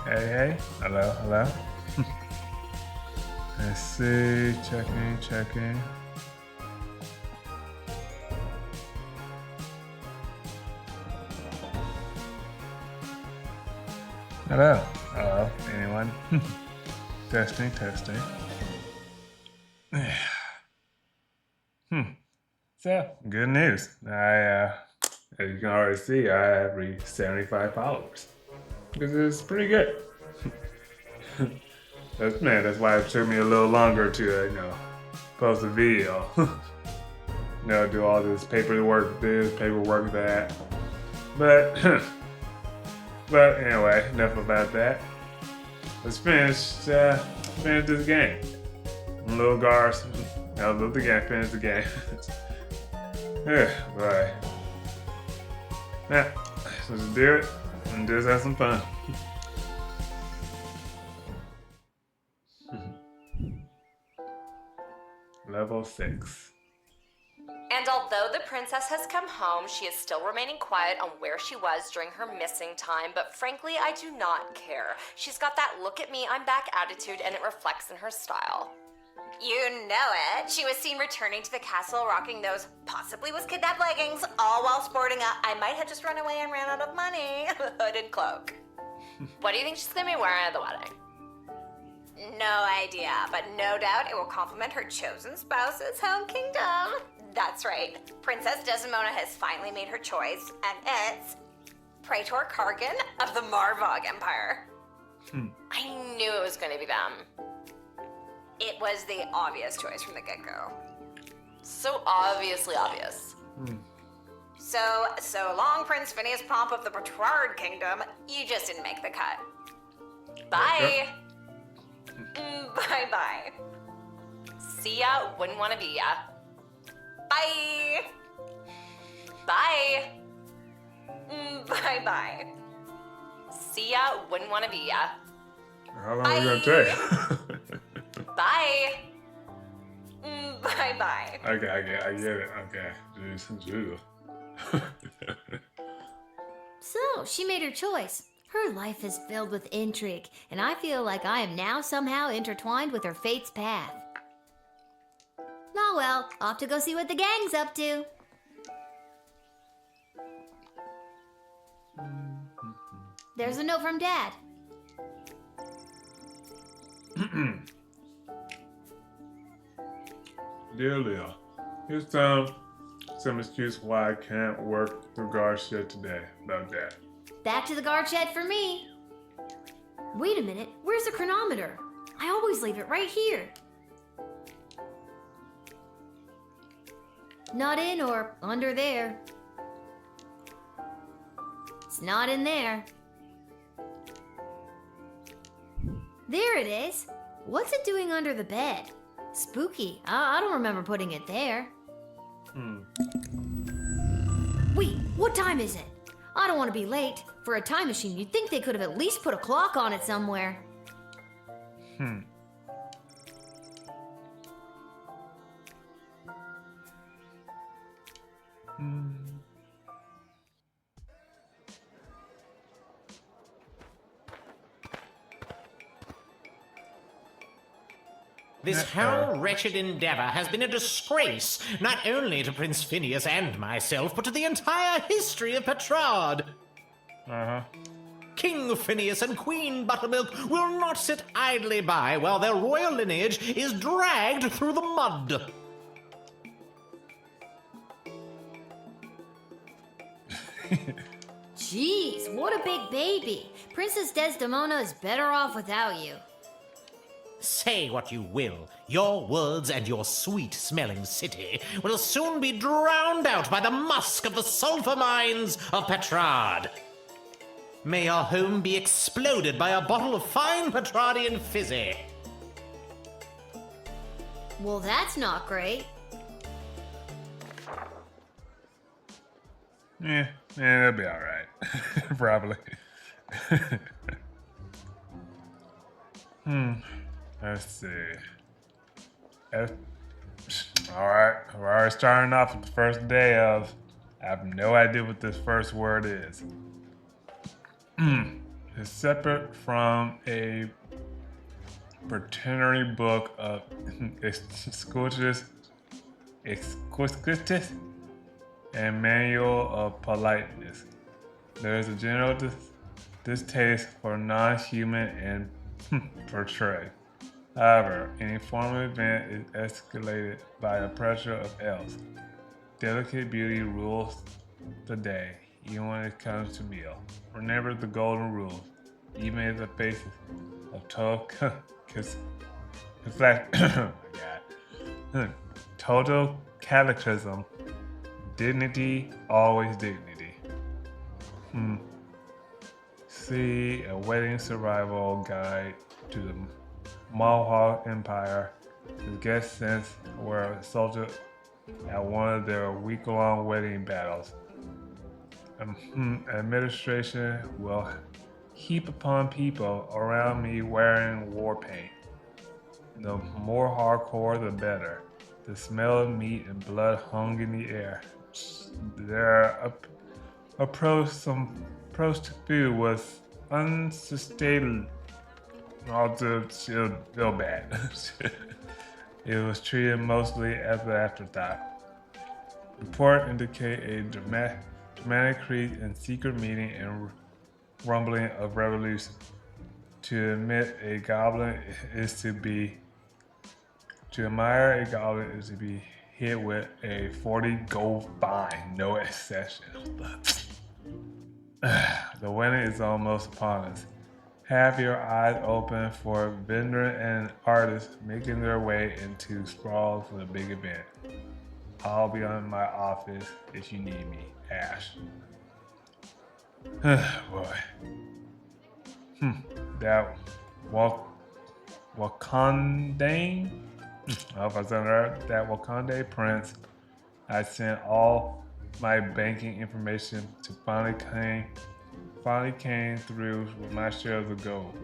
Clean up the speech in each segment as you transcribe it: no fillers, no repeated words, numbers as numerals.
Hey, hello. Let's see, checking. Hello, anyone? Testing. So, good news. As you can already see, I have reached 75 followers. This is pretty good. That's why it took me a little longer to, post a video. Do all this paperwork that. But, but anyway, enough about that. Let's finish this game. Little Guardsman. Finish the game. Boy. Yeah, so just do it and just have some fun. Level 6. And although the princess has come home, she is still remaining quiet on where she was during her missing time, but frankly, I do not care. She's got that look at me, I'm back attitude, and it reflects in her style. You know it. She was seen returning to the castle rocking those possibly was kidnapped leggings, all while sporting a I might have just run away and ran out of money hooded cloak. What do you think she's gonna be wearing at the wedding? No idea, but no doubt it will complement her chosen spouse's home kingdom. That's right. Princess Desdemona has finally made her choice, and it's Praetor Kargan of the Marvog Empire. I knew it was going to be them. It was the obvious choice from the get-go. So obviously obvious. So long, Prince Phineas Pomp of the Petrard Kingdom. You just didn't make the cut. Bye. Bye-bye. See ya, wouldn't want to be ya. Bye. Bye. Bye-bye. See ya, wouldn't want to be ya. How long are we gonna take? Bye. Bye-bye. Okay, I get it. Okay. Jeez. So, she made her choice. Her life is filled with intrigue, and I feel like I am now somehow intertwined with her fate's path. Oh well, off to go see what the gang's up to. There's a note from Dad. Dear Leo, here's some excuse why I can't work the guard shed today. About that. Back to the guard shed for me. Wait a minute, where's the chronometer? I always leave it right here. Not in or under there. It's not in there. There it is. What's it doing under the bed? Spooky. I don't remember putting it there. Wait, what time is it? I don't want to be late. For a time machine, you'd think they could have at least put a clock on it somewhere. This whole wretched endeavor has been a disgrace, not only to Prince Phineas and myself, but to the entire history of Petrard. King Phineas and Queen Buttermilk will not sit idly by while their royal lineage is dragged through the mud. Jeez, what a big baby. Princess Desdemona is better off without you. Say what you will, your words and your sweet-smelling city will soon be drowned out by the musk of the sulfur mines of Petrard. May your home be exploded by a bottle of fine Petrardian fizzy. Well, that's not great. Yeah, it'll be alright. Probably. Let's see. F- Alright, we're already starting off with the first day of. I have no idea what this first word is. It's separate from a fraternity book of exquisites and manual of politeness. There is a general distaste for non-human and portray. However, any formal event is escalated by the pressure of else. Delicate beauty rules the day, even when it comes to meal. Remember the golden rule, even in the face of total total cataclysm. Dignity, always dignity. See a wedding survival guide to the Mohawk Empire. The guest sense were assaulted at one of their week-long wedding battles. Administration will heap upon people around me wearing war paint. The more hardcore, the better. The smell of meat and blood hung in the air. Their approach to food was unsustainable. Also, still bad. It was treated mostly as an afterthought. Report indicate a dramatic increase in secret meeting and rumbling of revolution. To admit a goblin is to be. To admire a goblin is to be hit with a 40 gold fine, no exception. The wedding is almost upon us. Have your eyes open for vendor and artists making their way into sprawls for the big event. I'll be in my office if you need me, Ash. Boy. That Wakandane? I hope I said that. That Wakande prince. I sent all my banking information to finally came through with my share of the gold.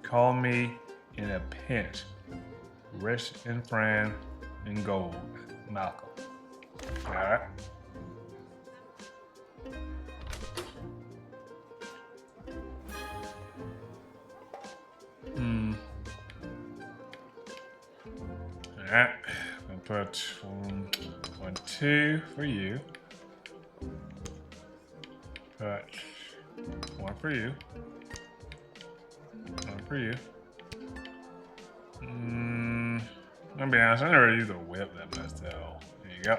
Call me in a pinch. Rich and Fran and gold. Malcolm. Alright. Alright. I'm gonna put 1, 2 for you. Put 1 for you. 1 for you. I'm gonna be honest, I never use a whip that much, so there you go.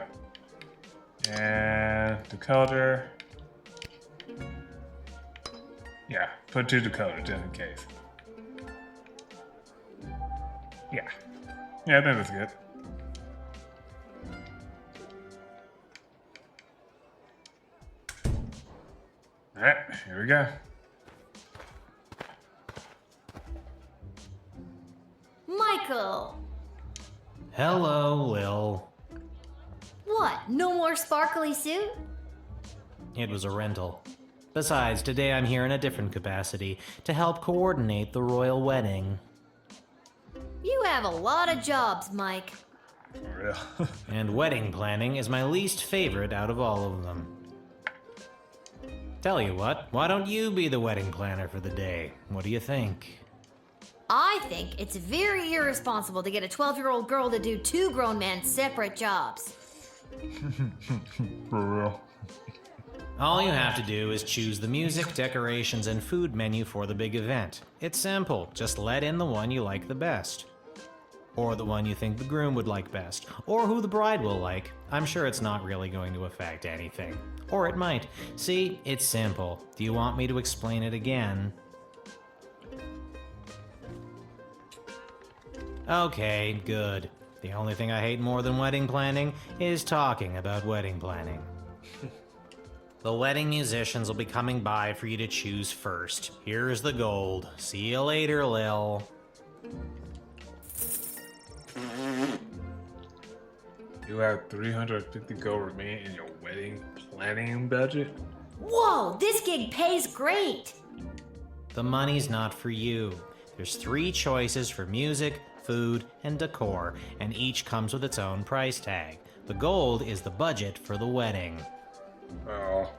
And decoder. Yeah, put 2 decoders just in case. Yeah. Yeah, I think that's good. Alright, here we go. Michael! Hello, Lil. What, no more sparkly suit? It was a rental. Besides, today I'm here in a different capacity to help coordinate the royal wedding. You have a lot of jobs, Mike. For real. And wedding planning is my least favorite out of all of them. Tell you what, why don't you be the wedding planner for the day? What do you think? I think it's very irresponsible to get a 12-year-old girl to do 2 grown men separate jobs. For real. All you have to do is choose the music, decorations, and food menu for the big event. It's simple, just let in the one you like the best. Or the one you think the groom would like best. Or who the bride will like. I'm sure it's not really going to affect anything. Or it might. See, it's simple. Do you want me to explain it again? Okay, good. The only thing I hate more than wedding planning is talking about wedding planning. The wedding musicians will be coming by for you to choose first. Here's the gold. See you later, Lil. You have 350 gold remaining in your wedding planning budget? Whoa, this gig pays great. The money's not for you. There's 3 choices for music, food, and decor, and each comes with its own price tag. The gold is the budget for the wedding. Oh.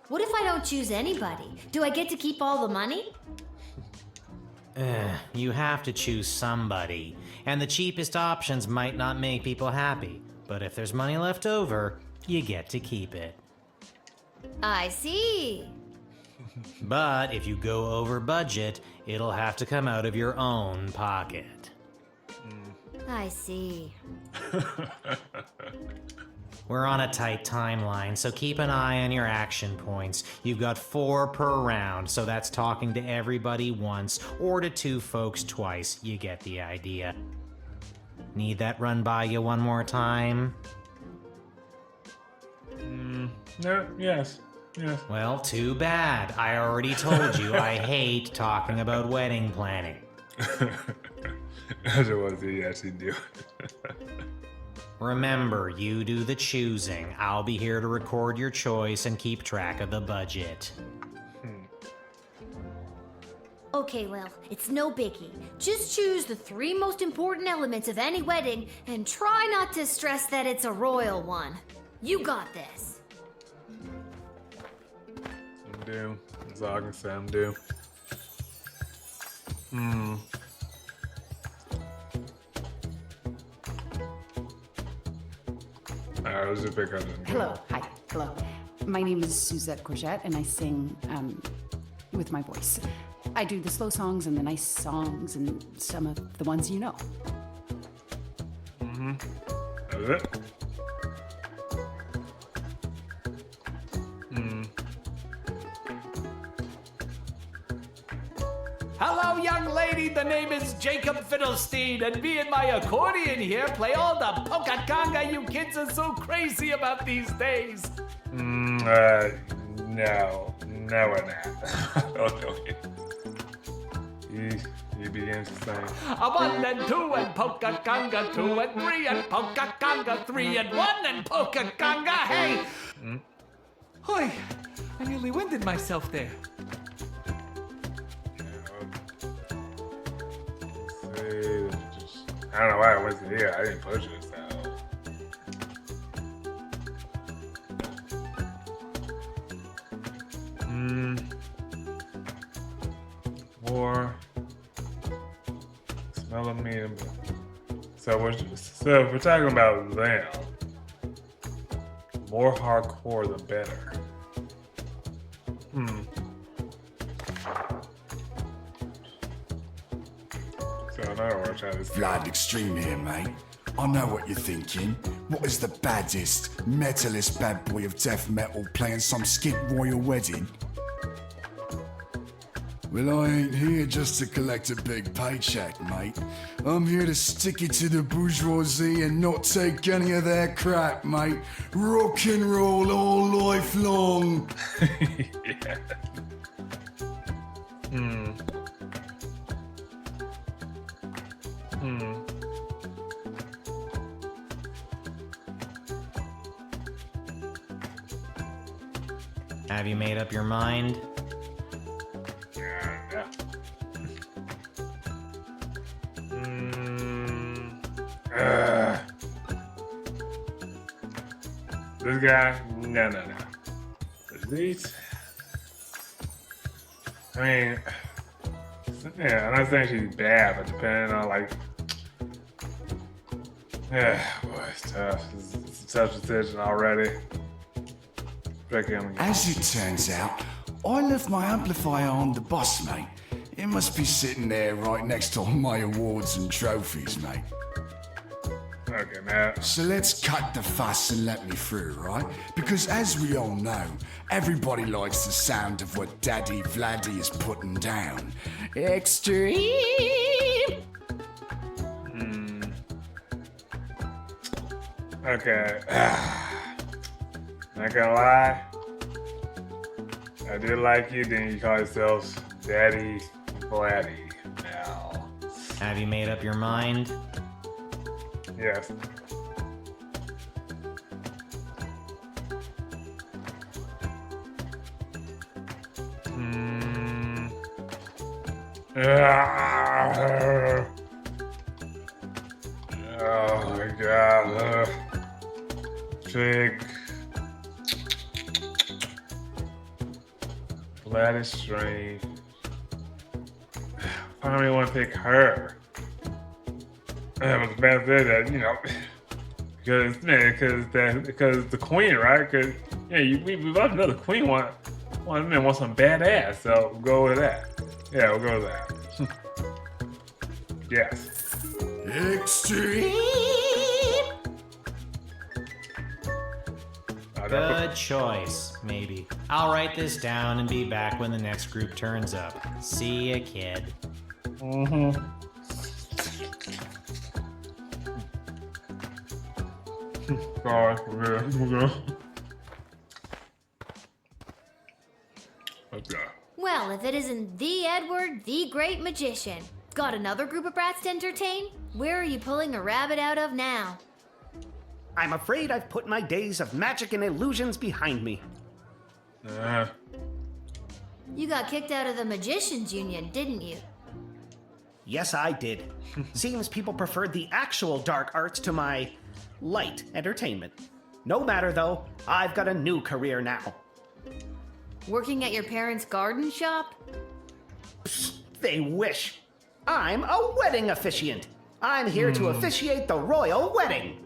What if I don't choose anybody? Do I get to keep all the money? You have to choose somebody, and the cheapest options might not make people happy. But if there's money left over, you get to keep it. I see. But if you go over budget, it'll have to come out of your own pocket. I see. We're on a tight timeline, so keep an eye on your action points. You've got 4 per round, so that's talking to everybody once, or to 2 folks twice. You get the idea. Need that run by you one more time? No, yes. Well, too bad. I already told you I hate talking about wedding planning. I just want to see you actually do it. Remember, you do the choosing. I'll be here to record your choice and keep track of the budget. Okay, Lil, it's no biggie. Just choose the 3 most important elements of any wedding and try not to stress that it's a royal one. You got this. I'm due. That's all I can say. I'm due. Alright, let's just pick up this. Hello, hi, hello. My name is Suzette Courgette, and I sing with my voice. I do the slow songs and the nice songs and some of the ones you know. That's it? Hello, young lady. The name is Jacob Fiddlestein, and me and my accordion here play all the polka conga you kids are so crazy about these days. No, we're not. Oh, no. He begins to sing. A 1 and 2 and polka conga 2 and 3 and polka conga 3 and 1 and polka conga. Hey! Hoy, I nearly winded myself there. I don't know why I went to here. I didn't push it, so. 4. Smell of me. So if we're talking about them, more hardcore the better. So in other words, try this. Vlad Extreme here, mate. I know what you're thinking. What is the baddest, metalist bad boy of death metal playing some skit royal wedding? Well, I ain't here just to collect a big paycheck, mate. I'm here to stick it to the bourgeoisie and not take any of their crap, mate. Rock and roll all life long. Yeah. Have you made up your mind? Yeah. This guy? No. These? I mean, yeah, I'm not saying she's bad, but depending on, like, yeah, boy, it's tough. It's a tough decision already. As it turns out, I left my amplifier on the bus, mate. It must be sitting there right next to all my awards and trophies, mate. Okay, man. So let's cut the fuss and let me through, right? Because as we all know, everybody likes the sound of what Daddy Vladdy is putting down. Extreme! Okay. Not gonna lie. I did like you, then you call yourself Daddy Blatty now. Have you made up your mind? Yes. Oh my god. Pick. Glad is strange. I don't even want to pick her. But the best is that, you know, because the queen, right? Because we both know the queen want some badass, so we'll go with that. Yeah, we'll go with that. Yes. Extreme. Good choice, maybe. I'll write this down and be back when the next group turns up. See ya, kid. Mm-hmm. Sorry, we're good. Okay. Well, if it isn't the Edward, the Great Magician. Got another group of brats to entertain? Where are you pulling a rabbit out of now? I'm afraid I've put my days of magic and illusions behind me. You got kicked out of the Magicians Union, didn't you? Yes, I did. Seems people preferred the actual dark arts to my light entertainment. No matter though, I've got a new career now. Working at your parents' garden shop? They wish. I'm a wedding officiant. I'm here to officiate the royal wedding.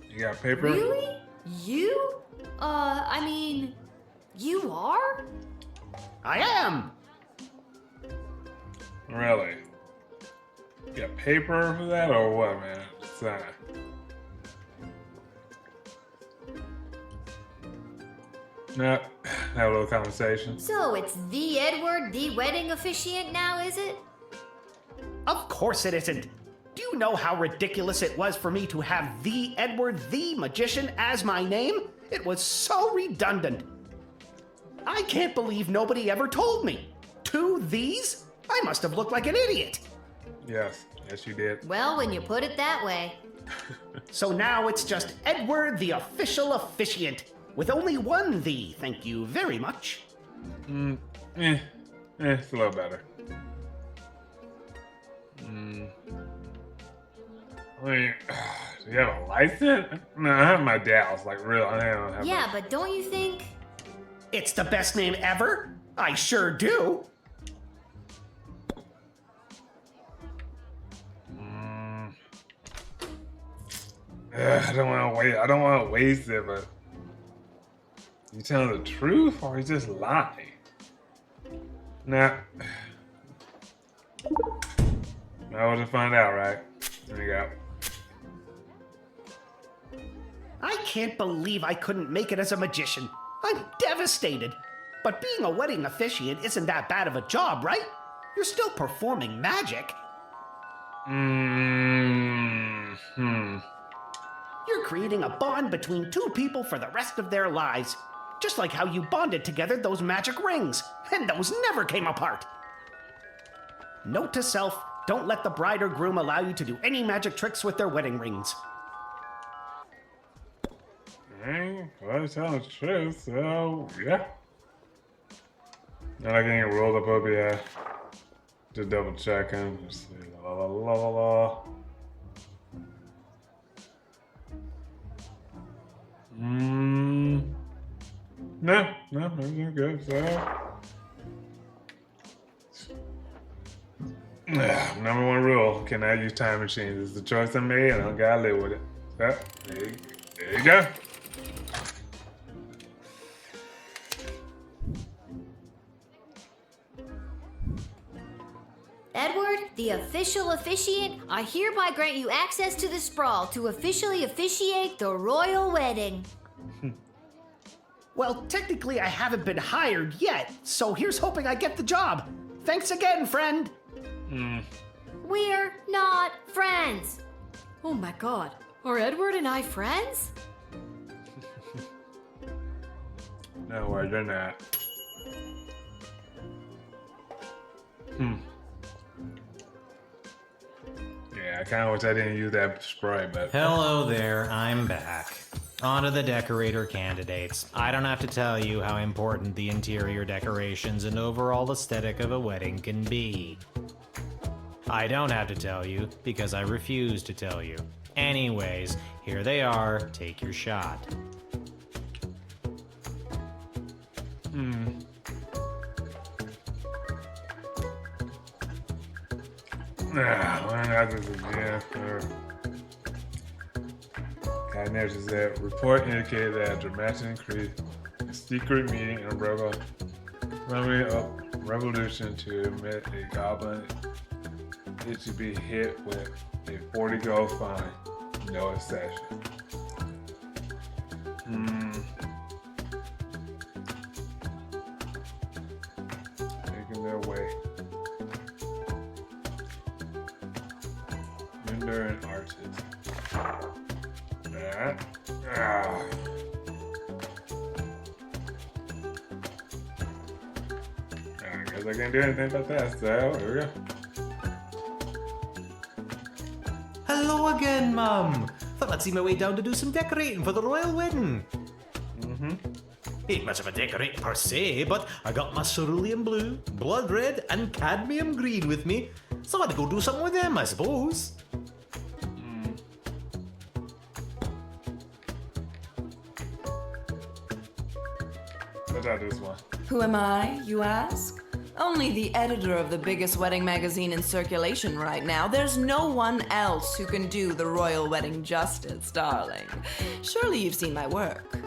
You got paper? Really? You? I mean, you are? I am. Really? You got paper for that or what, man? Sign. No, have a little conversation. So it's the Edward, the wedding officiant now, is it? Of course it isn't. Do you know how ridiculous it was for me to have the Edward the Magician as my name? It was so redundant. I can't believe nobody ever told me. 2 these? I must have looked like an idiot. Yes, yes you did. Well, when you put it that way. So now it's just Edward the official officiant. With only 1 the, thank you very much. It's a little better. I mean, do you have a license? No, I have my doubts, like real. I don't have. Yeah, but don't you think? It's the best name ever? I sure do. I don't want to wait. I don't want to waste it, but you telling the truth or you just lying? Nah. I will just find out, right? There you go. I can't believe I couldn't make it as a magician. I'm devastated. But being a wedding officiant isn't that bad of a job, right? You're still performing magic. You're creating a bond between 2 people for the rest of their lives. Just like how you bonded together those magic rings. And those never came apart. Note to self, don't let the bride or groom allow you to do any magic tricks with their wedding rings. Hey, well, you're telling the truth, so yeah. Not like getting rolled up over here. Just double checking. Just see. La la la la la. No, everything's good, so. Number 1 rule, cannot use time machines. It's the choice I made and I gotta live with it. So, there you go. Edward, the official officiant, I hereby grant you access to the sprawl to officially officiate the royal wedding. Well, technically I haven't been hired yet, so here's hoping I get the job. Thanks again, friend. We're not friends. Oh my god, are Edward and I friends? No, you're not. Yeah, I kind of wish I didn't use that spray, but Hello there, I'm back. On to the decorator candidates. I don't have to tell you how important the interior decorations and overall aesthetic of a wedding can be. I don't have to tell you because I refuse to tell you. Anyways, here they are. Take your shot. why not this again? Next is that report indicated that a dramatic increase in secret meeting and revolution to admit a goblin. It should be hit with a 40 gold fine, no exception. Making their way. Render and artist. I guess I can't do anything about that, so here we go. Hello again, Mum. Thought I'd see my way down to do some decorating for the royal wedding. Ain't much of a decorate per se, but I got my cerulean blue, blood red, and cadmium green with me, so I had to go do something with them, I suppose. Let's try this one. Who am I, you ask? Only the editor of the biggest wedding magazine in circulation right now. There's no one else who can do the royal wedding justice, darling. Surely you've seen my work.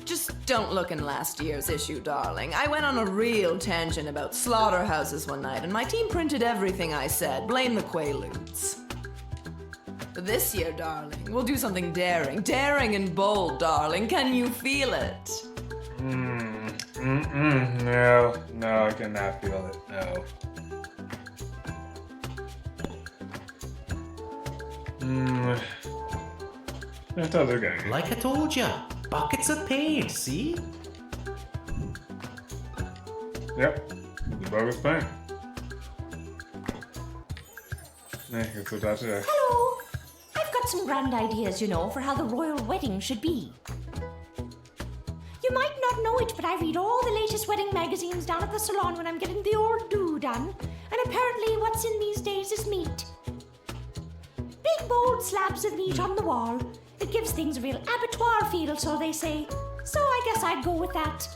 Just don't look in last year's issue, darling. I went on a real tangent about slaughterhouses one night, and my team printed everything I said. Blame the Quaaludes. But this year, darling, we'll do something daring. Daring and bold, darling. Can you feel it? No, I cannot feel it. No. That's other guy. Like I told ya, buckets of paint, see? Yep, the bogus paint. So that's it. Hello! I've got some grand ideas, you know, for how the royal wedding should be. You might not know it, but I read all the latest wedding magazines down at the salon when I'm getting the old do done. And apparently what's in these days is meat. Big bold slabs of meat on the wall. It gives things a real abattoir feel, so they say. So I guess I'd go with that.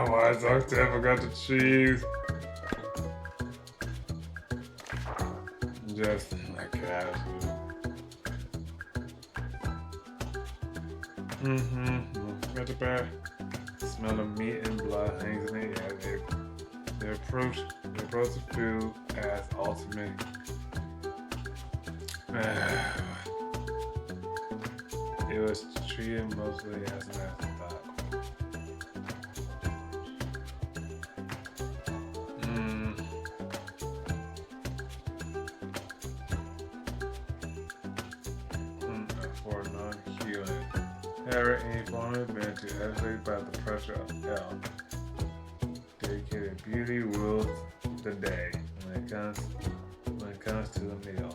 Why is so difficult to choose? Just like that. Got the bear. Smell of meat and blood hangs in the air. They approach the food as ultimate. It was treated mostly as an afterthought. For non-healing. Never any form of man to escalate by the pressure of hell. Dedicated beauty rules the day when it comes to the meal.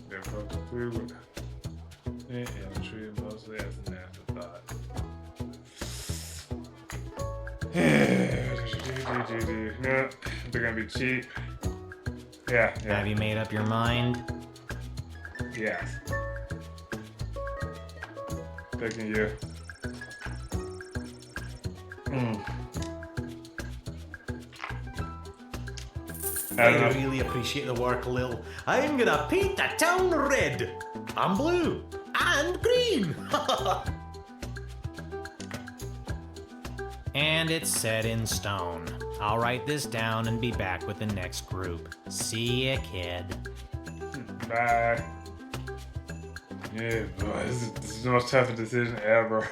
They approach the food and treated mostly as an afterthought. No, they're gonna be cheap. Yeah. Have you made up your mind? Yes. Picking you. I really appreciate the work, Lil. I'm gonna paint the town red, and blue, and green. And it's set in stone. I'll write this down and be back with the next group. See ya, kid. Bye. Yeah, boy, this is the most toughest decision ever.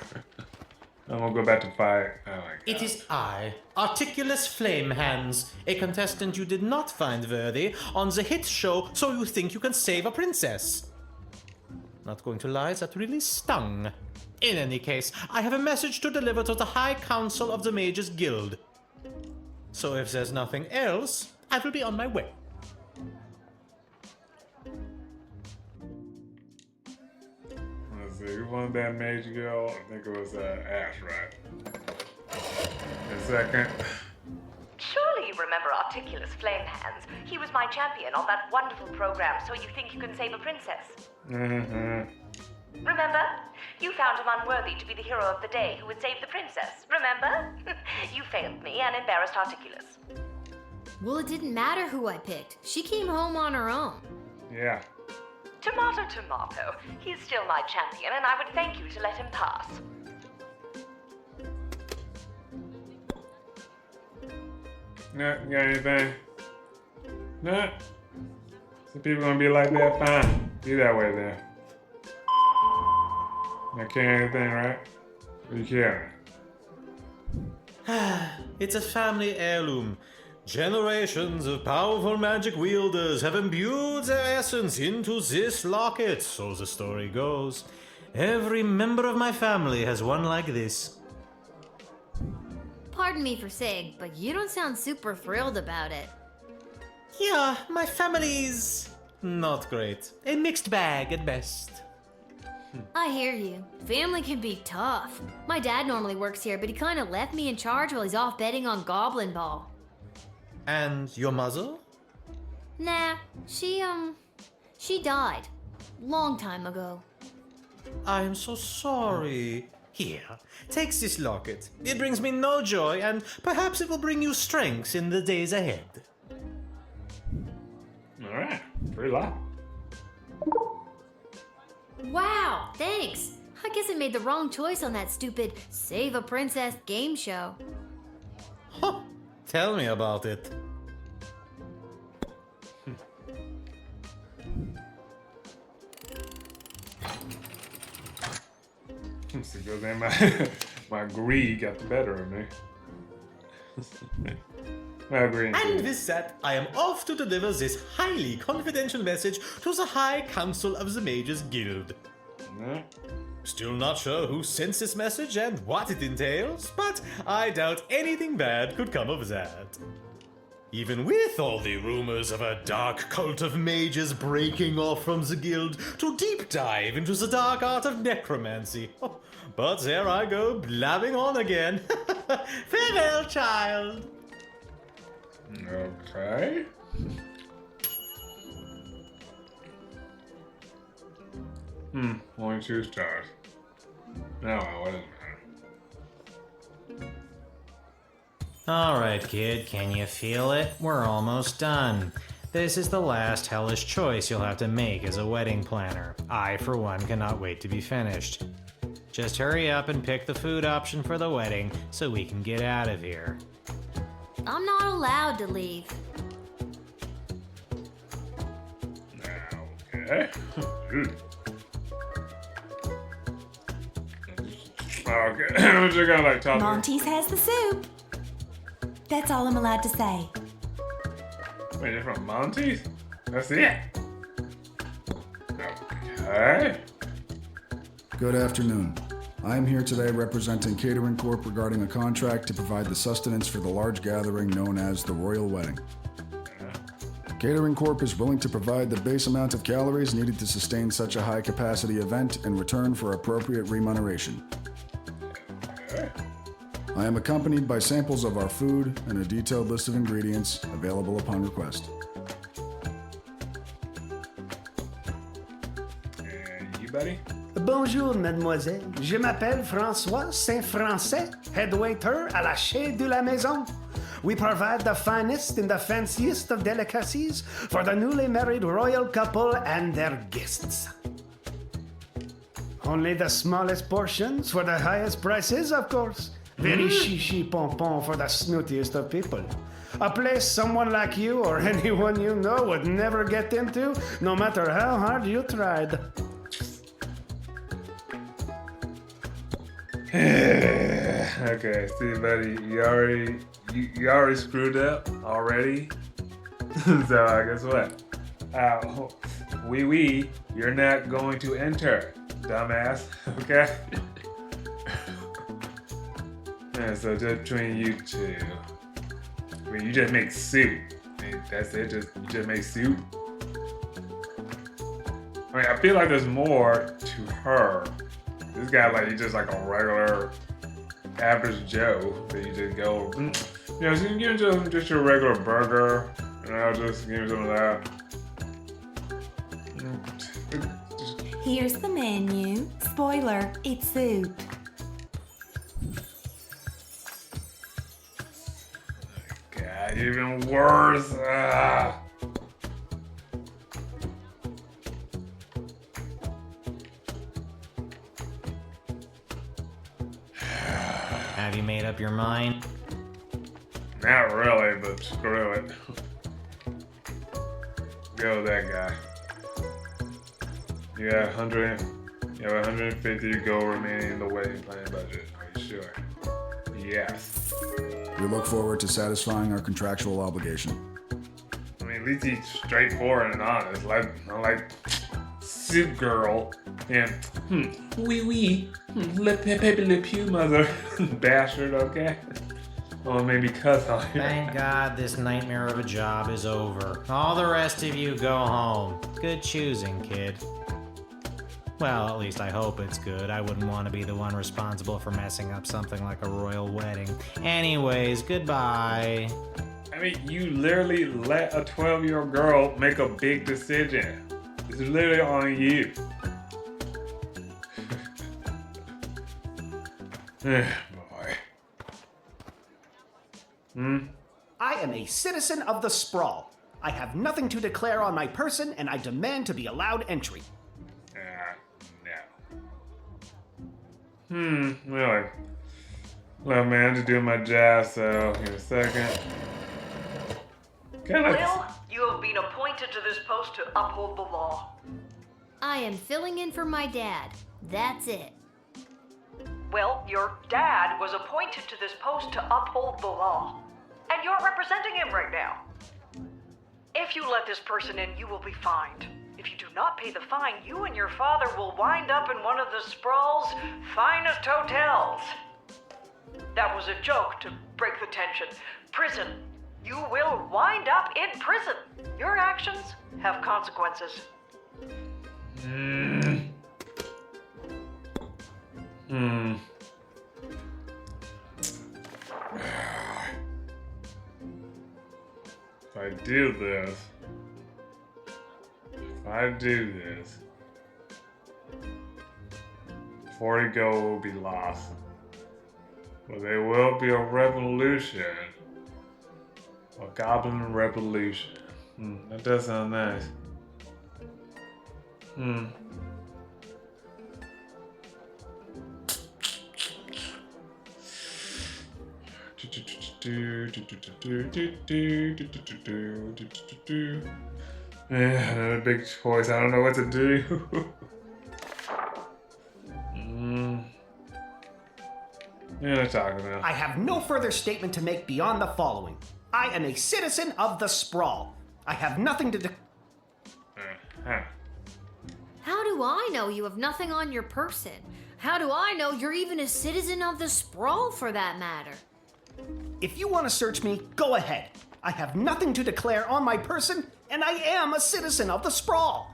I'm gonna go back to fight. Oh my god. It is I, Articulous Flamehands, a contestant you did not find worthy on the hit show So You Think You Can Save a Princess. Not going to lie, that really stung. In any case, I have a message to deliver to the High Council of the Mages Guild. So if there's nothing else, I will be on my way. Let's see, who won that Mage Guild? I think it was Ash, right? A second. Surely you remember Articulus Flamehands. He was my champion on that wonderful program, So You Think You Can Save a Princess. Mm-hmm. Remember? You found him unworthy to be the hero of the day who would save the princess. Remember? You failed me and embarrassed Articulus. Well, it didn't matter who I picked. She came home on her own. Yeah. Tomato, tomato. He's still my champion, and I would thank you to let him pass. No, you got anything? No? Some people gonna be like that, fine. Be that way then. Not carrying anything, right? What are you carrying? It's a family heirloom. Generations of powerful magic wielders have imbued their essence into this locket, so the story goes. Every member of my family has one like this. Pardon me for saying, but you don't sound super thrilled about it. Yeah, my family's not great. A mixed bag at best. I hear you. Family can be tough. My dad normally works here, but he kind of left me in charge while he's off betting on Goblin Ball. And your mother? Nah, she died. Long time ago. I am so sorry. Here, take this locket. It brings me no joy, and perhaps it will bring you strength in the days ahead. Alright, free lot. Wow, thanks. I guess I made the wrong choice on that stupid Save a Princess game show. Huh, tell me about it. It's a good thing my greed got the better of me. My greed. And with that, I am off to deliver this highly confidential message to the High Council of the Mages Guild. No? Still not sure who sent this message and what it entails, but I doubt anything bad could come of that. Even with all the rumors of a dark cult of mages breaking off from the guild to deep dive into the dark art of necromancy. Oh, but there I go, blabbing on again. Farewell, child. Okay. Only 2 stars. No, what doesn't matter. Alright, kid, can you feel it? We're almost done. This is the last hellish choice you'll have to make as a wedding planner. I, for one, cannot wait to be finished. Just hurry up and pick the food option for the wedding so we can get out of here. I'm not allowed to leave. Okay. Okay. I'm just gonna like talk to Monty's has the soup. That's all I'm allowed to say. Wait, you're from Monty's? That's it? Okay. Good afternoon. I am here today representing Catering Corp regarding a contract to provide the sustenance for the large gathering known as the Royal Wedding. Catering Corp is willing to provide the base amount of calories needed to sustain such a high-capacity event in return for appropriate remuneration. I am accompanied by samples of our food and a detailed list of ingredients available upon request. And you, buddy? Bonjour, mademoiselle. Je m'appelle François Saint-Français, head waiter à la Chez de la Maison. We provide the finest and the fanciest of delicacies for the newly married royal couple and their guests. Only the smallest portions for the highest prices, of course. Very chichi pompon for the snootiest of people. A place someone like you or anyone you know would never get into, no matter how hard you tried. Okay, see, buddy, you already screwed up already. So guess what? Oui, you're not going to enter, dumbass. Okay? Yeah, so just between you two. I mean, you just make soup. I mean, that's it. You just make soup. I mean, I feel like there's more to her. This guy, like, he's just like a regular, average Joe. That you just go, you know, so you give him just your regular burger, and I'll just give him some of that. Here's the menu. Spoiler, it's soup. God, even worse. Have you made up your mind? Not really, but screw it. Go with that guy. You have 150 gold remaining in the wedding plan budget. Are you sure? Yes. We look forward to satisfying our contractual obligation. I mean, at least he's straightforward and honest. Like Soup Girl and oui, le Pepe Le Pew mother bastard. Okay. Or maybe cuss on you. Thank God this nightmare of a job is over. All the rest of you go home. Good choosing, kid. Well, at least I hope it's good. I wouldn't want to be the one responsible for messing up something like a royal wedding. Anyways, goodbye. I mean, you literally let a 12-year-old girl make a big decision. It's literally on you. Boy. I am a citizen of the Sprawl. I have nothing to declare on my person, and I demand to be allowed entry. No. Really? Well, man, I'm just doing my job, so in a second. Will, you have been appointed to this post to uphold the law. I am filling in for my dad. That's it. Well, your dad was appointed to this post to uphold the law. And you're representing him right now. If you let this person in, you will be fined. If you do not pay the fine, you and your father will wind up in one of the Sprawl's finest hotels. That was a joke to break the tension. Prison. You will wind up in prison. Your actions have consequences. If I do this, 40 gold will be lost. But there will be a revolution. A goblin revolution. That does sound nice. Yeah, another big choice. I don't know what to do. Yeah, let's talk about. I have no further statement to make beyond the following. I am a citizen of the Sprawl. I have nothing to How do I know you have nothing on your person? How do I know you're even a citizen of the Sprawl, for that matter? If you want to search me, go ahead. I have nothing to declare on my person, and I am a citizen of the Sprawl.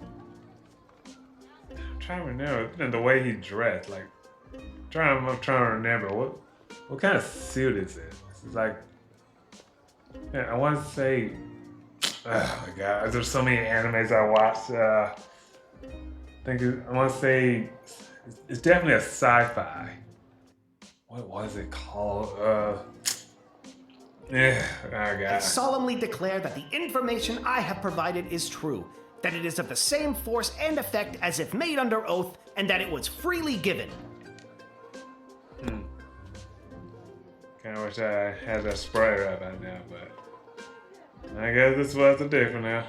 I'm trying to remember, and the way he dressed, like, I'm trying to remember what kind of suit is it? It's like, yeah, I want to say, oh my god, there's so many animes I watched. I want to say it's definitely a sci-fi. What was it called? Yeah, oh god. I solemnly declare that the information I have provided is true, that it is of the same force and effect as if made under oath, and that it was freely given. Kinda wish I had that spray right by now, but I guess this is what I have to do for now.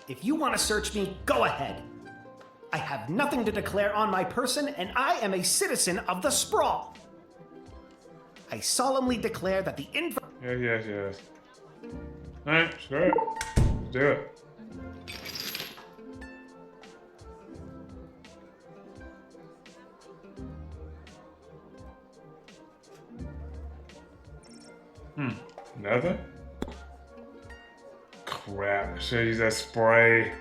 If you want to search me, go ahead. I have nothing to declare on my person, and I am a citizen of the Sprawl. I solemnly declare that the Yes. Alright, screw it. Let's do it. Nothing? Crap, I should use that spray.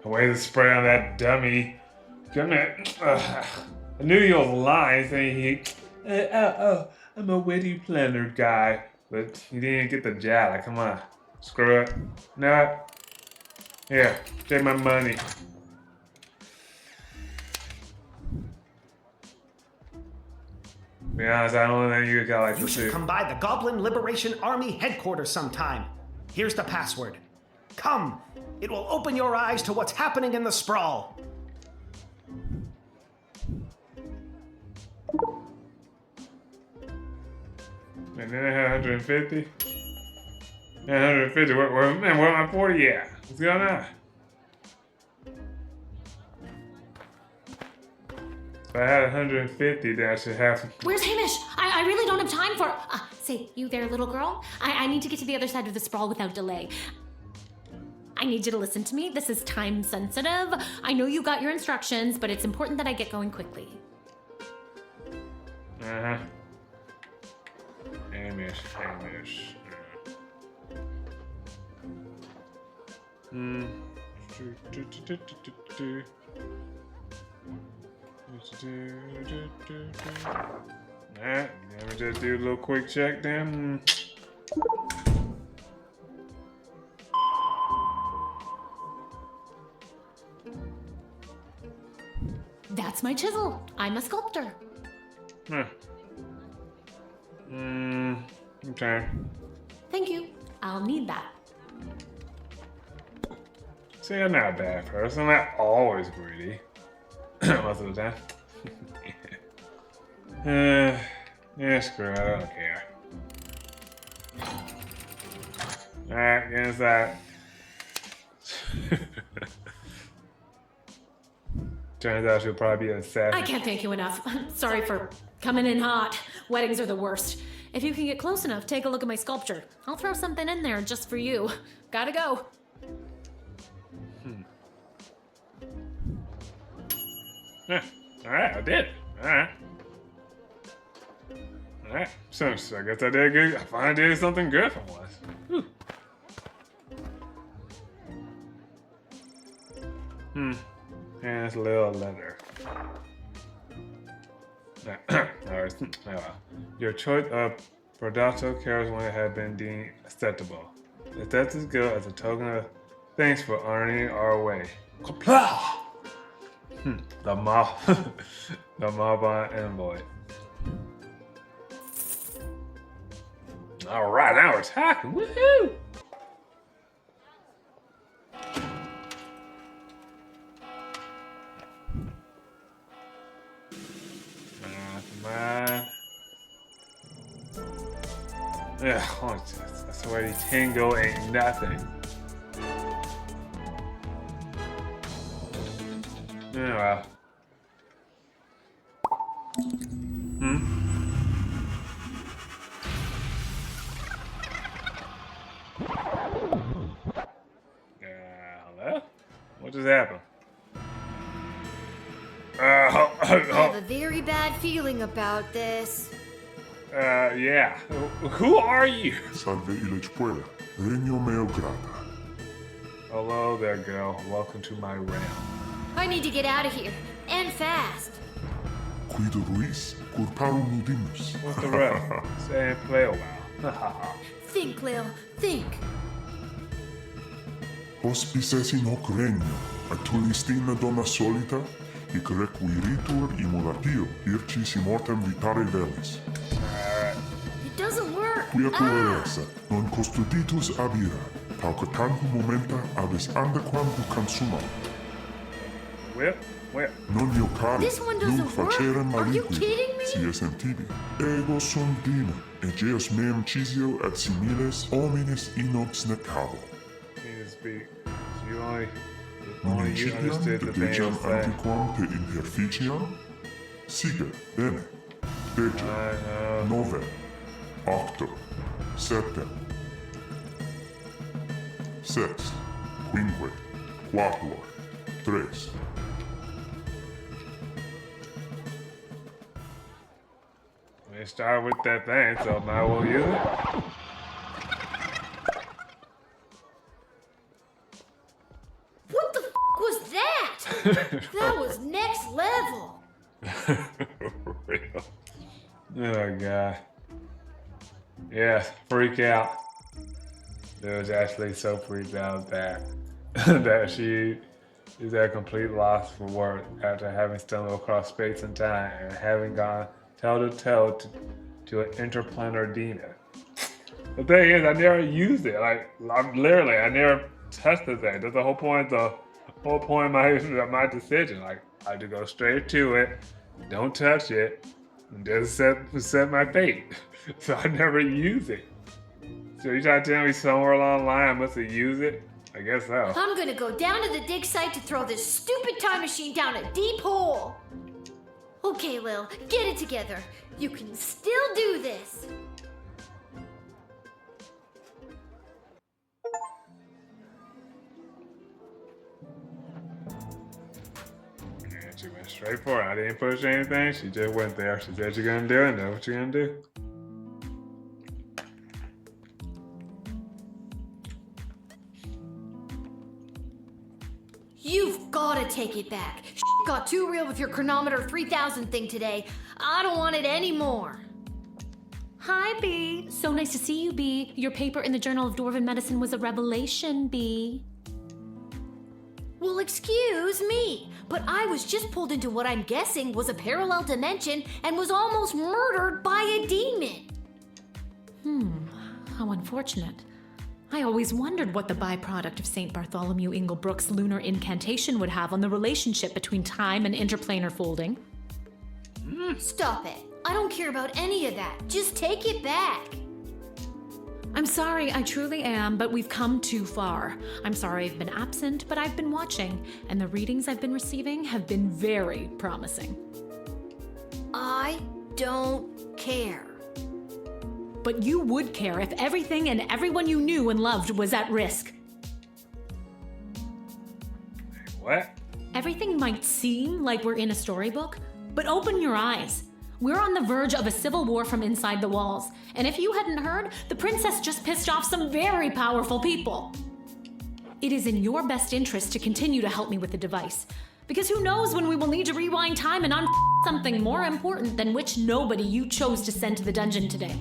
I wasted the spray on that dummy. Come here. I knew he was lying, saying I'm a witty planner guy. But he didn't get the job. Like, come on. Screw it. No. Here, take my money. Be honest, I don't think you got like You this. should come by the Goblin Liberation Army headquarters sometime. Here's the password. Come. It will open your eyes to what's happening in the sprawl. And then I had 150. 150. Where my 40 at? What's going on? If I had 150, then I should have. Where's Hamish? I really don't have time for. Say, you there, little girl? I need to get to the other side of the sprawl without delay. I need you to listen to me. This is time sensitive. I know you got your instructions, but it's important that I get going quickly. Uh-huh. Hamish. Alright, let me just do a little quick check then. That's my chisel. I'm a sculptor. Huh. Okay. Thank you. I'll need that. See, I'm not a bad person. I'm not always greedy. Most of the time. Yeah, screw it. I don't care. Alright, get inside. Turns out she'll probably be an assassin. I can't thank you enough. Sorry for coming in hot. Weddings are the worst. If you can get close enough, take a look at my sculpture. I'll throw something in there just for you. Gotta go. Yeah, alright, I did. Alright. Alright, so I guess I did good. I finally did something good for once. Whew. And it's a little letter. Alright, your choice of Prodacto carries when it had been deemed acceptable. If that's as good as a token of thanks for honoring our way. Kapla! The mob, the Mobile envoy. All right, now we're talking. Woohoo! Come on. Yeah, oh, I swear, Tango ain't nothing. Yeah, well. Hello? What just happened? I have a very bad feeling about this. Yeah. Who are you? Salve Illich Regno meo grata. Hello there, girl. Welcome to my realm. I need to get out of here, and fast. Quido Ruiz, Curparum Nudimus. What's the rest? Say and play a while. Think, Lil, think. Hospices in hoc regno, atulistina donna solita, hic requiritur immulatio, ircis immortem vitare velis. It doesn't work. Quia coeresa, non custoditus abira, pauca tantum momenta abis andequam consuma. Whip? Non io cari, This one doesn't nunc facerem work. Are you maliqui, kidding me? si esem tibi. Ego sum demon, egeus meum cisio et similes homines inox necavo. Need to speak. You only you Municipiam understood de the band degem say. antiquam te imperficiam? Sige, bene. Dege, nove, octo, septem, sex, quinque, quatuor, tres. We start with that thing, so might as well use it. level. Oh god. Yeah, freak out. It was actually so freaked out that that she is at complete loss for words after having stumbled across space and time and having gone toe to toe to an interplanar demon. The thing is, I never used it. Like, I never touched the thing. That's the whole point. The whole point of my decision. Like, I had to go straight to it, don't touch it, and just set my fate. So I never use it. So you trying to tell me somewhere along the line I must have used it? I guess so. I'm gonna go down to the dig site to throw this stupid time machine down a deep hole. Okay, Lil, get it together. You can still do this. And she went straight for it. I didn't push anything. She just went there. She said you're gonna do it. Know what you're gonna do. You've gotta take it back. Got too real with your chronometer 3000 thing today. I don't want it anymore. Hi, Bee. So nice to see you, Bee. Your paper in the Journal of Dwarven Medicine was a revelation, Bee. Well, excuse me, but I was just pulled into what I'm guessing was a parallel dimension and was almost murdered by a demon. How unfortunate. I always wondered what the byproduct of St. Bartholomew Inglebrook's lunar incantation would have on the relationship between time and interplanar folding. Stop it. I don't care about any of that. Just take it back. I'm sorry, I truly am, but we've come too far. I'm sorry I've been absent, but I've been watching, and the readings I've been receiving have been very promising. I don't care. But you would care if everything and everyone you knew and loved was at risk. What? Everything might seem like we're in a storybook, but open your eyes. We're on the verge of a civil war from inside the walls, and if you hadn't heard, the princess just pissed off some very powerful people. It is in your best interest to continue to help me with the device, because who knows when we will need to rewind time and something more important than which nobody you chose to send to the dungeon today.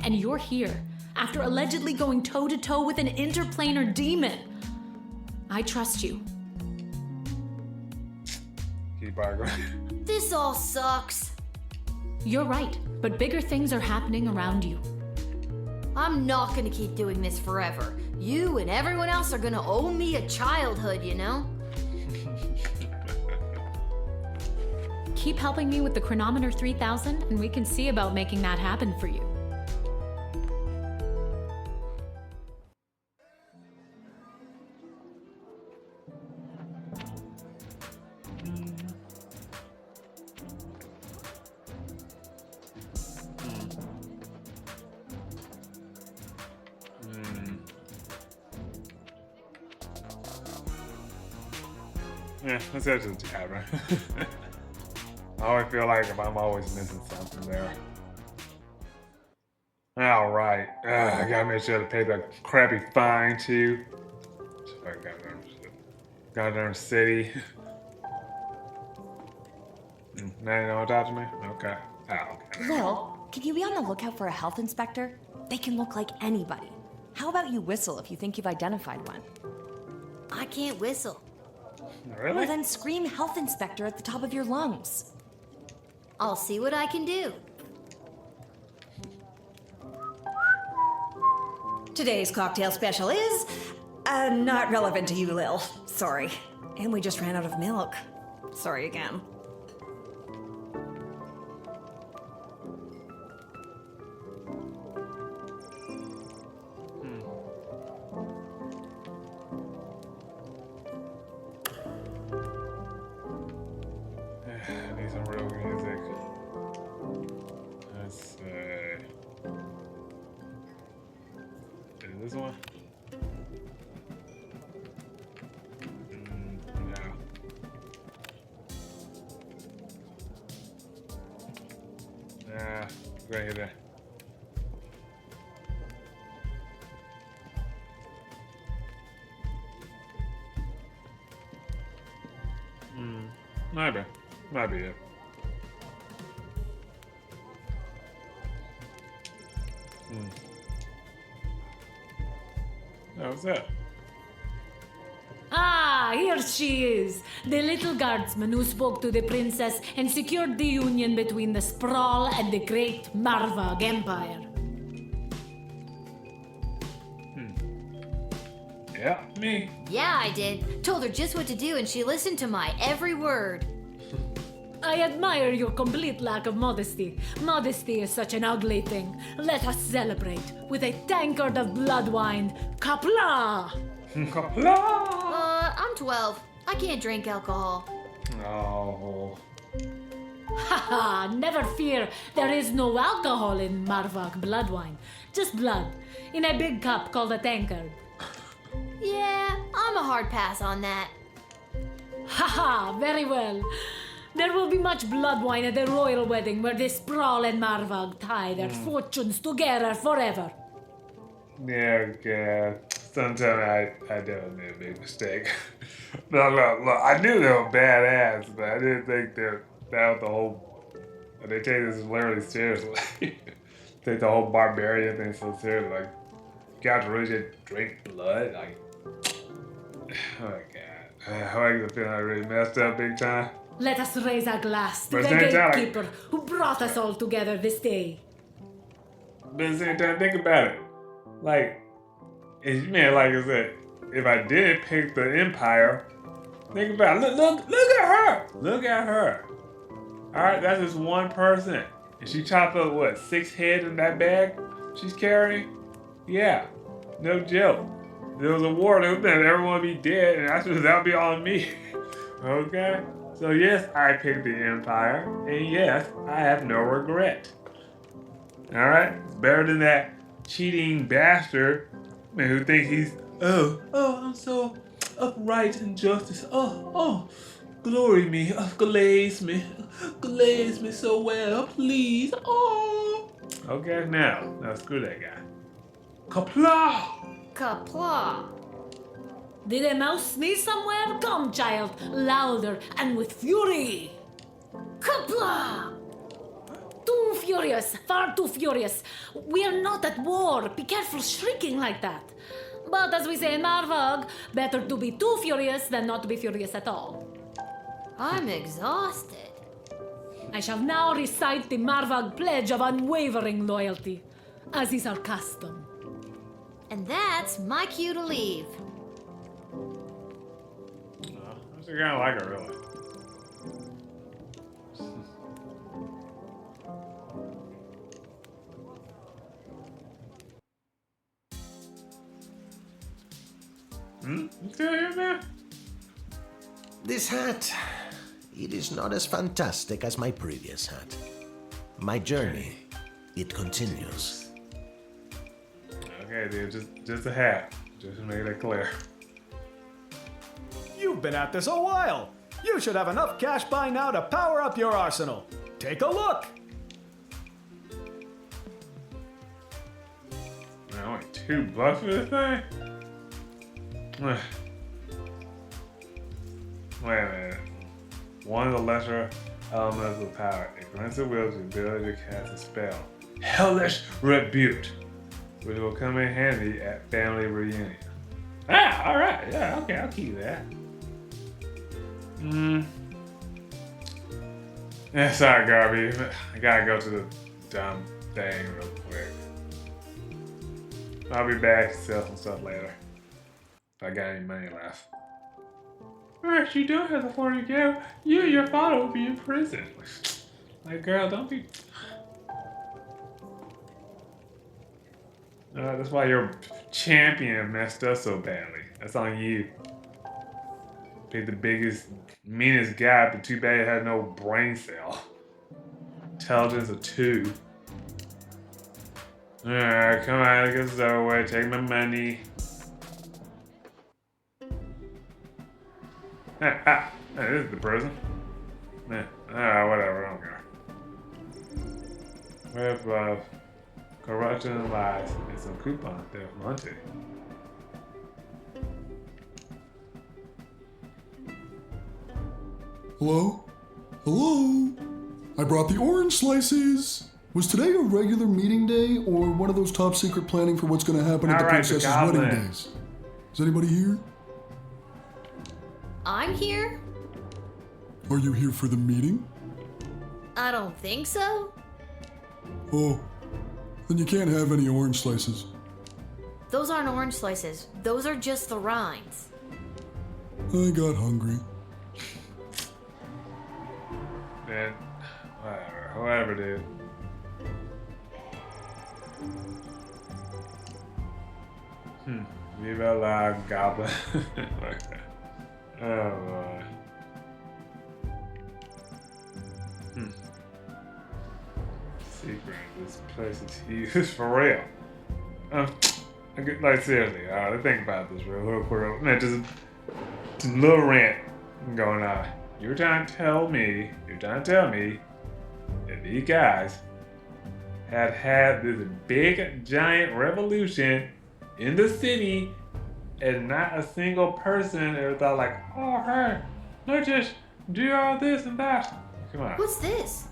And you're here, after allegedly going toe-to-toe with an interplanar demon. I trust you. Keep on going. This all sucks. You're right, but bigger things are happening around you. I'm not gonna keep doing this forever. You and everyone else are gonna owe me a childhood, you know? Keep helping me with the chronometer 3000, and we can see about making that happen for you. Yeah, let's head to the tavern. I always feel like I'm always missing something there. Alright. I gotta make sure to pay the crappy fine too. Goddamn city. Now you know what to talk to me? Okay. Oh, okay. Lil, can you be on the lookout for a health inspector? They can look like anybody. How about you whistle if you think you've identified one? I can't whistle. Really? Well, then scream health inspector at the top of your lungs. I'll see what I can do. Today's cocktail special is not relevant to you, Lil. Sorry. And we just ran out of milk. Sorry again. I need some real music. Let's see. Is this one? No. Nah, we're gonna hit that. Maybe it. That was it. Ah, here she is, the little guardsman who spoke to the princess and secured the union between the Sprawl and the great Marvog Empire. Yeah, me. Yeah, I did. Told her just what to do, and she listened to my every word. I admire your complete lack of modesty. Modesty is such an ugly thing. Let us celebrate with a tankard of blood wine. Kapla! I'm 12. I can't drink alcohol. Oh. Haha, never fear. There is no alcohol in Marvok blood wine. Just blood. In a big cup called a tankard. Yeah, I'm a hard pass on that. Haha, very well. There will be much blood wine at the royal wedding where the Sprawl and Marvog tie their fortunes together forever. Yeah, God. Sometimes I definitely made a big mistake. Look, I knew they were badass, but I didn't think that was the whole. They take this literally seriously. Take the whole barbarian thing so seriously. Like, you guys really just drink blood? Like, oh my God. I feel I really messed up big time. Let us raise a glass to But the at the same time, gatekeeper who brought us all together this day. But at the same time, think about it. Like, like I said, if I did pick the Empire, think about it. Look at her. Look at her. All right, that's just one person. And she chopped up, what, 6 heads in that bag she's carrying? Yeah, no joke. There was a war, everyone would be dead, and that would be on me. Okay? So yes, I picked the Empire, and yes, I have no regret. All right? It's better than that cheating bastard who thinks he's, I'm so upright in justice. Glory me, glaze me so well, please. Okay, now screw that guy. Kapla! Kapla! Did a mouse sneeze somewhere? Come, child, louder and with fury. Kapla! Too furious, far too furious. We are not at war. Be careful shrieking like that. But as we say in Marvog, better to be too furious than not to be furious at all. I'm exhausted. I shall now recite the Marvog pledge of unwavering loyalty, as is our custom. And that's my cue to leave. I was kind of like her, really. You still here, man? This hat, it is not as fantastic as my previous hat. My journey, it continues. Okay, dude, just a hat. Just to make that clear. You've been at this a while. You should have enough cash by now to power up your arsenal. Take a look. Only $2 for this thing? Wait a minute. One of the lesser elements of power. It grants the will the ability to cast a spell. Hellish Rebuke, which will come in handy at family reunion. Alright. Yeah, okay, I'll keep that. Yeah, sorry, Garby. I gotta go to the dumb thing real quick. I'll be back to sell some stuff later. If I got any money left. Alright, you don't have to afford to go. You and your father will be in prison. Like, girl, don't be... that's why your champion messed up so badly. That's on you. Picked the biggest, meanest guy, but too bad it had no brain cell. Intelligence of 2. Alright, come on, let's get this over with. Take my money. Hey, this is the prison. Whatever, I don't care. With corruption and lies and some coupon there, Monty. Hello? Hello? I brought the orange slices. Was today a regular meeting day or one of those top secret planning for what's going to happen at the All right, the princess's wedding goblin. days? Is anybody here? I'm here? Are you here for the meeting? I don't think so. Oh, then you can't have any orange slices. Those aren't orange slices. Those are just the rinds. I got hungry. Man, whoever did. Viva la goblin. Oh boy. Secret, this place is huge for real. Like seriously, think about this real quick. Man, just a little rant going on. You're trying to tell me that these guys had this big giant revolution in the city and not a single person ever thought like, oh hey, let's just do all this and that. Come on. What's this?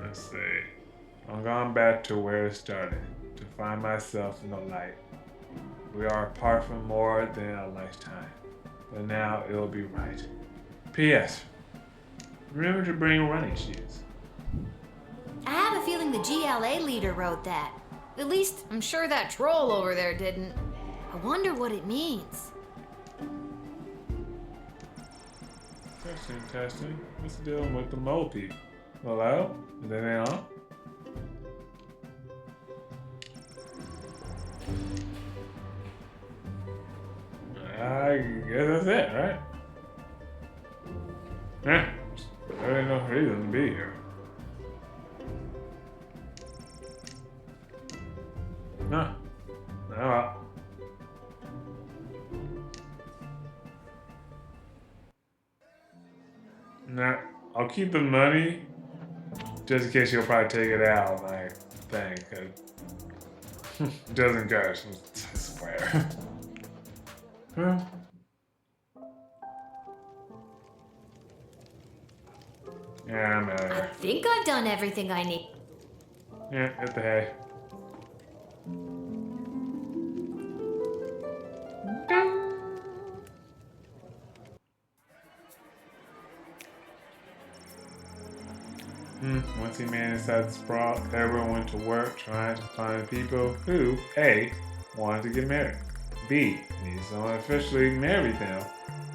Let's see. I'm going back to where it started, to find myself in the light. We are apart for more than a lifetime, but now it'll be right. P.S. Remember to bring running shoes. I have a feeling the GLA leader wrote that. At least, I'm sure that troll over there didn't. I wonder what it means. Testing. What's the deal with the mole people? Hello? Is that they on? I guess that's it, right? Yeah. There ain't no reason to be here. No. No. Nah, I'll keep the money just in case you'll probably take it out of my thing, because it doesn't go, I swear. Huh? Yeah, I'm out of I here. think I've done everything I need. Yeah, get the hay. Once he managed inside the sprawl, everyone went to work trying to find people who, A, wanted to get married, B, needed someone to officially marry them.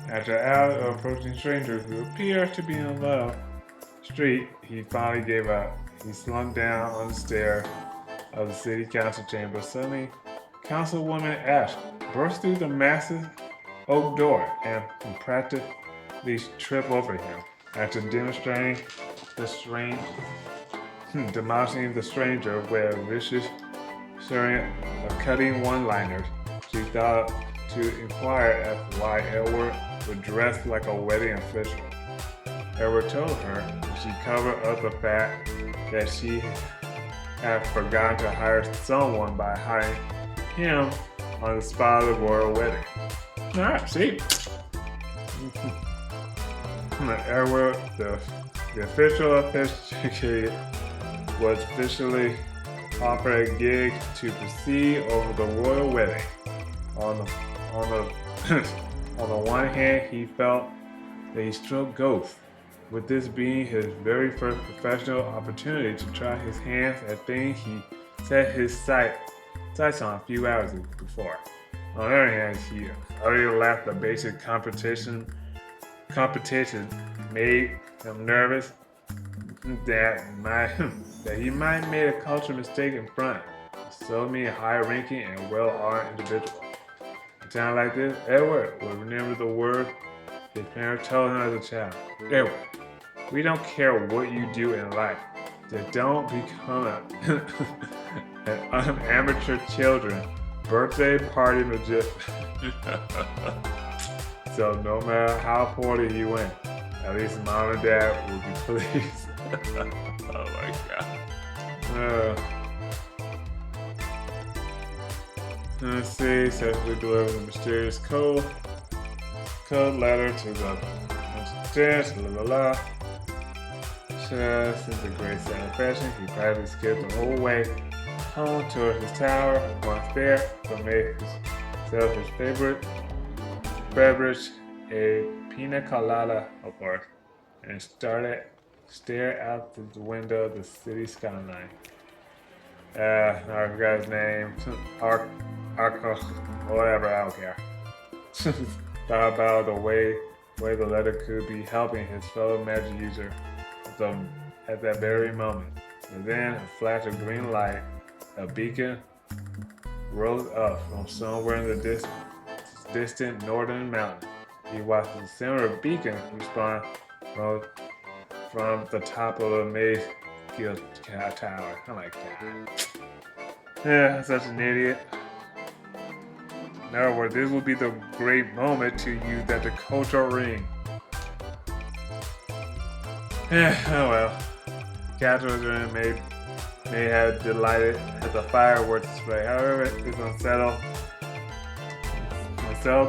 After an hour of approaching strangers who appeared to be in love street, he finally gave up. He slunk down on the stair of the city council chamber. Suddenly, Councilwoman Ash burst through the massive oak door and practically tripped over him. After demolishing the stranger with a vicious string of cutting one-liners, she thought to inquire as to why Edward was dressed like a wedding official. Edward told her she covered up the fact that she had forgotten to hire someone by hiring him on the spot of the royal wedding. Alright, see? Edward, the official officiated, was officially offered a gig to proceed over the royal wedding. On the one hand, he felt that he struck gold, with this being his very first professional opportunity to try his hands at things he set his sights on a few hours before. On the other hand, he already lacked the basic competition made him nervous that he might have made a cultural mistake in front of so many high-ranking and well-armed individuals. At a time like this, Edward would remember the words his parents told him as a child. Edward, we don't care what you do in life. Just don't become an amateur children birthday party magician. So no matter how poorly he went, at least mom and dad would be pleased. Oh my god. Let's see, successfully delivered the mysterious code letter to the stairs, Just is a great satisfaction. He practically skipped the whole way home toward his tower. Once there, he made himself his favorite beverage, a pina colada, of course, and stare out the window of the city skyline. I forgot his name. Arco, whatever, I don't care. Thought about the way the letter could be helping his fellow magic user at that very moment. But then a flash of green light, a beacon, rose up from somewhere in the distant northern mountain. He watched a similar beacon respond from the top of a maze guild tower. I'm like, God. Yeah, such an idiot. In other words, this will be the great moment to use that Dakota ring. Oh well. Catherine may have delighted at the fireworks display. However, it's unsettled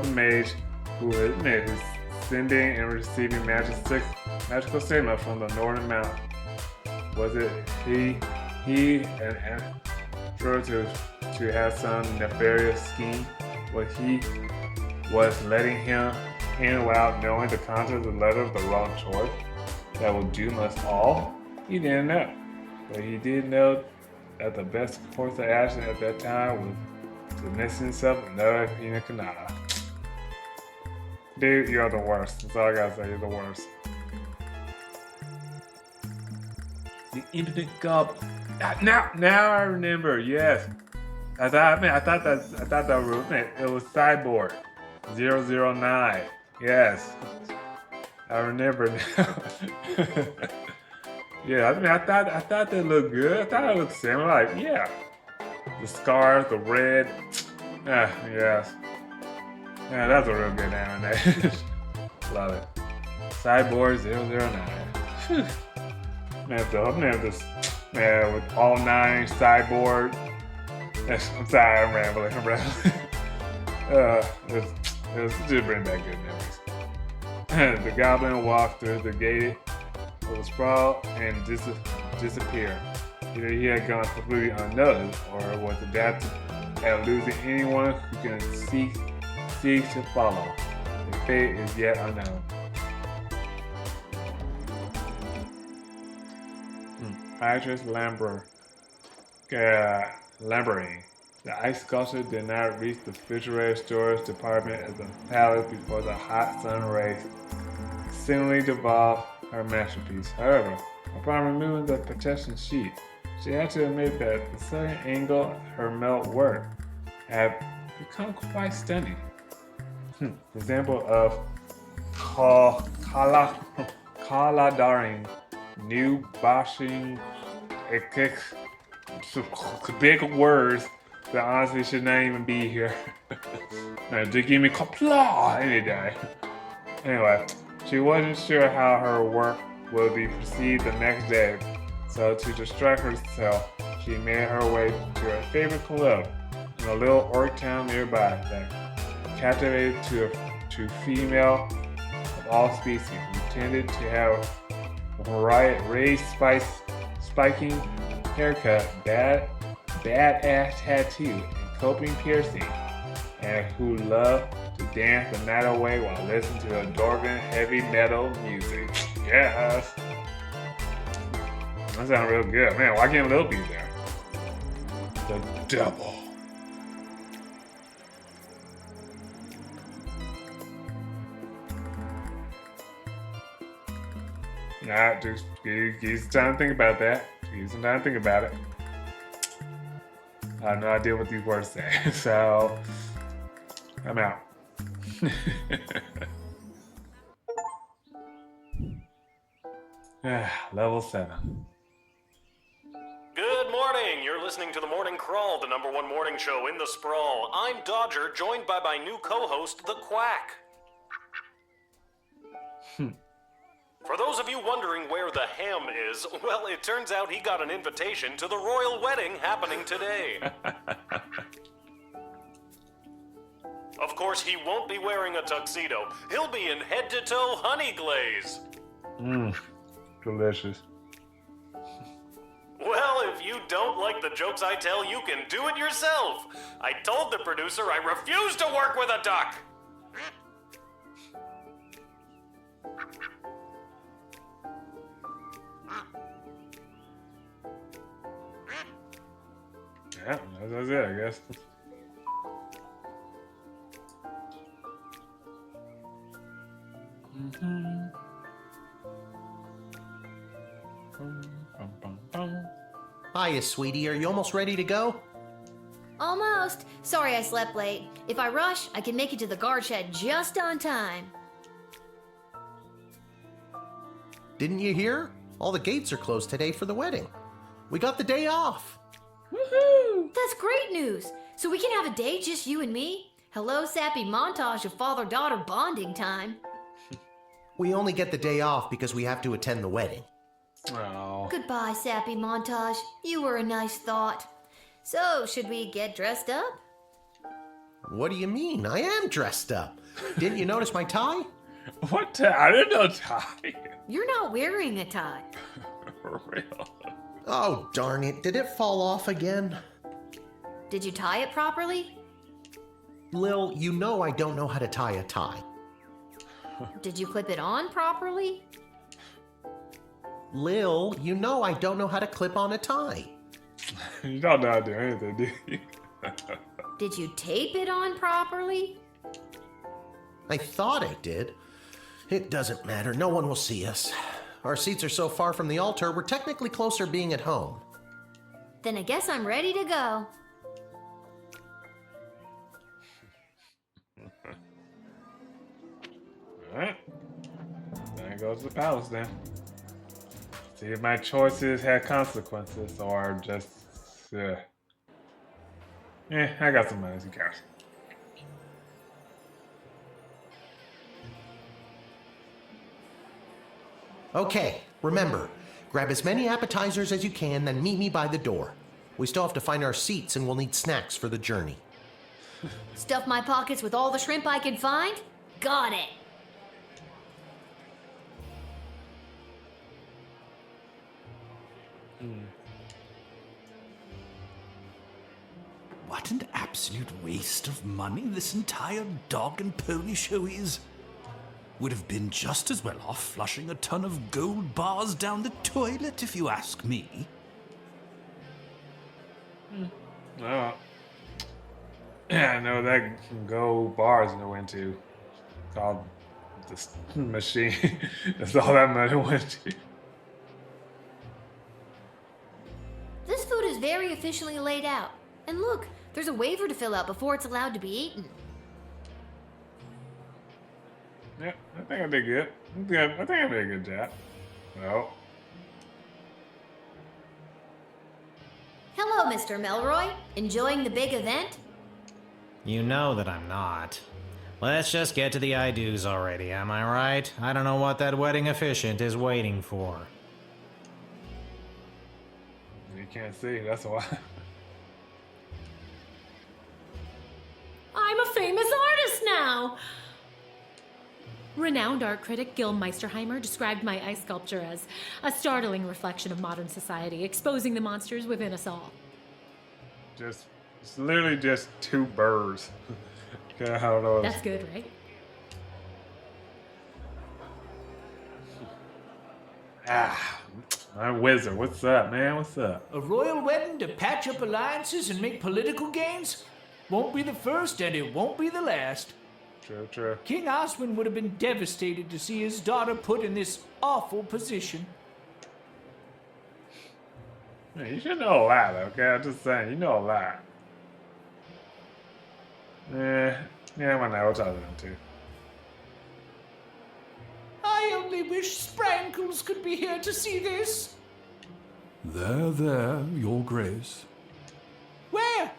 the mage who's sending and receiving magical signal from the northern mountain. Was it he and Andrew to have some nefarious scheme? Was letting him in without knowing the content of the letter of the wrong choice that will doom us all? He didn't know. But he did know that the best course of action at that time was to mix himself another pina colada. Dude, you're the worst. That's all I gotta say, you're the worst. The infinite gob. Now I remember, yes. I thought that was it was Cyborg 009. Yes. I remember now. Yeah, I thought they looked good. I thought it looked similar. Like, yeah. The scars, the red. Yes. Yeah, that's a real good anime. Love it. Cyborg 009. Man, with all 9 Cyborg. I'm sorry, I'm rambling. It's just bring back good memories. The goblin walked through the gate of the sprawl and disappeared. Either he had gone completely unnoticed or was adapted at losing anyone who can seek to follow. His fate is yet unknown. Actress Lambering. The ice sculpture did not reach the refrigerator storage department of the palace before the hot sun rays seemingly devolved her masterpiece. However, upon removing the protection sheet, she had to admit that the sudden angle of her melt work had become quite stunning. Example of Kaladaring, new bashing, big words that honestly should not even be here. Just give me Kapla any day. Anyway, she wasn't sure how her work would be perceived the next day, so to distract herself, she made her way to her favorite club in a little orc town nearby that captivated to female of all species who tended to have a raised spiking haircut, badass tattoo, and coping piercing, and who loved to dance the night away while listening to Dwarven heavy metal music. Yes! That sounds real good. Man, why can't Lil be there? The devil. Nah, just give you some time to think about that. Give you some time to think about it. I have no idea what these words say, so I'm out. Level 7. Good morning! You're listening to The Morning Crawl, the #1 morning show in the sprawl. I'm Dodger, joined by my new co-host, The Quack. For those of you wondering where the ham is, well, it turns out he got an invitation to the royal wedding happening today. Of course, he won't be wearing a tuxedo. He'll be in head-to-toe honey glaze. Mmm, delicious. Well, if you don't like the jokes I tell, you can do it yourself. I told the producer I refuse to work with a duck. Yeah, that's it, I guess. Hiya, sweetie. Are you almost ready to go? Almost. Sorry I slept late. If I rush, I can make it to the guard shed just on time. Didn't you hear? All the gates are closed today for the wedding. We got the day off. Woohoo! That's great news. So we can have a day just you and me? Hello, sappy montage of father-daughter bonding time. We only get the day off because we have to attend the wedding. Oh. Goodbye, sappy montage. You were a nice thought. So, should we get dressed up? What do you mean? I am dressed up. Didn't you notice my tie? What tie? I didn't know tie. You're not wearing a tie. For real. Oh, darn it. Did it fall off again? Did you tie it properly? Lil, you know I don't know how to tie a tie. Did you clip it on properly? Lil, you know I don't know how to clip on a tie. You don't know how to do anything, do you? Did you tape it on properly? I thought I did. It doesn't matter. No one will see us. Our seats are so far from the altar, we're technically closer being at home. Then I guess I'm ready to go. Alright. There goes the palace then. See if my choices had consequences or just, I got some money, who cares? Okay, remember, grab as many appetizers as you can, then meet me by the door. We still have to find our seats and we'll need snacks for the journey. Stuff my pockets with all the shrimp I can find? Got it! What an absolute waste of money this entire dog and pony show is. Would have been just as well off flushing a ton of gold bars down the toilet, if you ask me. Oh. Yeah, I know that gold bars I went to. Called this machine. That's all that money went to. This food is very efficiently laid out. And look, there's a waiver to fill out before it's allowed to be eaten. Yeah, I think I did good. I think I did a good job. Well. Hello, Mr. Melroy. Enjoying the big event? You know that I'm not. Let's just get to the I-do's already, am I right? I don't know what that wedding officiant is waiting for. You can't see, that's why. I'm a famous artist now! Renowned art critic Gil Meisterheimer described my ice sculpture as a startling reflection of modern society, exposing the monsters within us all. It's literally just two birds. Okay, I don't know. That's good, right? My wizard, what's up, man? What's up? A royal wedding to patch up alliances and make political gains? Won't be the first and it won't be the last. True, true. King Oswin would have been devastated to see his daughter put in this awful position. Man, you should know a lot, okay? I'm just saying, you know a lot. Yeah, why not? We'll talk to them too. I only wish Sprankles could be here to see this. There, Your Grace. Where?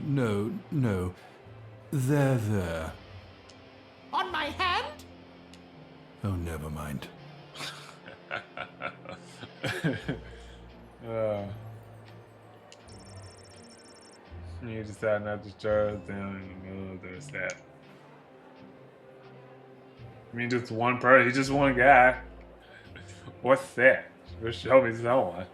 No. There. On my hand? Oh, never mind. You decide not to start them in the middle of their set. I mean, just one person. He's just one guy. What's that? Just show me someone.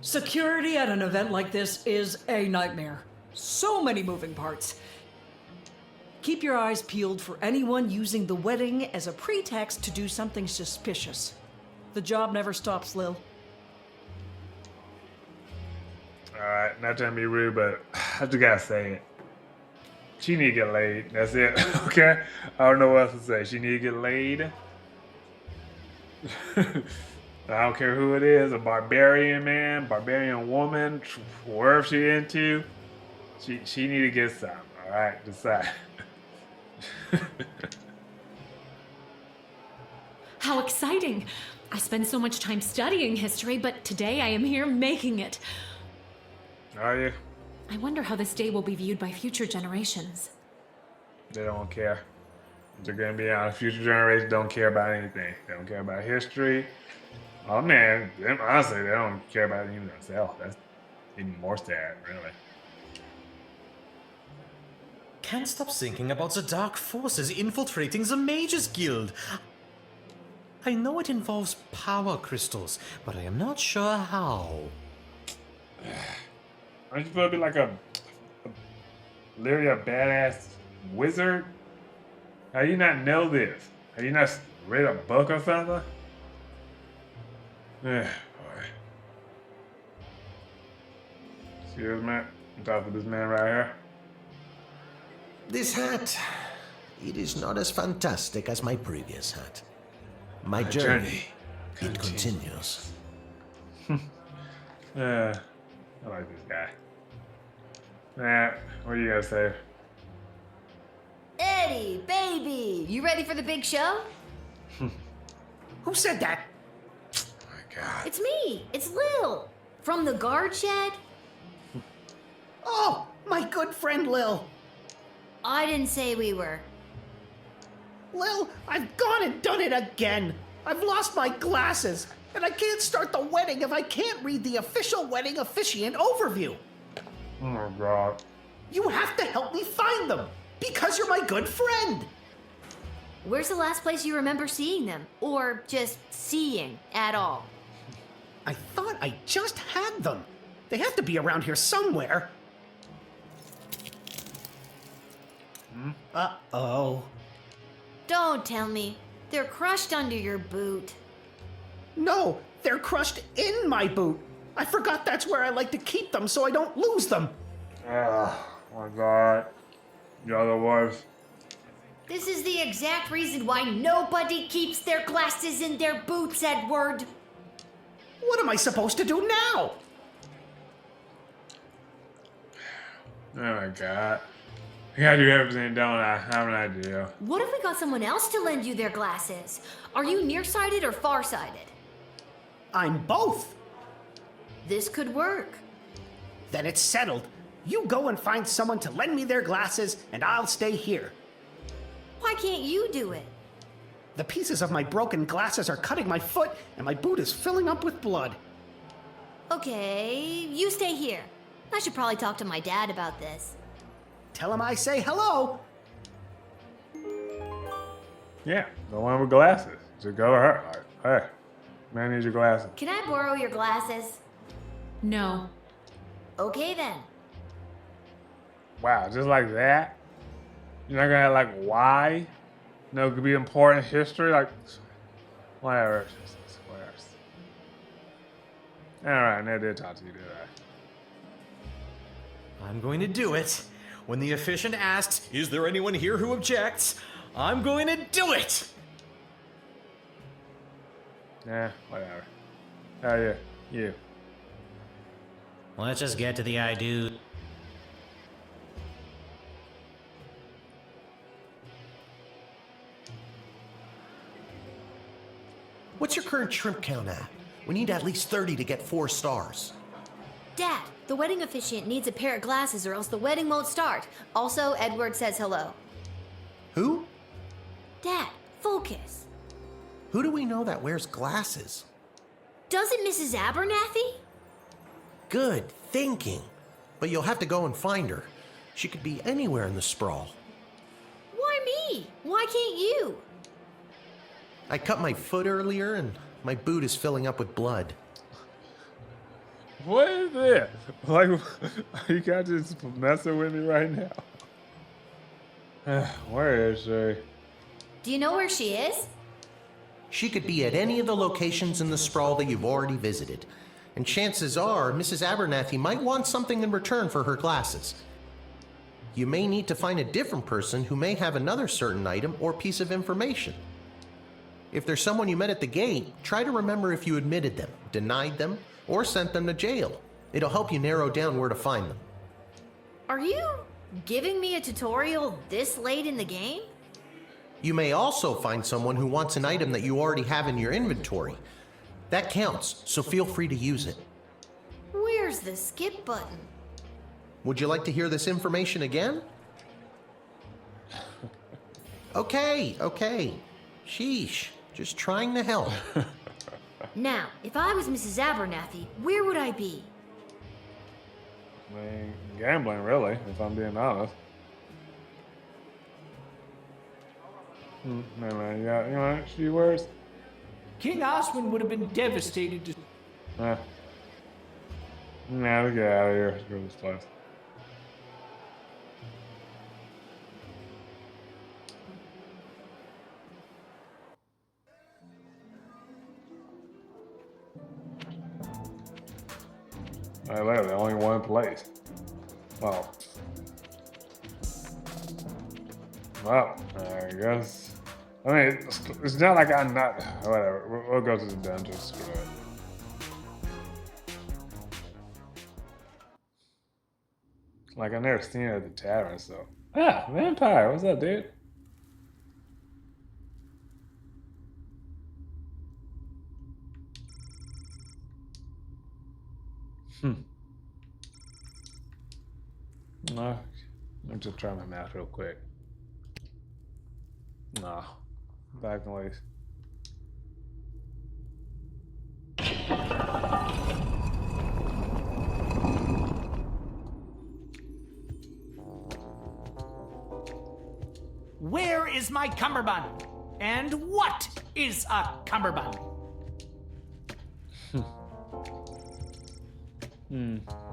Security at an event like this is a nightmare. So many moving parts. Keep your eyes peeled for anyone using the wedding as a pretext to do something suspicious. The job never stops, Lil. Alright, not trying to be rude, but I just gotta say it. She need to get laid. That's it. Okay? I don't know what else to say. She need to get laid. I don't care who it is, a barbarian man, barbarian woman, wherever she into. She need to get some. Alright, decide. How exciting! I spend so much time studying history, but today I am here making it. Are you? I wonder how this day will be viewed by future generations. They don't care. They're gonna be honest. Future generations don't care about anything. They don't care about history. Oh man, honestly, they don't care about even themselves. That's even more sad, really. Can't stop thinking about the dark forces infiltrating the Mages Guild. I know it involves power crystals, but I am not sure how. Aren't you supposed to be like literally a badass wizard? How do you not know this? Have you not read a book or something? Boy. Excuse me. I'm talking to this man right here. This hat, it is not as fantastic as my previous hat. My journey, it continues. I like this guy. Nah, what do you guys say? Eddie, baby, you ready for the big show? Who said that? My God. It's me. It's Lil. From the guard shed. Oh, my good friend Lil. I didn't say we were. Lil, I've gone and done it again. I've lost my glasses, and I can't start the wedding if I can't read the official wedding officiant overview. Oh my God. You have to help me find them, because you're my good friend. Where's the last place you remember seeing them? Or just seeing at all? I thought I just had them. They have to be around here somewhere. Uh-oh. Don't tell me. They're crushed under your boot. No, they're crushed in my boot. I forgot that's where I like to keep them so I don't lose them. Oh my God. You're the worst. This is the exact reason why nobody keeps their glasses in their boots, Edward. What am I supposed to do now? Oh my God. I gotta do everything, don't I? I have an idea. What if we got someone else to lend you their glasses? Are you nearsighted or farsighted? I'm both. This could work. Then it's settled. You go and find someone to lend me their glasses, and I'll stay here. Why can't you do it? The pieces of my broken glasses are cutting my foot, and my boot is filling up with blood. Okay, you stay here. I should probably talk to my dad about this. Tell him I say hello. Yeah, the one with glasses. Just go to her. Like, hey, man needs your glasses. Can I borrow your glasses? No. Okay then. Wow, just like that? You're not gonna like why? No, it could be important history, like whatever. Whatever. Alright, I never did talk to you, did I? I'm going to do it. When the officiant asks, is there anyone here who objects? I'm going to do it! Yeah, whatever. Oh yeah, you. Let's just get to the I do. What's your current shrimp count at? We need at least 30 to get 4 stars. Dad, the wedding officiant needs a pair of glasses or else the wedding won't start. Also, Edward says hello. Who? Dad, focus. Who do we know that wears glasses? Doesn't Mrs. Abernathy? Good thinking. But you'll have to go and find her. She could be anywhere in the sprawl. Why me? Why can't you? I cut my foot earlier and my boot is filling up with blood. What is this? Like, you guys just messing with me right now? Where is she? Do you know where she is? She could be at any of the locations in the sprawl that you've already visited. And chances are, Mrs. Abernathy might want something in return for her glasses. You may need to find a different person who may have another certain item or piece of information. If there's someone you met at the gate, try to remember if you admitted them, denied them, or sent them to jail. It'll help you narrow down where to find them. Are you giving me a tutorial this late in the game? You may also find someone who wants an item that you already have in your inventory. That counts, so feel free to use it. Where's the skip button? Would you like to hear this information again? Okay. Sheesh, just trying to help. Now, if I was Mrs. Abernathy, where would I be? I mean, gambling, really, if I'm being honest. Anyway, yeah, you know, she wears. King Oswin would have been devastated to... Nah, let's get out of here. Let's go to this place. Literally, only one place. Well, I guess. I mean, it's not like I'm not. Whatever. We'll go to the dungeon. Screw it. Like, I've never seen it at the tavern, so. Ah, vampire. What's up, dude? No, I'm just trying my math real quick. No, back noise. Where is my cummerbund? And what is a cummerbund?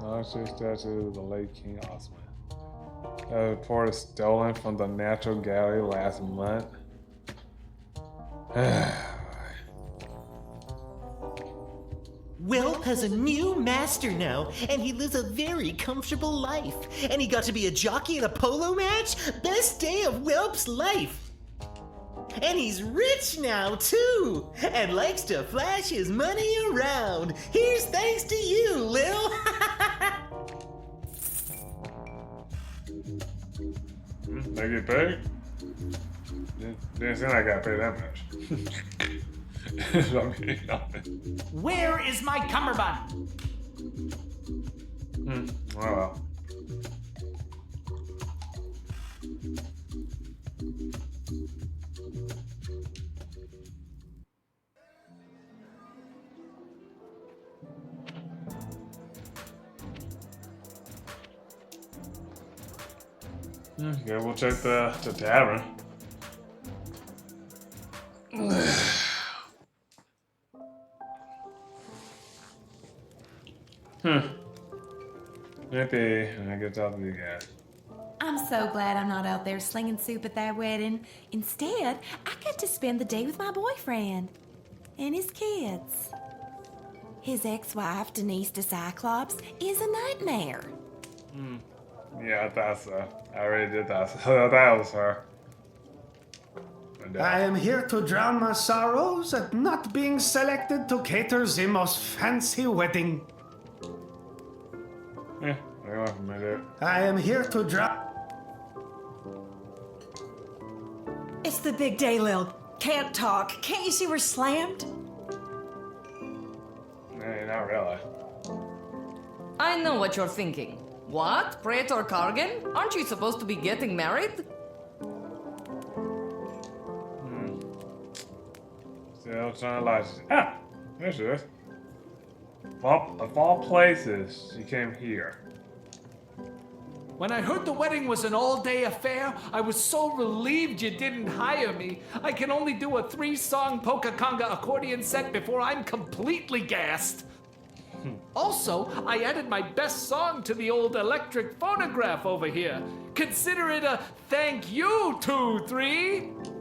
Monster statue of the late King Osman. The report is stolen from the Natural Gallery last month. Whelp has a new master now, and he lives a very comfortable life. And he got to be a jockey in a polo match? Best day of Whelp's life. And he's rich now, too, and likes to flash his money around. Here's thanks to you, Lil. They get paid? Didn't seem like I got paid that much. Where is my cummerbund? Oh well. Okay, we'll check the tavern. Maybe I get to talk to you guys. I'm so glad I'm not out there slinging soup at that wedding. Instead, I get to spend the day with my boyfriend and his kids. His ex-wife, Denise the Cyclops, is a nightmare. Yeah, I thought so. I really did thought so. That was her. I am here to drown my sorrows at not being selected to cater the most fancy wedding. Yeah, I went from there. I am here to drown... It's the big day, Lil. Can't talk. Can't you see we're slammed? Nah, not really. I know what you're thinking. What? Praetor Kargan? Aren't you supposed to be getting married? Still trying to lie. Ah, there she is. Well, of all places, she came here. When I heard the wedding was an all-day affair, I was so relieved you didn't hire me. I can only do a 3-song polka conga accordion set before I'm completely gassed. Also, I added my best song to the old electric phonograph over here. Consider it a thank you, 2-3.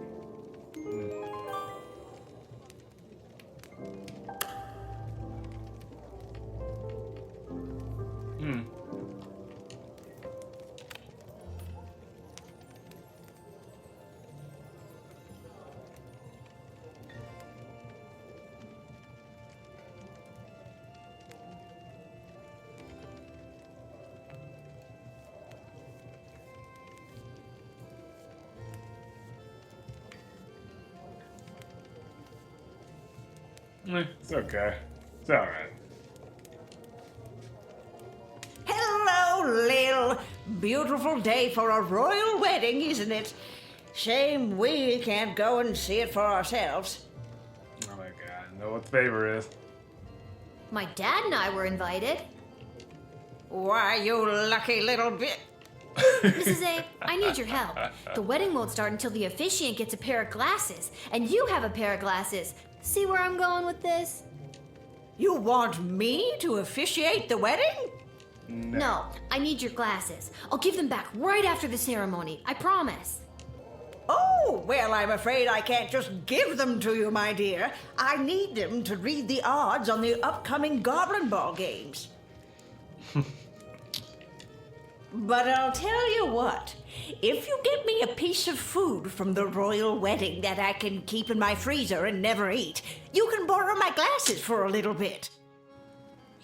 It's okay. It's alright. Hello, Lil. Beautiful day for a royal wedding, isn't it? Shame we can't go and see it for ourselves. Oh my god, I know what the favor is. My dad and I were invited. Why, you lucky little bit. Mrs. A, I need your help. The wedding won't start until the officiant gets a pair of glasses, and you have a pair of glasses. See where I'm going with this? You want me to officiate the wedding? No, I need your glasses. I'll give them back right after the ceremony. I promise. Oh, well, I'm afraid I can't just give them to you, my dear. I need them to read the odds on the upcoming Goblin Ball games. But I'll tell you what, if you get me a piece of food from the royal wedding that I can keep in my freezer and never eat, you can borrow my glasses for a little bit.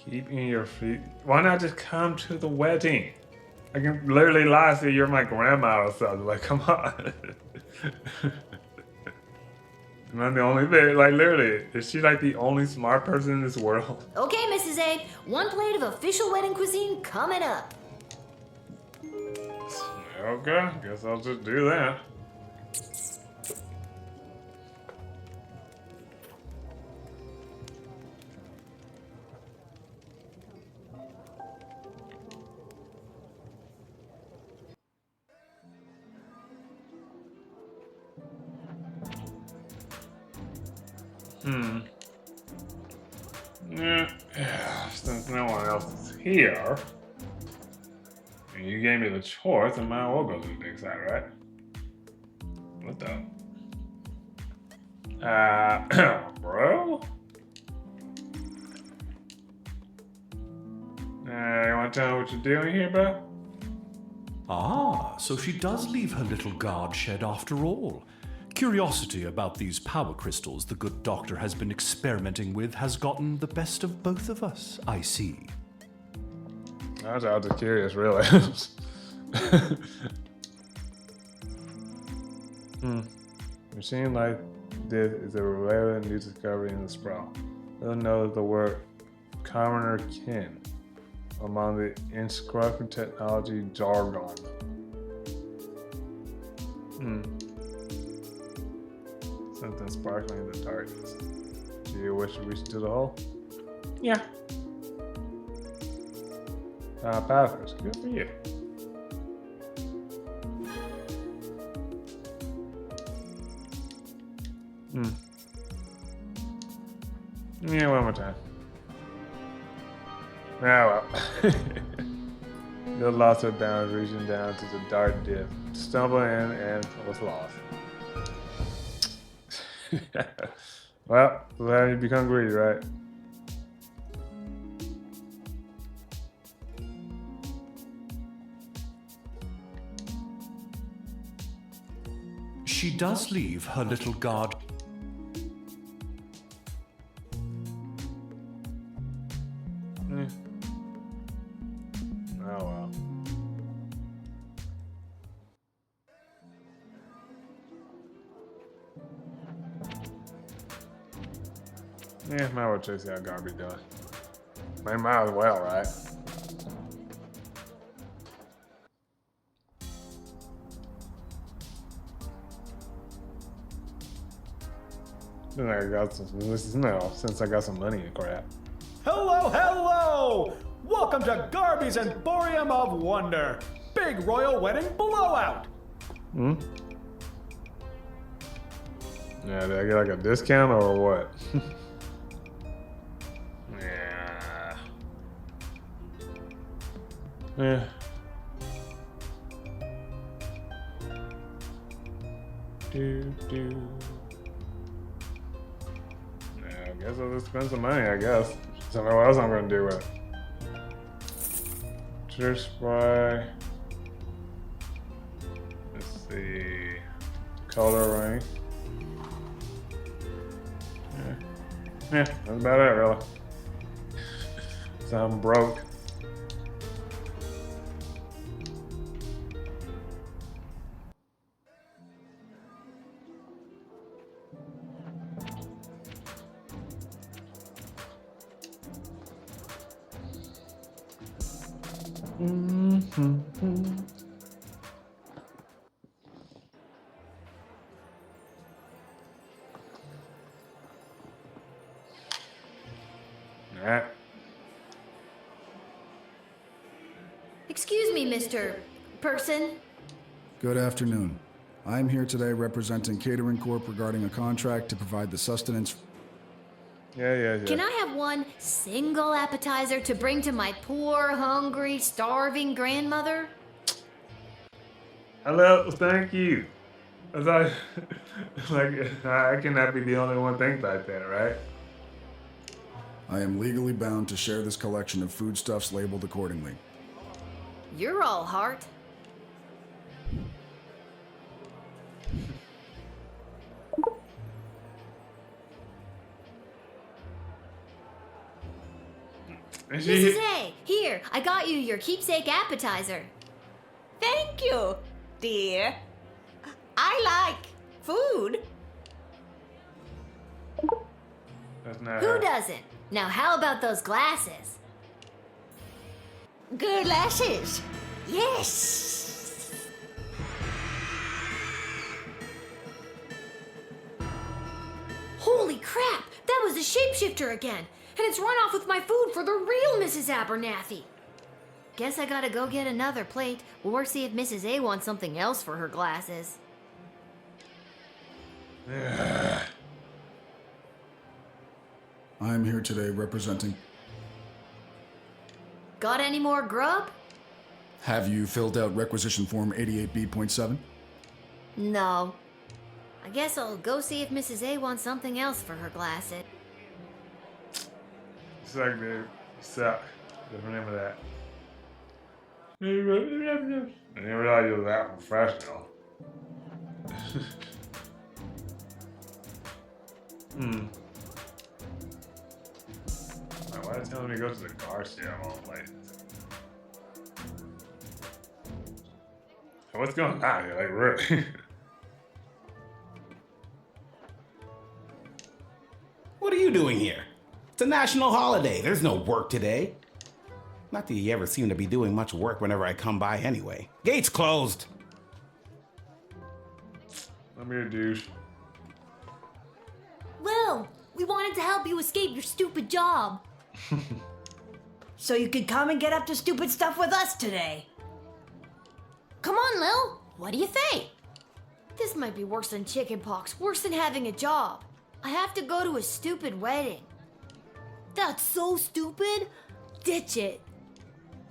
Keep in your feet. Why not just come to the wedding? I can literally lie and say you're my grandma or something. Like, come on. Am I the only bit? Like, literally, is she like the only smart person in this world? Okay, Mrs. A, 1 plate of official wedding cuisine coming up. Okay, guess I'll just do that. Yeah, since no one else is here, and you gave me the choice, I might as well go to the big side, right? What the? Bro? You wanna tell me what you're doing here, bro? Ah, so she does leave her little guard shed after all. Curiosity about these power crystals the good doctor has been experimenting with has gotten the best of both of us, I see. I was just curious, really. It seems like this is a relevant new discovery in the sprawl. We'll know the word commoner kin among the inscription technology jargon. Something sparkling in the darkness. Do you wish to reach into the hole? Yeah. Pathers, good for you. Yeah, one more time. Ah, well. They lost her balance, reaching down to the dark dip, stumbled in and was lost. Well, that's how you become greedy, right? She does leave her little guard. Oh well. Yeah, might as well check see how Garby doing. Might as well, right? Then I got some, since I got some money and crap. Hello, hello! Welcome to Garby's Emporium of Wonder. Big royal wedding blowout. Hmm? Yeah, did I get like a discount or what? Yeah. Yeah. Do. Yeah, I guess I'll just spend some money, I guess. So I don't know what else I'm gonna do with it. Church spray. Let's see. Color ring. Yeah, that's about it, really. So I'm broke. Alright. Excuse me, Mr. Person. Good afternoon. I'm here today representing Catering Corp regarding a contract to provide the sustenance. Yeah. Can I have one single appetizer to bring to my poor, hungry, starving grandmother? Hello, thank you. As I cannot be the only one thinking about that, right? I am legally bound to share this collection of foodstuffs labeled accordingly. You're all heart. Mrs. A, here, I got you your keepsake appetizer. Thank you, dear. I like food. That's not Who her. doesn't? Now, how about those glasses? Glasses. Yes. Holy crap! That was the shapeshifter again! And it's run off with my food for the real Mrs. Abernathy! Guess I gotta go get another plate, or see if Mrs. A wants something else for her glasses. I'm here today representing. Got any more grub? Have you filled out requisition form 88B.7? No. I guess I'll go see if Mrs. A wants something else for her glasses. Suck, dude. Suck. Just remember that. I didn't realize you were that professional. Why are you telling me to go to the car sale of all places? What's going on here? Like, really? What are you doing here? It's a national holiday. There's no work today. Not that you ever seem to be doing much work whenever I come by anyway. Gates closed. I'm here, douche. Lil, we wanted to help you escape your stupid job. So you could come and get up to stupid stuff with us today. Come on, Lil. What do you think? This might be worse than chickenpox, worse than having a job. I have to go to a stupid wedding. That's so stupid. Ditch it.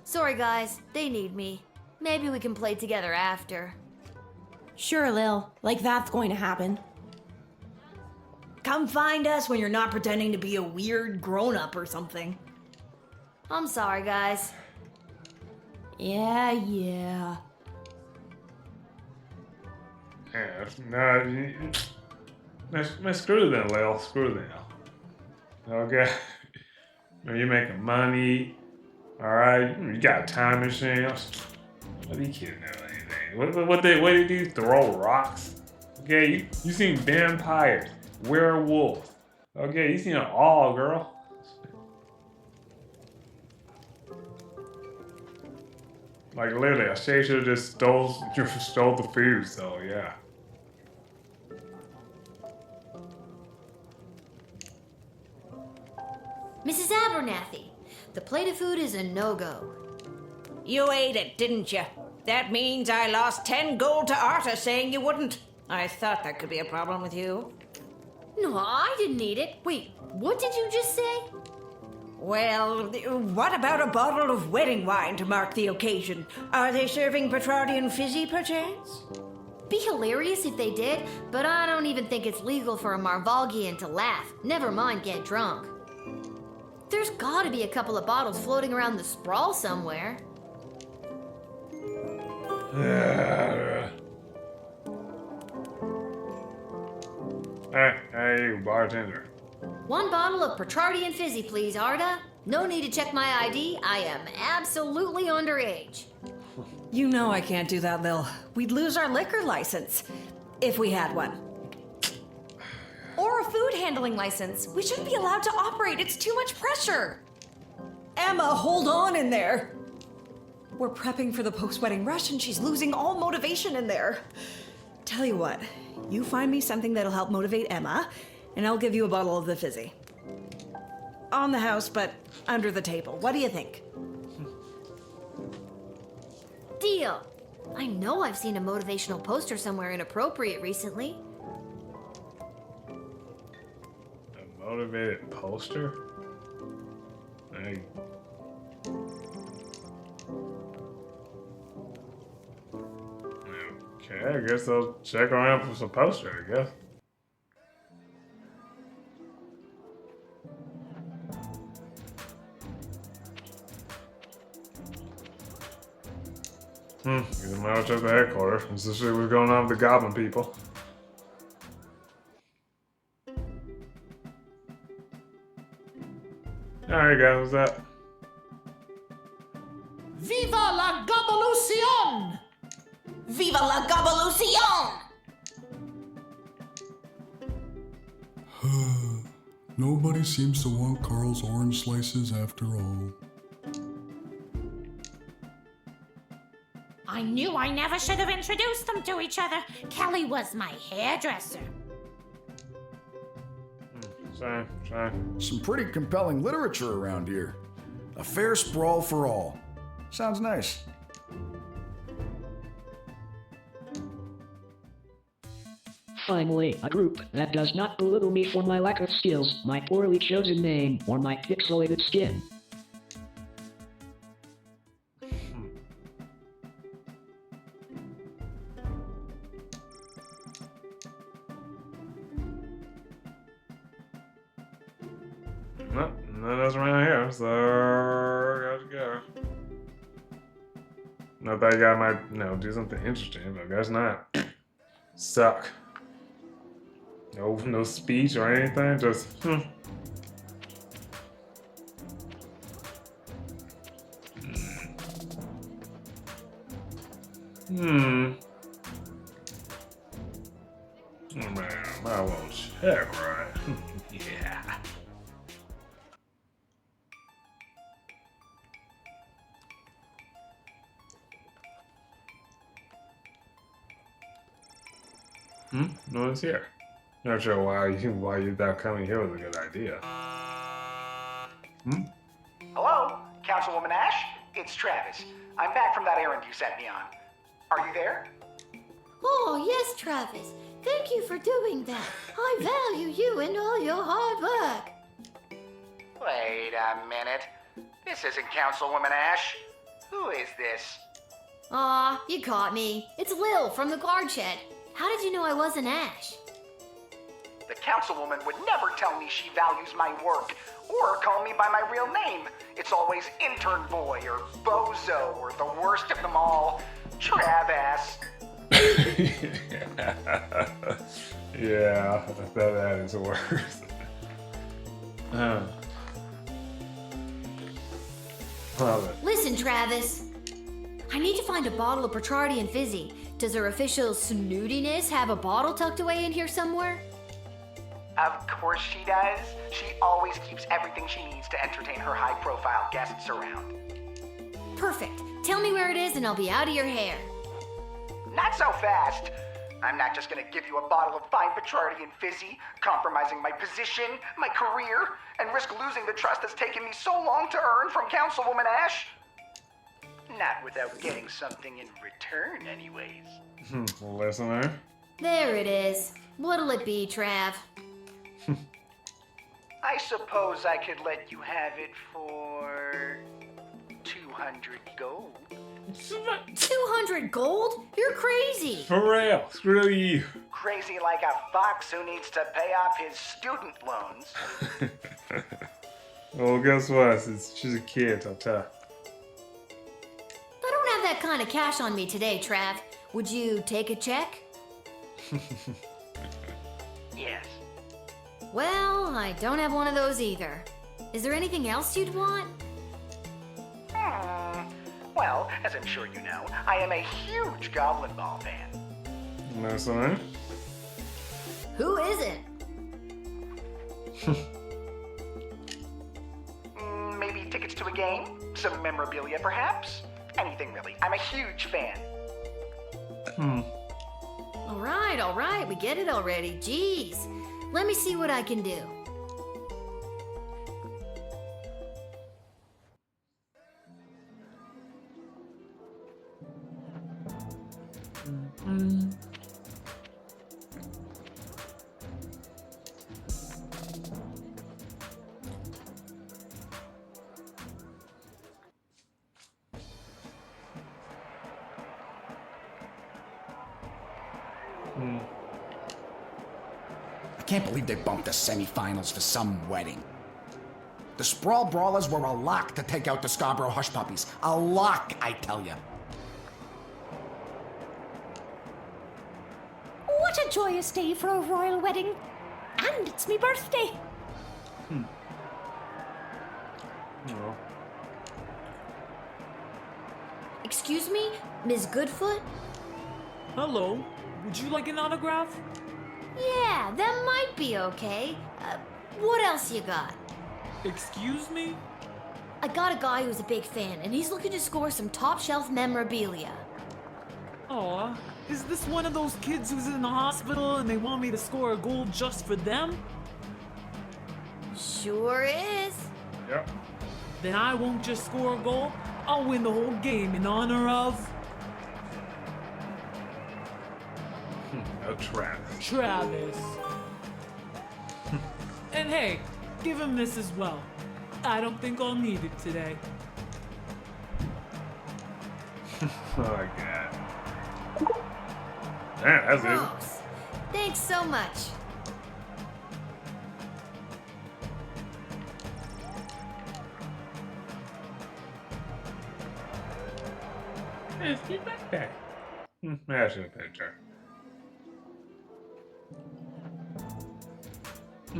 Sorry, guys. They need me. Maybe we can play together after. Sure, Lil. Like that's going to happen. Come find us when you're not pretending to be a weird grown-up or something. I'm sorry, guys. Yeah. Yeah, no, screw them, Lil. Screw them. Okay? You're making money. Alright? You got a time machine. What are you kidding or anything? What do you do? Throw rocks? Okay, you seen vampires, werewolves. Okay, you seen it all, girl. Like literally, a shapeshifter just stole the food, so yeah. Mrs. Abernathy, the plate of food is a no-go. You ate it, didn't you? That means I lost 10 gold to Arta saying you wouldn't. I thought that could be a problem with you. No, I didn't eat it. Wait, what did you just say? Well, what about a bottle of wedding wine to mark the occasion? Are they serving Petrardian fizzy, perchance? Be hilarious if they did, but I don't even think it's legal for a Marvalgian to laugh, never mind get drunk. There's gotta be a couple of bottles floating around the sprawl somewhere. Hey, bartender. 1 bottle of Petrardian fizzy, please, Arda. No need to check my ID. I am absolutely underage. You know I can't do that, Lil. We'd lose our liquor license. If we had one. Or a food handling license. We shouldn't be allowed to operate. It's too much pressure. Emma, hold on in there. We're prepping for the post-wedding rush and she's losing all motivation in there. Tell you what, you find me something that'll help motivate Emma, and I'll give you a bottle of the fizzy. On the house, but under the table. What do you think? Deal. I know I've seen a motivational poster somewhere inappropriate recently. A motivated poster? Hey. Okay, I guess I'll check around for some poster, I guess. Get them out of the headquarters. This is the shit we're going on with the goblin people. Alright guys, what's that? Viva la Gabalucion! Viva la Gabalucion! Nobody seems to want Carl's orange slices after all. I knew I never should have introduced them to each other. Kelly was my hairdresser. Sorry. Some pretty compelling literature around here. A fair sprawl for all. Sounds nice. Finally, a group that does not belittle me for my lack of skills, my poorly chosen name, or my pixelated skin. Nope, none else around here, so gotta go. Not that guy might, do something interesting, but I guess not. Suck. No speech or anything, just Oh man, I won't check right. Yeah. No one's here. Not sure why you thought coming here was a good idea. Hello, Councilwoman Ash? It's Travis. I'm back from that errand you sent me on. Are you there? Oh, yes, Travis. Thank you for doing that. I value you and all your hard work. Wait a minute. This isn't Councilwoman Ash. Who is this? Aw, you caught me. It's Lil from the guard shed. How did you know I wasn't Ash? The Councilwoman would never tell me she values my work or call me by my real name. It's always Intern Boy or Bozo or the worst of them all, Trav-ass. Yeah, that is worse. Love it. Listen, Travis. I need to find a bottle of Petrardian fizzy. Does her official snootiness have a bottle tucked away in here somewhere? Of course she does. She always keeps everything she needs to entertain her high-profile guests around. Perfect. Tell me where it is and I'll be out of your hair. Not so fast. I'm not just gonna give you a bottle of fine Petrardian fizzy, compromising my position, my career, and risk losing the trust that's taken me so long to earn from Councilwoman Ash. Not without getting something in return, anyways. Listener. There it is. What'll it be, Trav? I suppose I could let you have it for 200 gold. 200 gold? You're crazy. For real. Screw you. Crazy like a fox who needs to pay off his student loans. Well, guess what? She's a kid, so tough. I don't have that kind of cash on me today, Trav. Would you take a check? Yes. Well, I don't have one of those either. Is there anything else you'd want? Well, as I'm sure you know, I am a huge Goblin Ball fan. Listener. Who isn't? Maybe tickets to a game? Some memorabilia, perhaps? Anything, really. I'm a huge fan. All right, we get it already. Jeez. Let me see what I can do. I can't believe they bumped the semifinals for some wedding. The Sprawl Brawlers were a lock to take out the Scarborough Hush Puppies. A lock, I tell you. What a joyous day for a royal wedding. And it's me birthday. Excuse me, Ms. Goodfoot? Hello. Would you like an autograph? Yeah, that might be okay. What else you got? Excuse me? I got a guy who's a big fan, and he's looking to score some top-shelf memorabilia. Aw, is this one of those kids who's in the hospital and they want me to score a goal just for them? Sure is. Yep. Then I won't just score a goal, I'll win the whole game in honor of... Travis. Travis. And hey, give him this as well. I don't think I'll need it today. Oh my god. Man, that's it. Gross. Thanks so much. Let's get back there. I should have paid her. I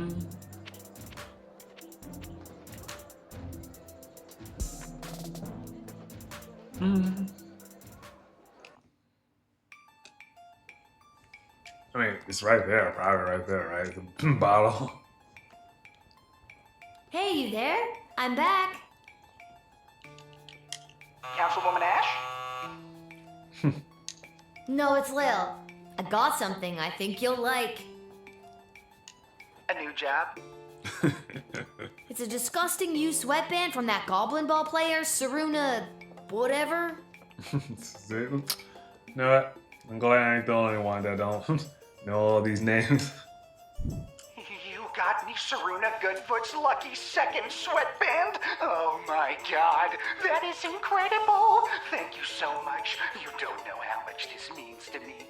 mean, it's right there, probably right there, right? The bottle. Hey, you there? I'm back. Councilwoman Ash? No, it's Lil. I got something I think you'll like. A new job? It's a disgusting used sweatband from that Goblin Ball player, Saruna... whatever. You know what? I'm glad I ain't the only one that don't know all these names. You got me Saruna Goodfoot's lucky second sweatband? Oh my god, that is incredible! Thank you so much. You don't know how much this means to me.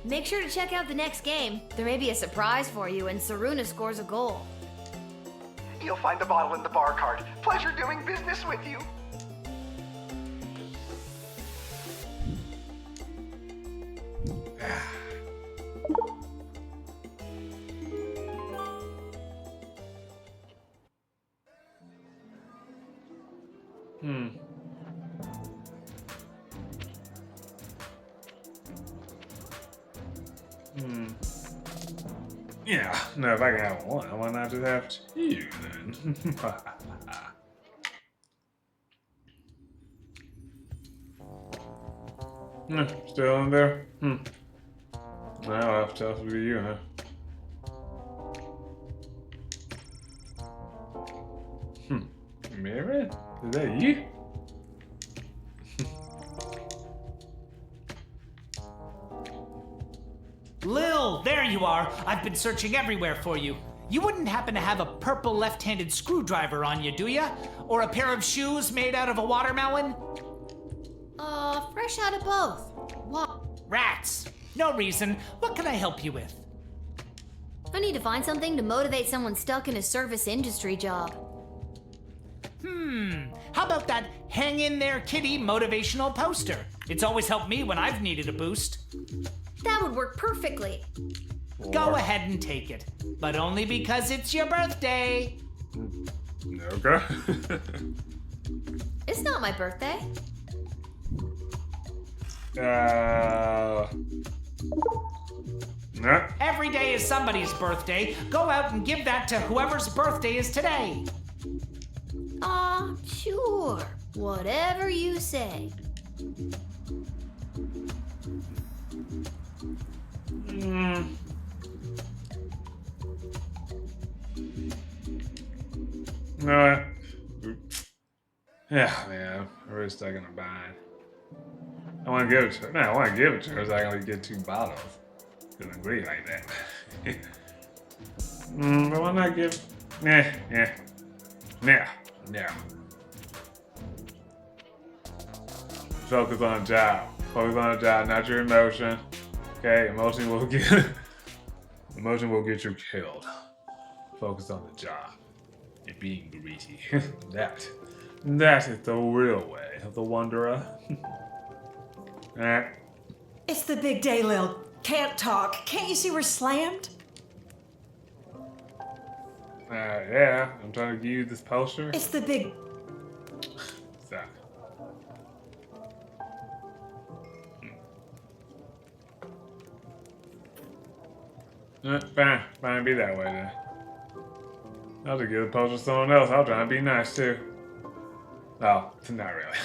Make sure to check out the next game. There may be a surprise for you and Saruna scores a goal. You'll find the bottle in the bar cart. Pleasure doing business with you. Yeah, no, if I can have one, why not just have two then? Still in there? Now I'll have to tell it to you, huh? Mary? Is that you? Lil, there you are. I've been searching everywhere for you. You wouldn't happen to have a purple left-handed screwdriver on you, do ya? Or a pair of shoes made out of a watermelon? Fresh out of both. What? Rats. No reason. What can I help you with? I need to find something to motivate someone stuck in a service industry job. How about that hang in there kitty motivational poster? It's always helped me when I've needed a boost. That would work perfectly. Go ahead and take it, but only because it's your birthday. Okay. It's not my birthday. Nah. Every day is somebody's birthday. Go out and give that to whoever's birthday is today. Sure. Whatever you say. No. Yeah, man. I'm really stuck in a bind. I want to give it to her. No, I want to give it to her so I can only get 2 bottles. Couldn't agree like that. But why not give... Nah. Focus on the job. Focus on the job, not your emotion. Okay, emotion will get you killed. Focus on the job. You're being greedy. That is the real way of the wanderer. It's the big day, Lil. Can't talk. Can't you see we're slammed? Yeah, I'm trying to give you this poster. It's the big... Stop. Fine, be that way then. I'll just give the poster to someone else. I'll try and be nice too. Oh, not really.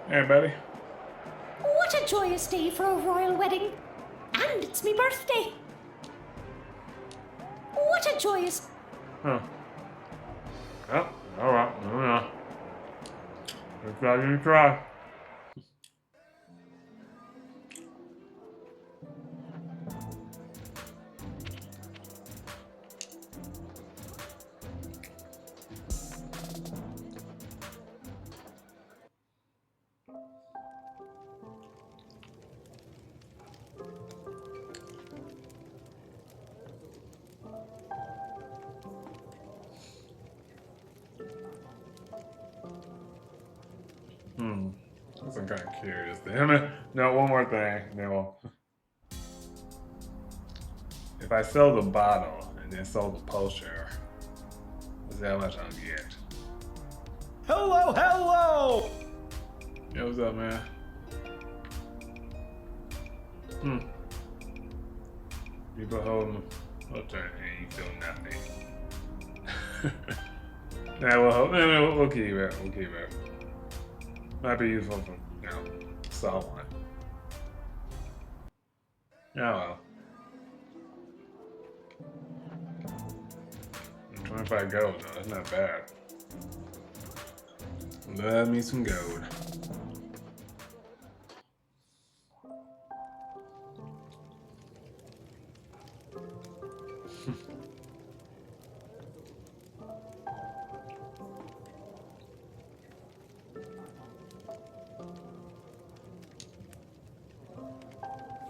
Hey, buddy. What a joyous day for a royal wedding. And it's me birthday. What a joyous... Huh. Oh, alright. Let me try. I'm kind of curious. No, one more thing. No. If I sell the bottle and then sell the poster, is that how much I'll get? Hello! Yo, what's up, man? People holding poster and you feel nothing. We'll keep it. We'll keep it. Might be useful for, someone. Yeah, well. 25 gold, though. That's not bad. Love me some gold.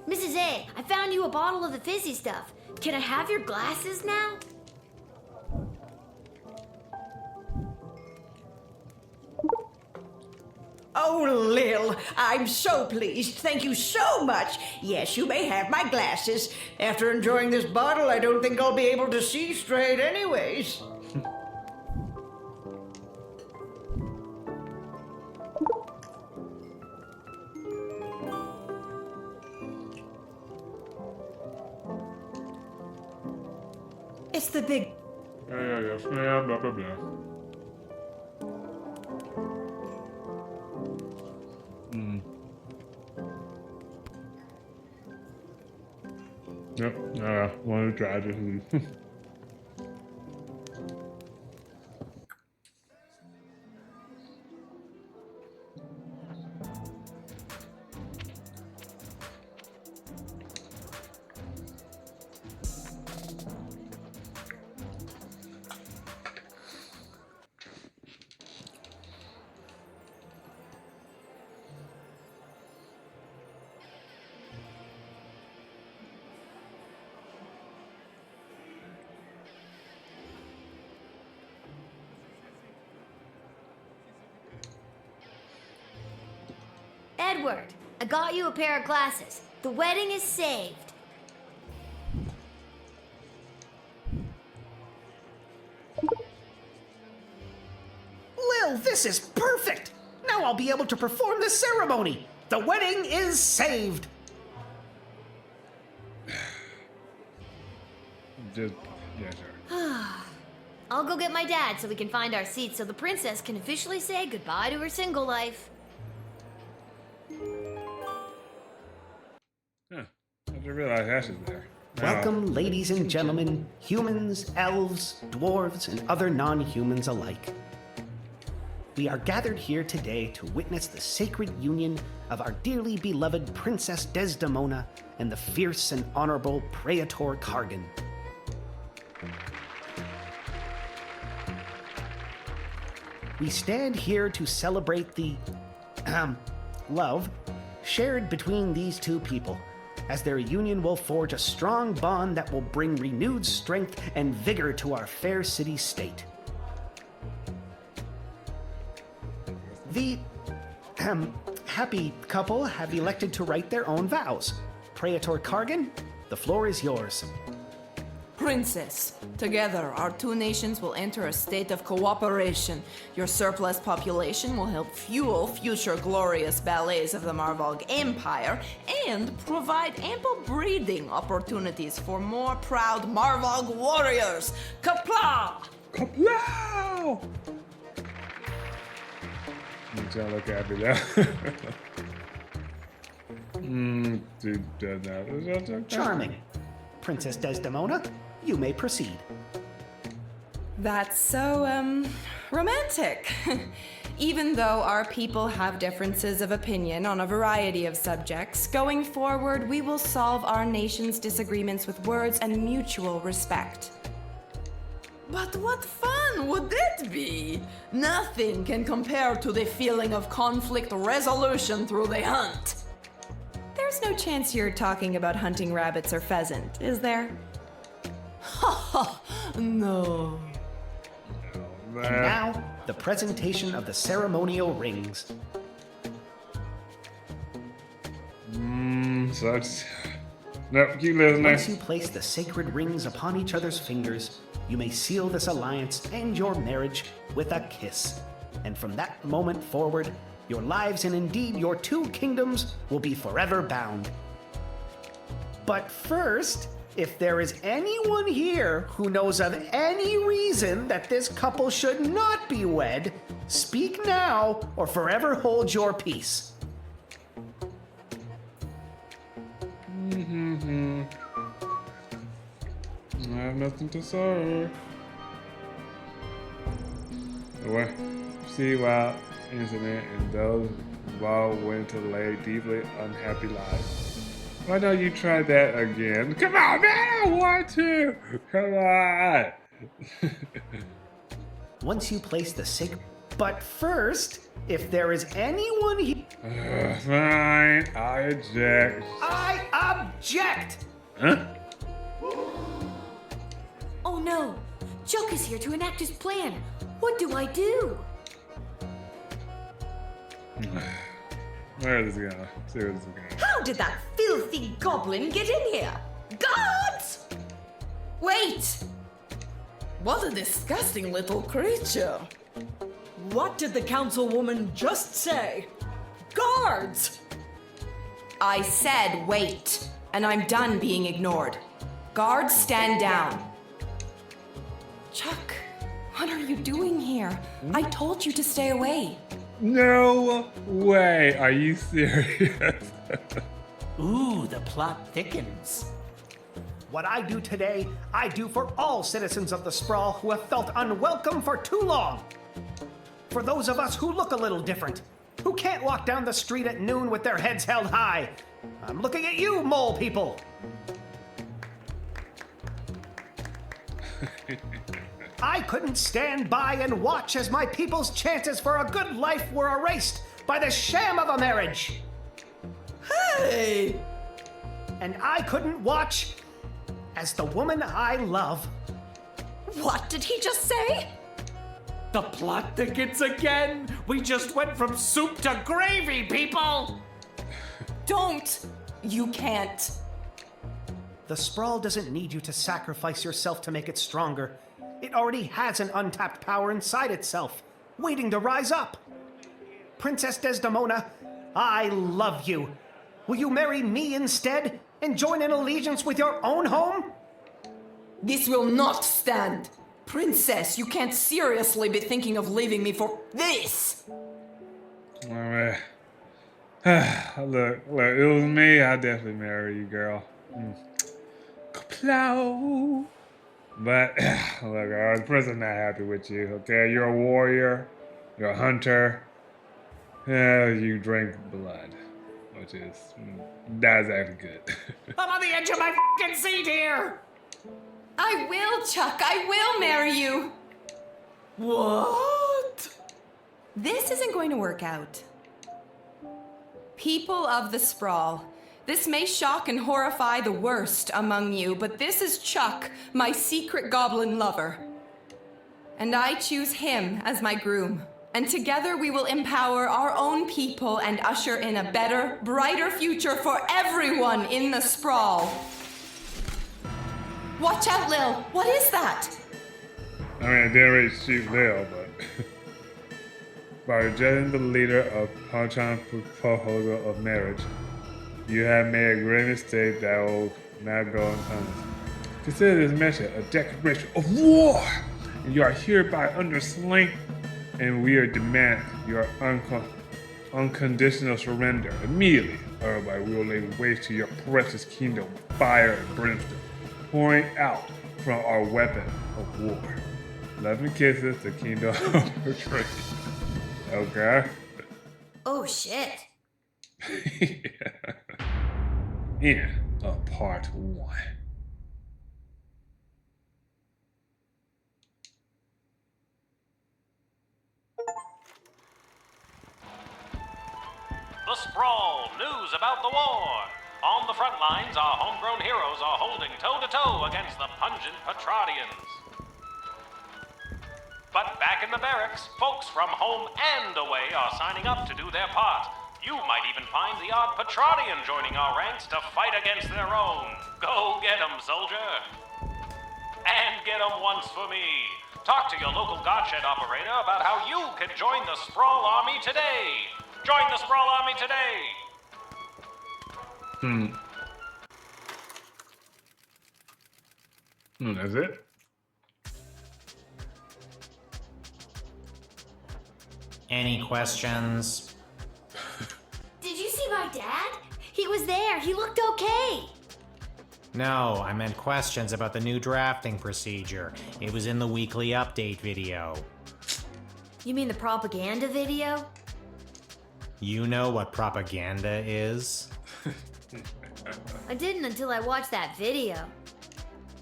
Mrs. A, I found you a bottle of the fizzy stuff. Can I have your glasses now? Oh, Lil, I'm so pleased. Thank you so much. Yes, you may have my glasses. After enjoying this bottle, I don't think I'll be able to see straight anyways. It's the big. Yes, ma'am, blah, blah, blah. Yep, one of the tragedies. Edward, I got you a pair of glasses. The wedding is saved. Lil, this is perfect! Now I'll be able to perform the ceremony! The wedding is saved! Just, yeah, sure. I'll go get my dad so we can find our seats so the princess can officially say goodbye to her single life. Huh. I didn't realize Ash is there. Welcome, ladies and gentlemen, humans, elves, dwarves, and other non-humans alike. We are gathered here today to witness the sacred union of our dearly beloved Princess Desdemona and the fierce and honorable Praetor Kargan. We stand here to celebrate the love shared between these two people, as their union will forge a strong bond that will bring renewed strength and vigor to our fair city state. The happy couple have elected to write their own vows. Praetor Kargan, the floor is yours. Princess, together our two nations will enter a state of cooperation. Your surplus population will help fuel future glorious ballets of the Marvalg Empire and provide ample breeding opportunities for more proud Marvalg warriors. Kapla! Kapla! You trying to look happy now. Dude does that. Charming. Princess Desdemona, you may proceed. That's so, romantic. Even though our people have differences of opinion on a variety of subjects, going forward we will solve our nation's disagreements with words and mutual respect. But what fun would it be? Nothing can compare to the feeling of conflict resolution through the hunt. There's no chance you're talking about hunting rabbits or pheasant, is there? Ha ha! No. And now, the presentation of the ceremonial rings. Sucks. Nope, keep listening. Once you place the sacred rings upon each other's fingers, you may seal this alliance and your marriage with a kiss. And from that moment forward, your lives and indeed your two kingdoms will be forever bound. But first, if there is anyone here who knows of any reason that this couple should not be wed, speak now or forever hold your peace. I have nothing to say. Well, see, wow. Incident and those involved went to lay deeply unhappy lives. Why don't you try that again? Come on, man! I want to! Come on! Once you place the sacred... But first, if there is anyone here... Fine, I object. I object! Huh? Oh no! Chuck is here to enact his plan. What do I do? Where is this going? See where this is going. How did that filthy goblin get in here? Guards! Wait! What a disgusting little creature. What did the councilwoman just say? Guards! I said wait, and I'm done being ignored. Guards, stand down. Chuck, what are you doing here? I told you to stay away. No way. Are you serious? Ooh, the plot thickens. What I do today, I do for all citizens of the Sprawl who have felt unwelcome for too long. For those of us who look a little different, who can't walk down the street at noon with their heads held high. I'm looking at you, mole people. I couldn't stand by and watch as my people's chances for a good life were erased by the sham of a marriage. Hey! And I couldn't watch as the woman I love. What did he just say? The plot thickens again. We just went from soup to gravy, people. Don't. You can't. The Sprawl doesn't need you to sacrifice yourself to make it stronger. It already has an untapped power inside itself, waiting to rise up. Princess Desdemona, I love you. Will you marry me instead and join in allegiance with your own home? This will not stand. Princess, you can't seriously be thinking of leaving me for this. All right. Look, it was me. I definitely marry you, girl. Kaplow. But look, the princess not happy with you. Okay, you're a warrior. You're a hunter. You drink blood, which is not exactly good. I'm on the edge of my fucking seat here. I will, Chuck. I will marry you. What? This isn't going to work out. People of the Sprawl, this may shock and horrify the worst among you, but this is Chuck, my secret goblin lover. And I choose him as my groom. And together we will empower our own people and usher in a better, brighter future for everyone in the Sprawl. Watch out, Lil. What is that? I mean, I didn't really shoot Lil, but by rejecting the leader of Ponchan's proposal of marriage, you have made a great mistake that will not go unpunished. Consider this mission a declaration of war, and you are hereby under slain, and we are demanding your unconditional surrender immediately, otherwise we will lay waste to your precious kingdom with fire and brimstone, pouring out from our weapon of war. Love and kisses, the kingdom of retreat. Okay? Oh shit. End of part 1. The Sprawl, news about the war. On the front lines, our homegrown heroes are holding toe-to-toe against the pungent Petradians. But back in the barracks, folks from home and away are signing up to do their part. You might even find the odd Petradian joining our ranks to fight against their own. Go get 'em, soldier. And get 'em once for me. Talk to your local Godshed operator about how you can join the Sprawl Army today. Join the Sprawl Army today. That's it? Any questions? Did you see my dad? He was there. He looked okay. No, I meant questions about the new drafting procedure. It was in the weekly update video. You mean the propaganda video? You know what propaganda is? I didn't until I watched that video.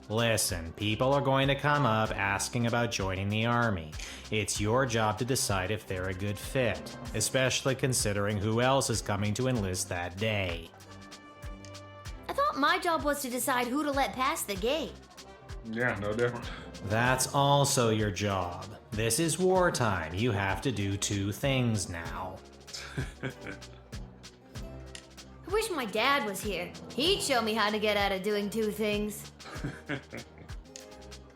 Listen, people are going to come up asking about joining the army. It's your job to decide if they're a good fit, especially considering who else is coming to enlist that day. I thought my job was to decide who to let pass the gate. Yeah, no different. That's also your job. This is wartime. You have to do 2 things now. I wish my dad was here. He'd show me how to get out of doing 2 things.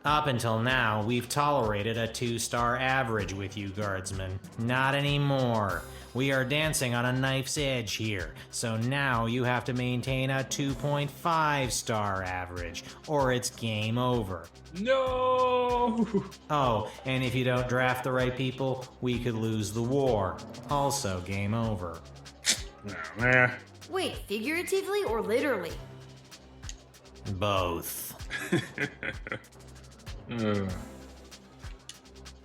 Up until now, we've tolerated a 2-star average with you, Guardsman. Not anymore. We are dancing on a knife's edge here, so now you have to maintain a 2.5 star average, or it's game over. No! Oh, and if you don't draft the right people, we could lose the war. Also game over. Oh, man. Wait, figuratively or literally? Both.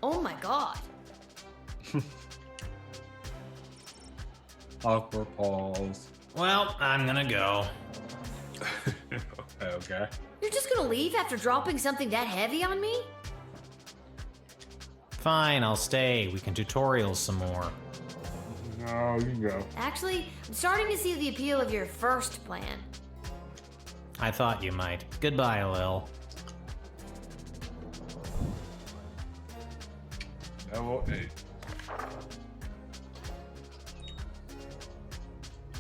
Oh my god. Awkward pause. Well, I'm gonna go. Okay. You're just gonna leave after dropping something that heavy on me? Fine, I'll stay. We can tutorial some more. No, you can go. Actually, I'm starting to see the appeal of your first plan. I thought you might. Goodbye, Lil. Level 8.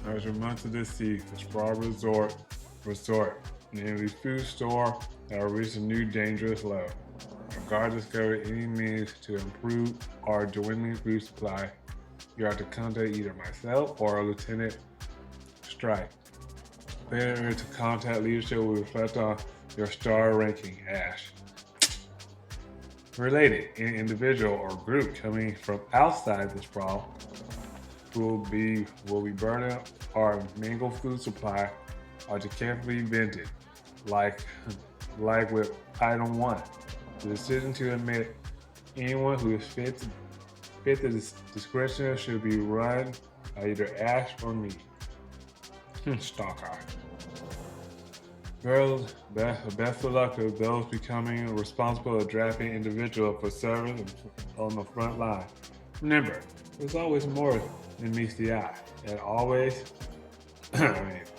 As you to the sea, the Spa Resort, namely food store, that will reach a new dangerous level. If God discovered any means to improve our dwindling food supply, you have to contact either myself or Lieutenant Strike. Failure to contact leadership will reflect on your star ranking, Ash. Related, any individual or group coming from outside the sprawl will be burning our mangled food supply or to carefully vented, like with item 1. The decision to admit anyone who is fit the discretion should be run by either Ash or me. Stalker. Girls, best of luck to those becoming responsible of drafting individuals for service on the front line. Remember, there's always more than meets the eye, and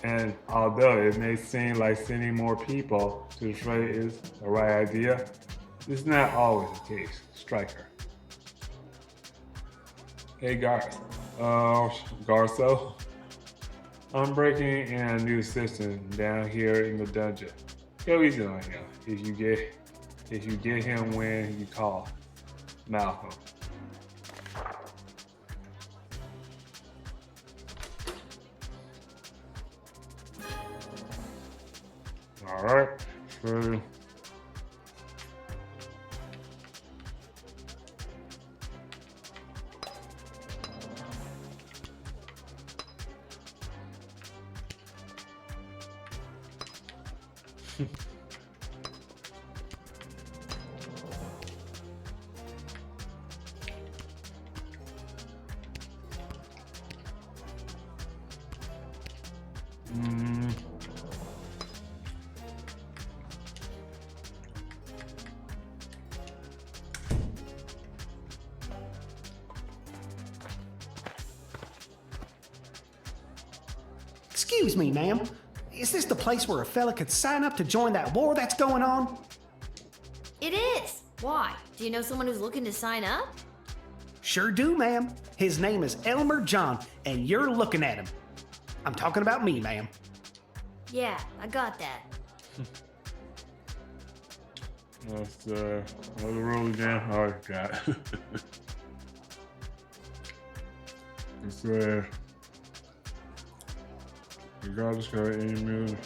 and although it may seem like sending more people to the fray is the right idea, this is not always the case. Striker. Hey Garth. Garso. I'm breaking in a new system down here in the dungeon. Go easy on him if you get him when you call. Malcolm. Alright, so Excuse me, ma'am. Is this the place where a fella could sign up to join that war that's going on? It is. Why? Do you know someone who's looking to sign up? Sure do, ma'am. His name is Elmer John, and you're looking at him. I'm talking about me, ma'am. Yeah, I got that. Let's another roll again. Oh god. It's regardless of any move.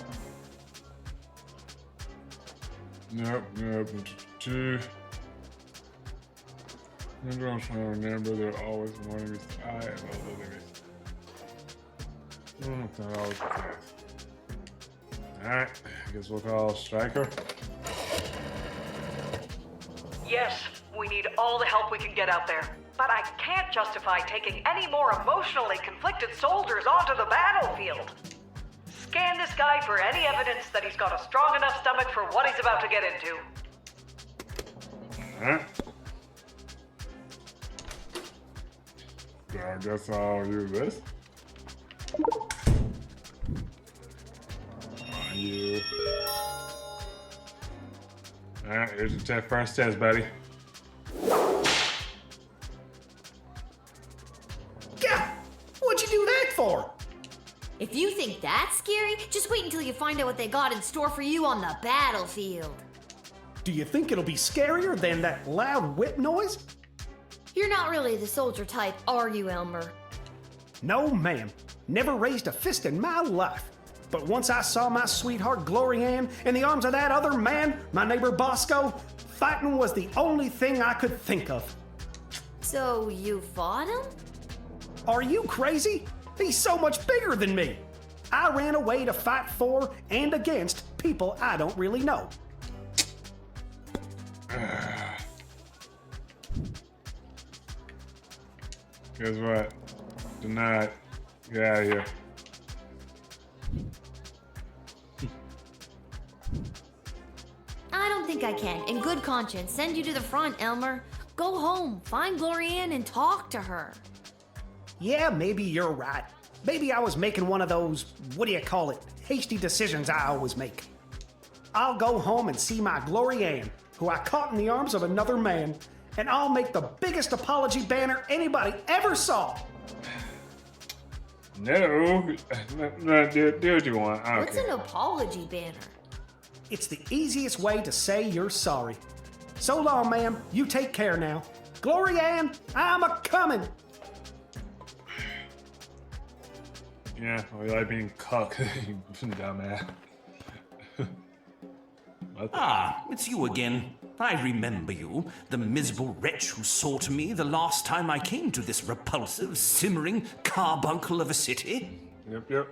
Nope. 2. I'm trying to remember they're always wanting to I am it's not always the case. Alright, I guess we'll call Striker. Yes, we need all the help we can get out there. But I can't justify taking any more emotionally conflicted soldiers onto the battlefield. Scan this guy for any evidence that he's got a strong enough stomach for what he's about to get into. Alright. So I guess I'll use this. On you. Alright, here's your first test, buddy. Yeah, what'd you do that for? If you think that's scary, just wait until you find out what they got in store for you on the battlefield. Do you think it'll be scarier than that loud whip noise? You're not really the soldier type, are you, Elmer? No, ma'am. Never raised a fist in my life. But once I saw my sweetheart Glory Ann in the arms of that other man, my neighbor Bosco, fighting was the only thing I could think of. So you fought him? Are you crazy? He's so much bigger than me. I ran away to fight for and against people I don't really know. Guess what? Denied. Get out of here. I don't think I can, in good conscience, send you to the front, Elmer. Go home, find Glory Ann, and talk to her. Yeah, maybe you're right. Maybe I was making one of those, what do you call it, hasty decisions I always make. I'll go home and see my Glory Ann, who I caught in the arms of another man, and I'll make the biggest apology banner anybody ever saw. No, do what you want. I don't What's care. an apology banner? It's the easiest way to say you're sorry. So long, ma'am. You take care now. Glory Ann, I'm a-coming. Yeah, we like being cucked, you dumbass. Ah, it's you again. I remember you, the miserable wretch who saw to me the last time I came to this repulsive, simmering carbuncle of a city. Yep.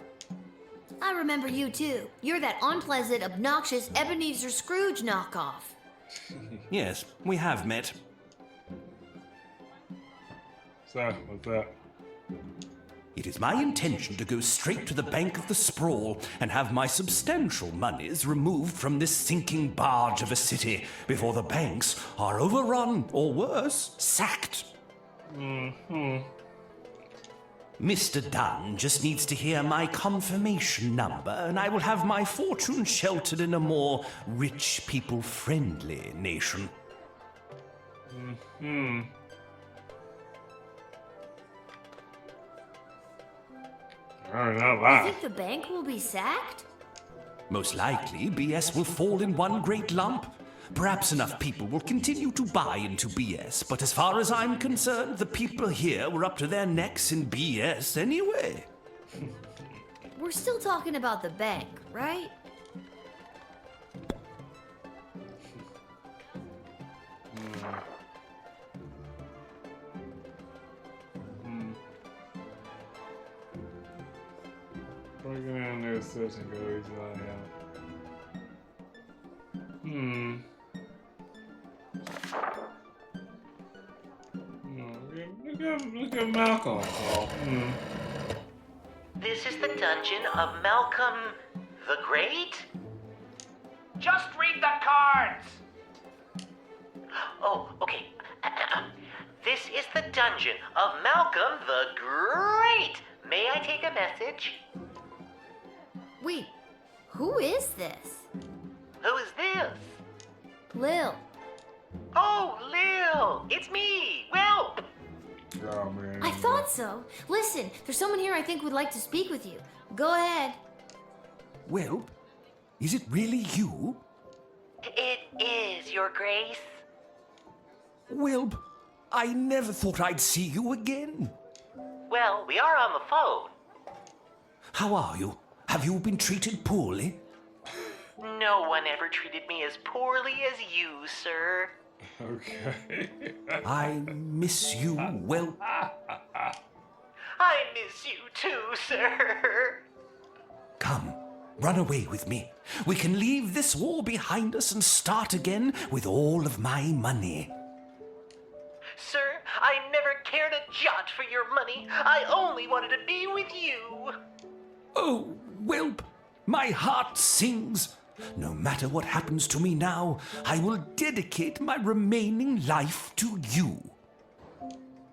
I remember you too. You're that unpleasant, obnoxious Ebenezer Scrooge knockoff. Yes, we have met. So, what's that? It is my intention to go straight to the bank of the sprawl and have my substantial monies removed from this sinking barge of a city before the banks are overrun, or worse, sacked. Mr. Dunn just needs to hear my confirmation number, and I will have my fortune sheltered in a more rich people-friendly nation. You think the bank will be sacked? Most likely, BS will fall in one great lump. Perhaps enough people will continue to buy into BS, but as far as I'm concerned, the people here were up to their necks in BS anyway. We're still talking about the bank, right? We're gonna end this session, go easy on out. Look at Malcolm. This is the dungeon of Malcolm the Great? Just read the cards! Oh, okay. This is the dungeon of Malcolm the Great. May I take a message? Wait, who is this? Who is this? Lil. Oh, Lil! It's me, Will! Oh, man. I thought so. Listen, there's someone here I think would like to speak with you. Go ahead. Well, is it really you? It is, Your Grace. Well, I never thought I'd see you again. Well, we are on the phone. How are you? Have you been treated poorly? No one ever treated me as poorly as you, sir. Okay. I miss you, well. I miss you too, sir. Come, run away with me. We can leave this war behind us and start again with all of my money. Sir, I never cared a jot for your money. I only wanted to be with you. Oh, Whelp, my heart sings. No matter what happens to me now, I will dedicate my remaining life to you.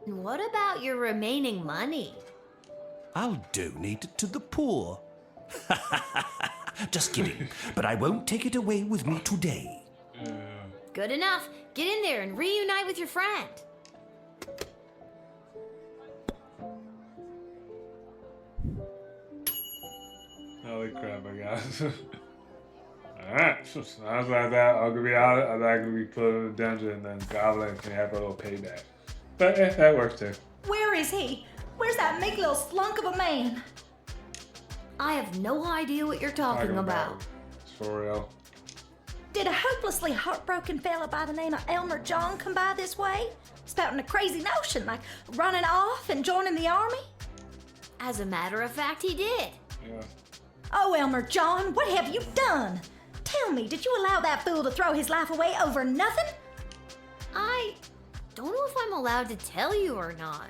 What about your remaining money? I'll donate it to the poor. Just kidding, but I won't take it away with me today. Good enough. Get in there and reunite with your friend. Holy crap, I guess. Alright, I was like that. I'm gonna be out. I'm not gonna be put in the dungeon, and then Goblin can have a little payback. But that works too. Where is he? Where's that meek little slunk of a man? I have no idea what you're talking about. For real. Did a hopelessly heartbroken fella by the name of Elmer John come by this way? Spouting a crazy notion like running off and joining the army? As a matter of fact, he did. Yeah. Oh, Elmer John, what have you done? Tell me, did you allow that fool to throw his life away over nothing? I don't know if I'm allowed to tell you or not.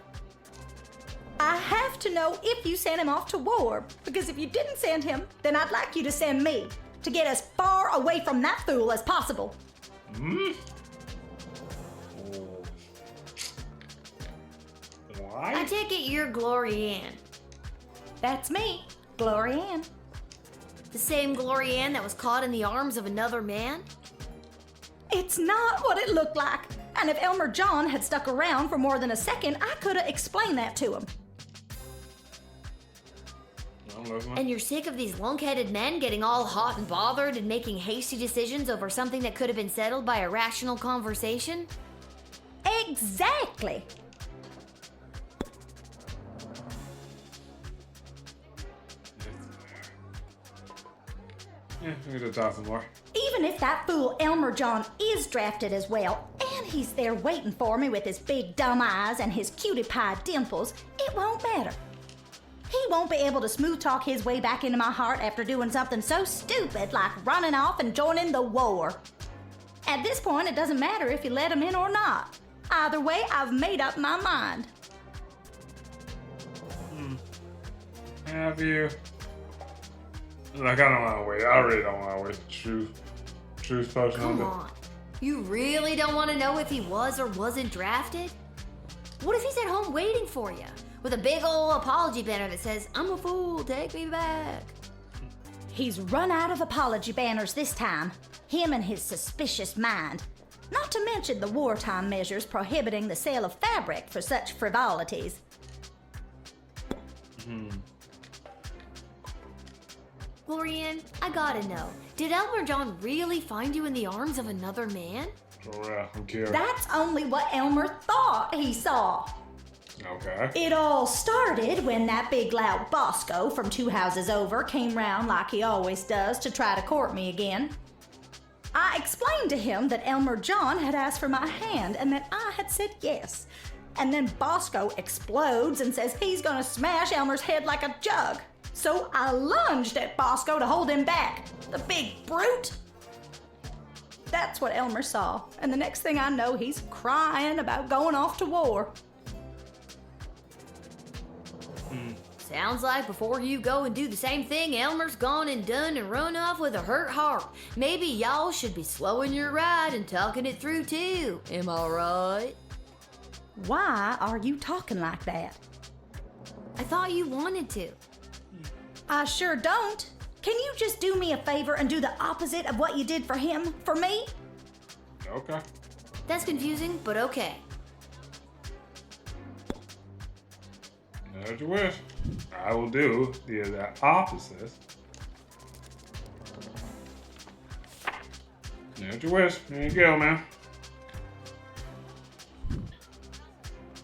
I have to know if you sent him off to war, because if you didn't send him, then I'd like you to send me to get as far away from that fool as possible. Hmm? Oh. Why? I take it you're Glory Ann. That's me, Glory Ann. The same Glory Ann that was caught in the arms of another man? It's not what it looked like. And if Elmer John had stuck around for more than a second, I could have explained that to him. And you're sick of these lunk-headed men getting all hot and bothered and making hasty decisions over something that could have been settled by a rational conversation? Exactly. Yeah, we need to talk some more. Even if that fool Elmer John is drafted as well, and he's there waiting for me with his big dumb eyes and his cutie pie dimples, it won't matter. He won't be able to smooth talk his way back into my heart after doing something so stupid like running off and joining the war. At this point, it doesn't matter if you let him in or not. Either way, I've made up my mind. Have you? Like, I don't want to wait. I really don't want to wait. Truth potion on Come on. You really don't want to know if he was or wasn't drafted? What if he's at home waiting for you? With a big old apology banner that says, "I'm a fool, take me back." He's run out of apology banners this time. Him and his suspicious mind. Not to mention the wartime measures prohibiting the sale of fabric for such frivolities. Glory Ann, I gotta know. Did Elmer John really find you in the arms of another man? For real, I'm curious. That's only what Elmer thought he saw. Okay. It all started when that big loud Bosco from 2 houses over came round like he always does to try to court me again. I explained to him that Elmer John had asked for my hand and that I had said yes. And then Bosco explodes and says he's gonna smash Elmer's head like a jug. So I lunged at Bosco to hold him back. The big brute! That's what Elmer saw. And the next thing I know, he's crying about going off to war. Sounds like before you go and do the same thing, Elmer's gone and done and run off with a hurt heart. Maybe y'all should be slowing your ride and talking it through too. Am I right? Why are you talking like that? I thought you wanted to. I sure don't. Can you just do me a favor and do the opposite of what you did for him, for me? Okay. That's confusing, but okay. As you wish. I will do the opposite. As you wish. There you go, man.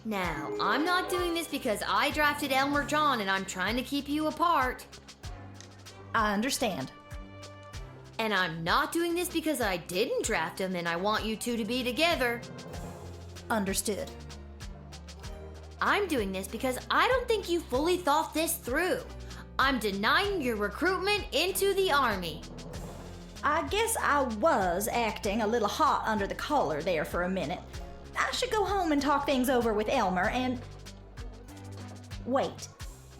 Now, I'm not doing this because I drafted Elmer John and I'm trying to keep you apart. I understand. And I'm not doing this because I didn't draft him and I want you two to be together. Understood. I'm doing this because I don't think you fully thought this through. I'm denying your recruitment into the army. I guess I was acting a little hot under the collar there for a minute. I should go home and talk things over with Elmer and... Wait.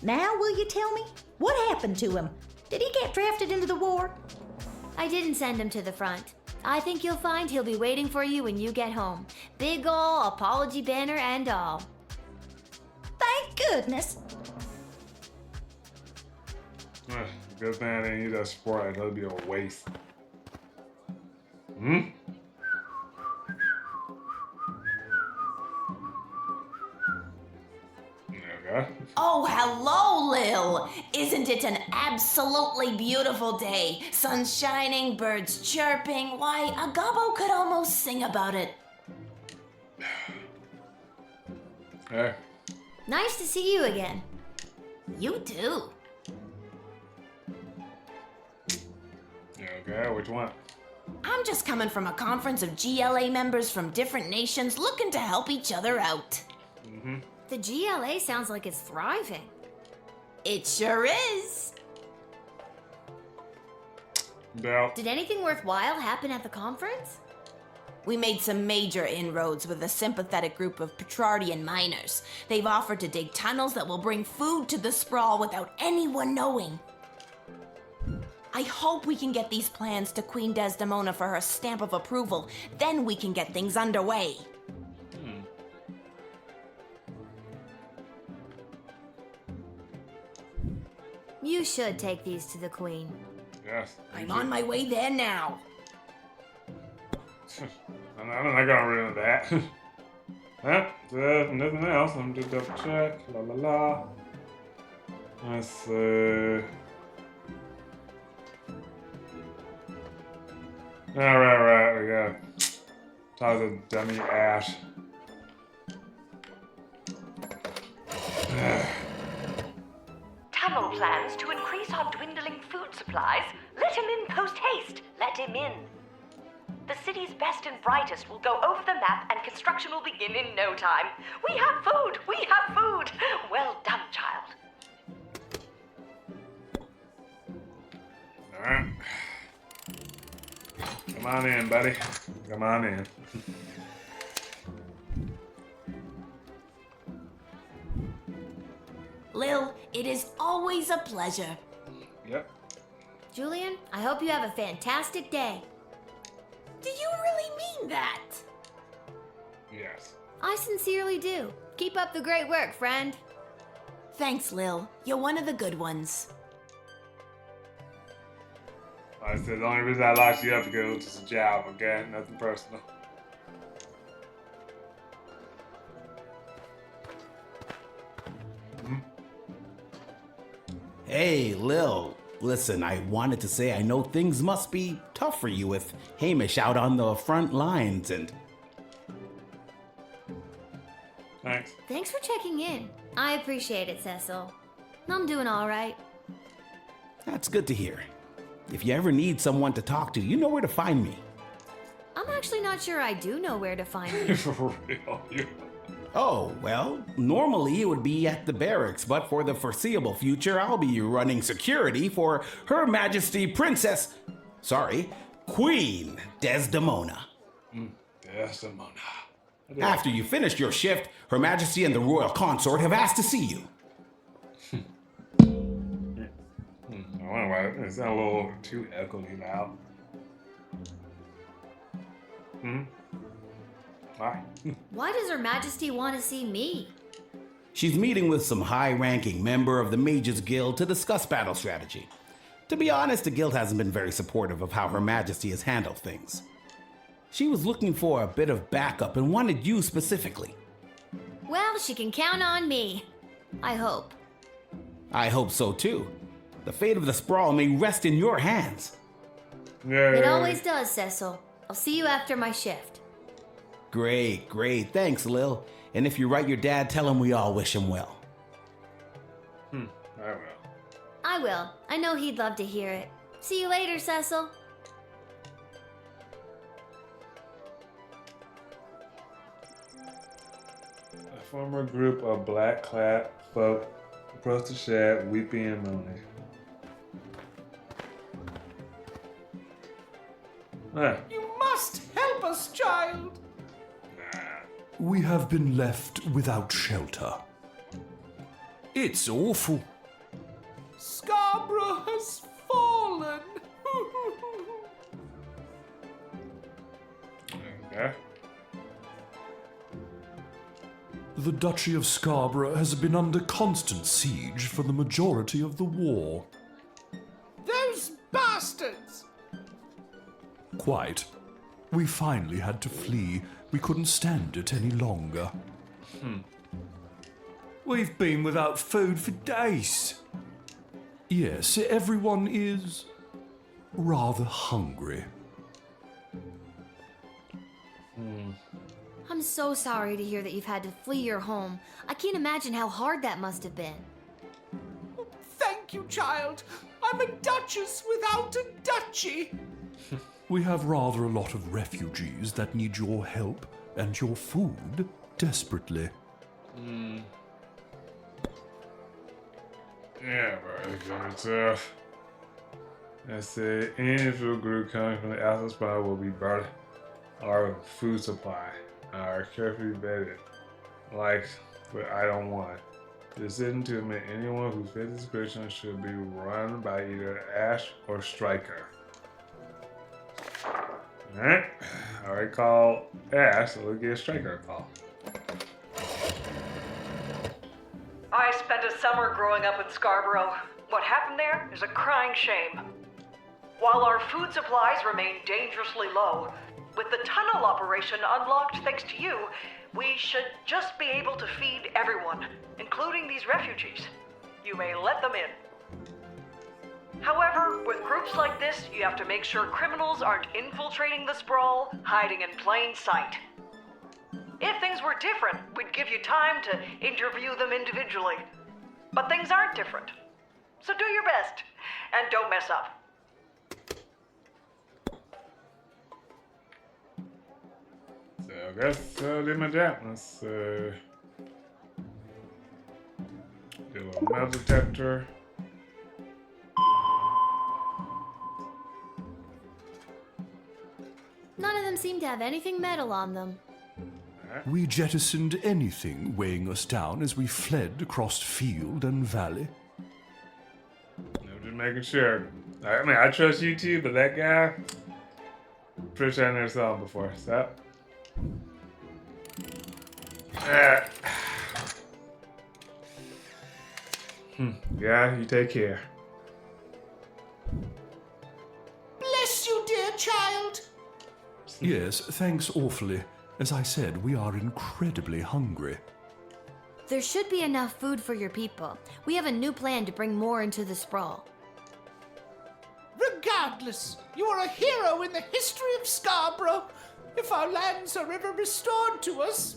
Now will you tell me? What happened to him? Did he get drafted into the war? I didn't send him to the front. I think you'll find he'll be waiting for you when you get home. Big ol' apology banner and all. Thank goodness. Good thing I didn't use that Sprite. That'd be a waste. Hmm? Okay. Oh, hello, Lil. Isn't it an absolutely beautiful day? Sun shining, birds chirping. Why, a gobbo could almost sing about it. Hey, Nice to see you again. You too. Okay, which one? I'm just coming from a conference of GLA members from different nations looking to help each other out. Mm-hmm. The GLA sounds like it's thriving. It sure is. Yeah. Did anything worthwhile happen at the conference? We made some major inroads with a sympathetic group of Petrardian miners. They've offered to dig tunnels that will bring food to the sprawl without anyone knowing. I hope we can get these plans to Queen Desdemona for her stamp of approval. Then we can get things underway. You should take these to the Queen. Yes. I'm on my way there now. I'm not gonna ruin that. Huh? Nothing else. I'm just double check. La la la. Let's see. Right. We got tons of dummy ash. Tunnel plans to increase our dwindling food supplies? Let him in post haste. Let him in. The city's best and brightest will go over the map and construction will begin in no time. We have food! We have food! Well done, child. Alright. Come on in, buddy. Come on in. Lil, it is always a pleasure. Yep. Julian, I hope you have a fantastic day. Do you really mean that? Yes. I sincerely do. Keep up the great work, friend. Thanks, Lil. You're one of the good ones. Like I said, the only reason I locked you up because it was just a job, okay? Nothing personal. Hey, Lil. Listen, I wanted to say I know things must be tough for you with Hamish out on the front lines and... Thanks. Thanks for checking in. I appreciate it, Cecil. I'm doing all right. That's good to hear. If you ever need someone to talk to, you know where to find me. I'm actually not sure I do know where to find you. For real. Oh, well, normally it would be at the barracks, but for the foreseeable future, I'll be running security for Her Majesty Queen Desdemona. Desdemona. After you finish your shift, Her Majesty and the Royal Consort have asked to see you. I wonder why it's not a little too echoey loud. Why? Why does Her Majesty want to see me? She's meeting with some high-ranking member of the Mages Guild to discuss battle strategy. To be honest, the guild hasn't been very supportive of how Her Majesty has handled things. She was looking for a bit of backup and wanted you specifically. Well, she can count on me. I hope. I hope so too. The fate of the sprawl may rest in your hands. It always does, Cecil. I'll see you after my shift. Great. Thanks, Lil. And if you write your dad, tell him we all wish him well. I will. I will. I know he'd love to hear it. See you later, Cecil. A former group of black-clad folk approached the shed, weeping and moaning. You must help us, child. We have been left without shelter. It's awful. Scarborough has fallen. Okay. The Duchy of Scarborough has been under constant siege for the majority of the war. Those bastards! Quite. We finally had to flee. We couldn't stand it any longer. We've been without food for days. Yes, everyone is rather hungry. I'm I'm so sorry to hear that you've had to flee your home. I can't imagine how hard that must have been. Thank you, child. I'm a duchess without a duchy. We have rather a lot of refugees that need your help and your food desperately. Yeah, bro, it's gonna be tough. Let's say any food group coming from the outside spot will be brought our food supply. Are carefully vetted. Like what I don't want. Decision to admit anyone who fits the description should be run by either Ash or Striker. Alright. I already called Ash, so we'll give Striker a call. I spent a summer growing up in Scarborough. What happened there is a crying shame. While our food supplies remain dangerously low, with the tunnel operation unlocked thanks to you, we should just be able to feed everyone, including these refugees. You may let them in. However, with groups like this, you have to make sure criminals aren't infiltrating the sprawl, hiding in plain sight. If things were different, we'd give you time to interview them individually. But things aren't different. So do your best, and don't mess up. So I guess I'll do my job. Let's do a little metal detector. None of them seem to have anything metal on them. We jettisoned anything weighing us down as we fled across field and valley. I'm just making sure. I mean, I trust you too, but that guy, pretty sure I never saw him before. So. Yeah, you take care. Bless you, dear child. Yes, thanks awfully. As I said, we are incredibly hungry. There should be enough food for your people. We have a new plan to bring more into the sprawl. Regardless, you are a hero in the history of Scarborough. If our lands are ever restored to us.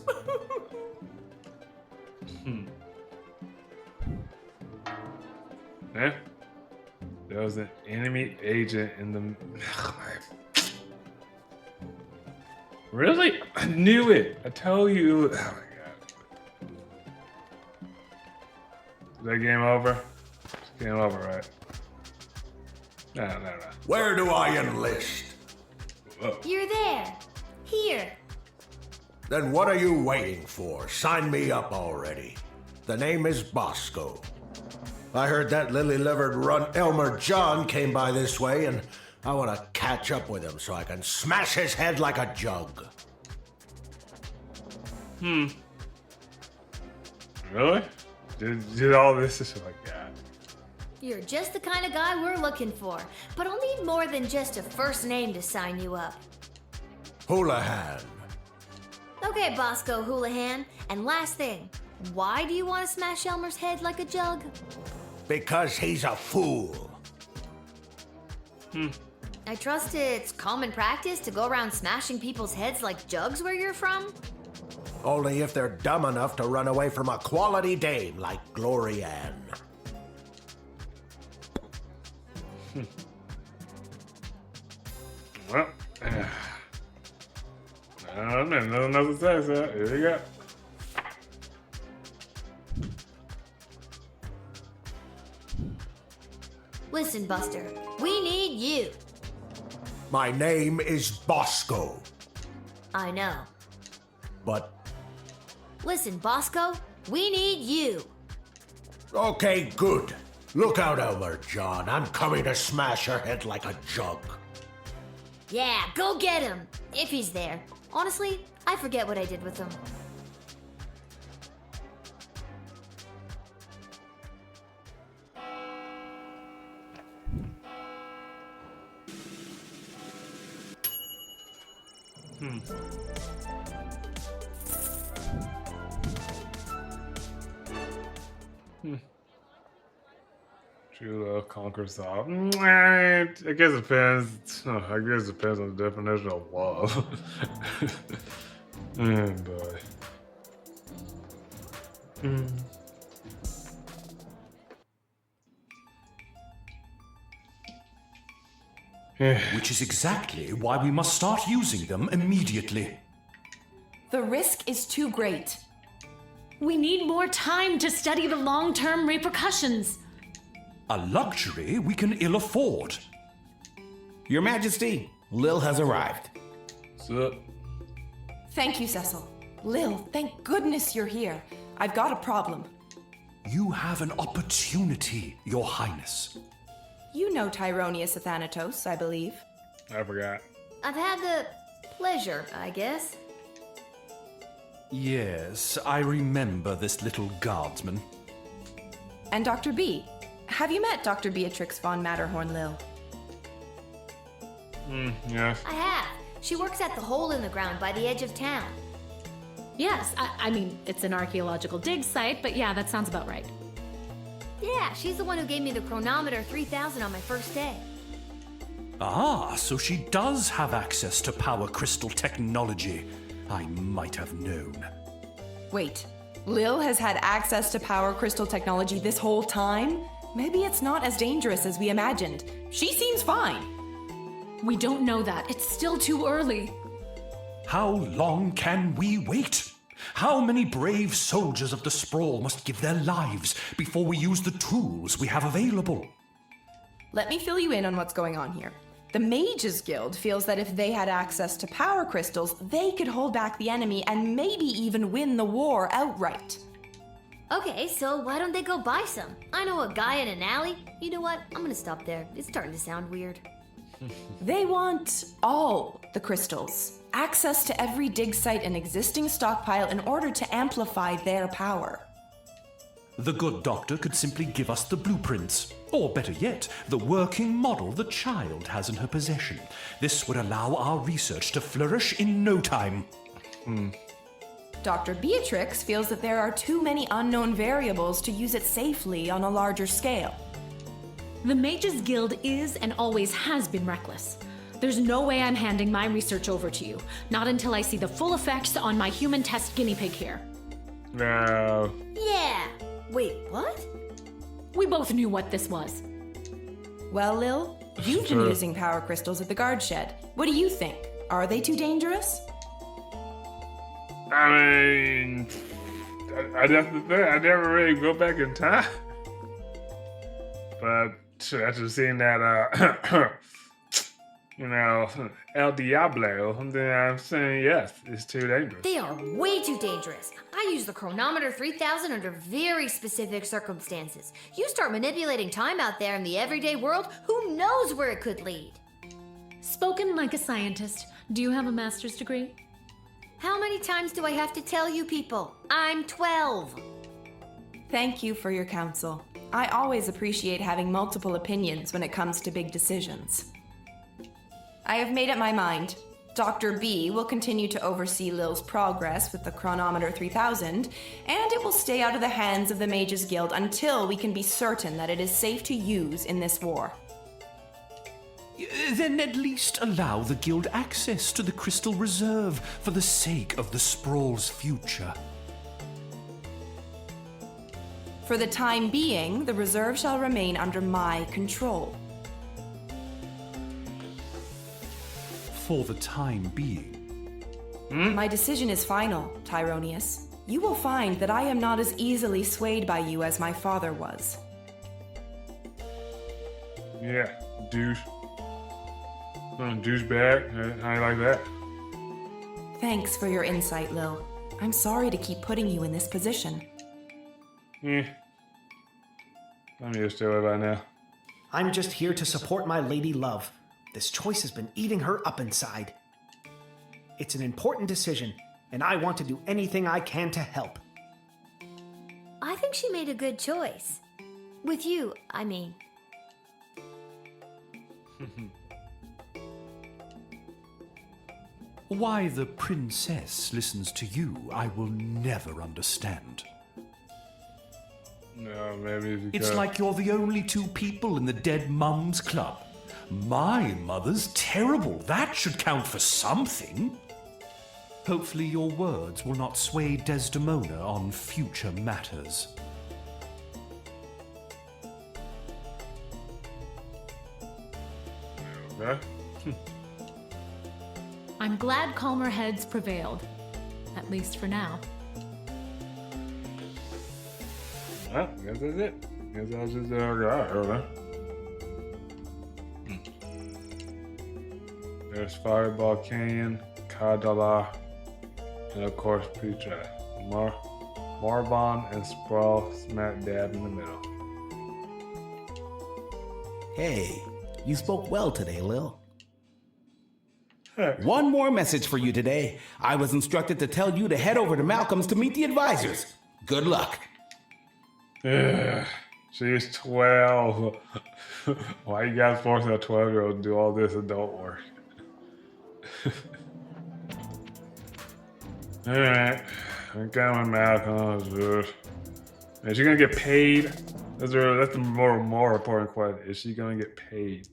Yeah. There was an enemy agent in the... Really? I knew it. I told you. Oh my god. Is that game over? It's game over, right? No. Where do I enlist? Whoa. You're there. Here. Then what are you waiting for? Sign me up already. The name is Bosco. I heard that lily-livered runt Elmer John came by this way, and I want to catch up with him so I can smash his head like a jug. Really? Did all this just like that? You're just the kind of guy we're looking for. But I'll need more than just a first name to sign you up. Houlihan. Okay, Bosco Houlihan. And last thing, why do you want to smash Elmer's head like a jug? Because he's a fool. I trust it's common practice to go around smashing people's heads like jugs where you're from? Only if they're dumb enough to run away from a quality dame like Glory Ann. Well, nothing else to say, so here you go. Listen, Buster, we need you. My name is Bosco. I know. But, Listen, Bosco, we need you. okay, good. Look out, Elmer John. I'm coming to smash your head like a jug. Yeah, go get him, if he's there. Honestly, I forget what I did with him. True love conquers all. I guess it depends. I guess it depends on the definition of love. Oh boy. Which is exactly why we must start using them immediately. The risk is too great. We need more time to study the long-term repercussions. A luxury we can ill afford. Your Majesty, Lil has arrived. What's up? Thank you, Cecil. Lil, thank goodness you're here. I've got a problem. You have an opportunity, Your Highness. You know Tyronius Athanatos, I believe. I forgot. I've had the pleasure, I guess. Yes, I remember this little guardsman. And Dr. B. Have you met Dr. Beatrix von Matterhorn, Lil? Yes. I have. She works at the hole in the ground by the edge of town. Yes, I mean, it's an archaeological dig site, but yeah, that sounds about right. Yeah, she's the one who gave me the chronometer 3000 on my first day. Ah, so she does have access to power crystal technology. I might have known. Wait, Lil has had access to power crystal technology this whole time? Maybe it's not as dangerous as we imagined. She seems fine. We don't know that. It's still too early. How long can we wait? How many brave soldiers of the Sprawl must give their lives before we use the tools we have available? Let me fill you in on what's going on here. The Mages Guild feels that if they had access to power crystals, they could hold back the enemy and maybe even win the war outright. Okay, so why don't they go buy some? I know a guy in an alley. You know what? I'm gonna stop there. It's starting to sound weird. They want all the crystals. Access to every dig site and existing stockpile in order to amplify their power. The good doctor could simply give us the blueprints, or better yet, the working model the child has in her possession. This would allow our research to flourish in no time. Dr. Beatrix feels that there are too many unknown variables to use it safely on a larger scale. The Mages Guild is and always has been reckless. There's no way I'm handing my research over to you, not until I see the full effects on my human test guinea pig here. No. Yeah. Wait, what? We both knew what this was. Well, Lil, you've been using power crystals at the guard shed. What do you think? Are they too dangerous? I mean, that's the thing. I never really go back in time. But after seeing that, El Diablo, then I'm saying yes, it's too dangerous. They are way too dangerous. I use the chronometer 3000 under very specific circumstances. You start manipulating time out there in the everyday world, who knows where it could lead? Spoken like a scientist. Do you have a master's degree? How many times do I have to tell you people? I'm 12. Thank you for your counsel. I always appreciate having multiple opinions when it comes to big decisions. I have made up my mind. Dr. B will continue to oversee Lil's progress with the chronometer 3000, and it will stay out of the hands of the Mages Guild until we can be certain that it is safe to use in this war. Then at least allow the guild access to the crystal reserve for the sake of the Sprawl's future. For the time being, the reserve shall remain under my control. For the time being. My decision is final, Tyronius. You will find that I am not as easily swayed by you as my father was. Yeah, douche. Douchebag. How you like that? Thanks for your insight, Lil. I'm sorry to keep putting you in this position. I'm used to it by now. I'm just here to support my lady love. This choice has been eating her up inside. It's an important decision, and I want to do anything I can to help. I think she made a good choice. With you, I mean. Why the princess listens to you, I will never understand. No, maybe because... It's like you're the only two people in the Dead Mums Club. My mother's terrible. That should count for something. Hopefully your words will not sway Desdemona on future matters. Okay. I'm glad calmer heads prevailed. At least for now. Well, I guess that's it. Guess I'll just go. There's Fireball Canyon, Kadala, and of course Petra. Marvon and Sprawl smack dab in the middle. Hey, you spoke well today, Lil. One more message for you today. I was instructed to tell you to head over to Malcolm's to meet the advisors. Good luck. She's 12. Why you guys forcing a 12-year-old to do all this adult work? Alright. I'm coming, Malcolm. Is she gonna get paid? That's the more important question. Is she gonna get paid?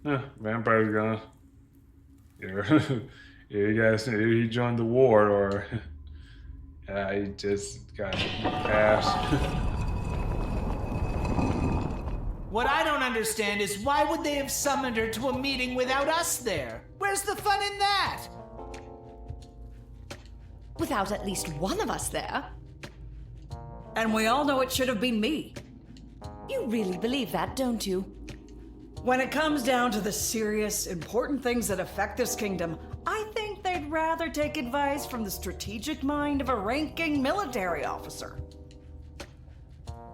Vampire's gone. Yeah, you guys, he joined the war, or he just got passed. What I don't understand is why would they have summoned her to a meeting without us there? Where's the fun in that? Without at least one of us there. And we all know it should have been me. You really believe that, don't you? When it comes down to the serious, important things that affect this kingdom, I think they'd rather take advice from the strategic mind of a ranking military officer.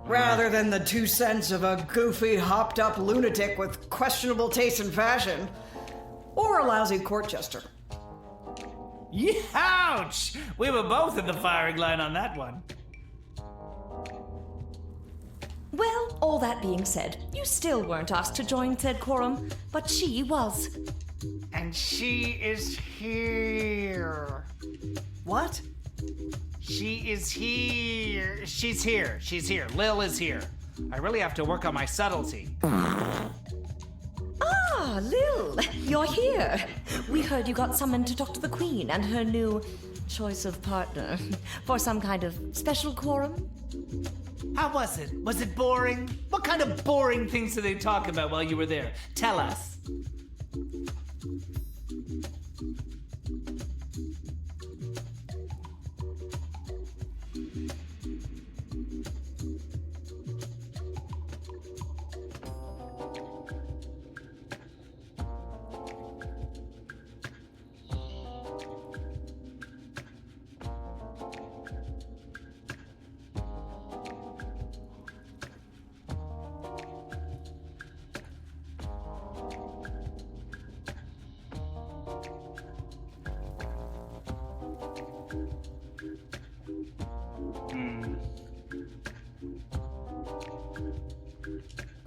Rather than the 2 cents of a goofy, hopped-up lunatic with questionable taste in fashion. Or a lousy court jester. Ouch! We were both in the firing line on that one. Well, all that being said, you still weren't asked to join said quorum, but she was. And she is here. What? She is here. She's here. She's here. Lil is here. I really have to work on my subtlety. Ah, Lil, you're here. We heard you got summoned to talk to the Queen and her new choice of partner for some kind of special quorum. How was it? Was it boring? What kind of boring things did they talk about while you were there? Tell us.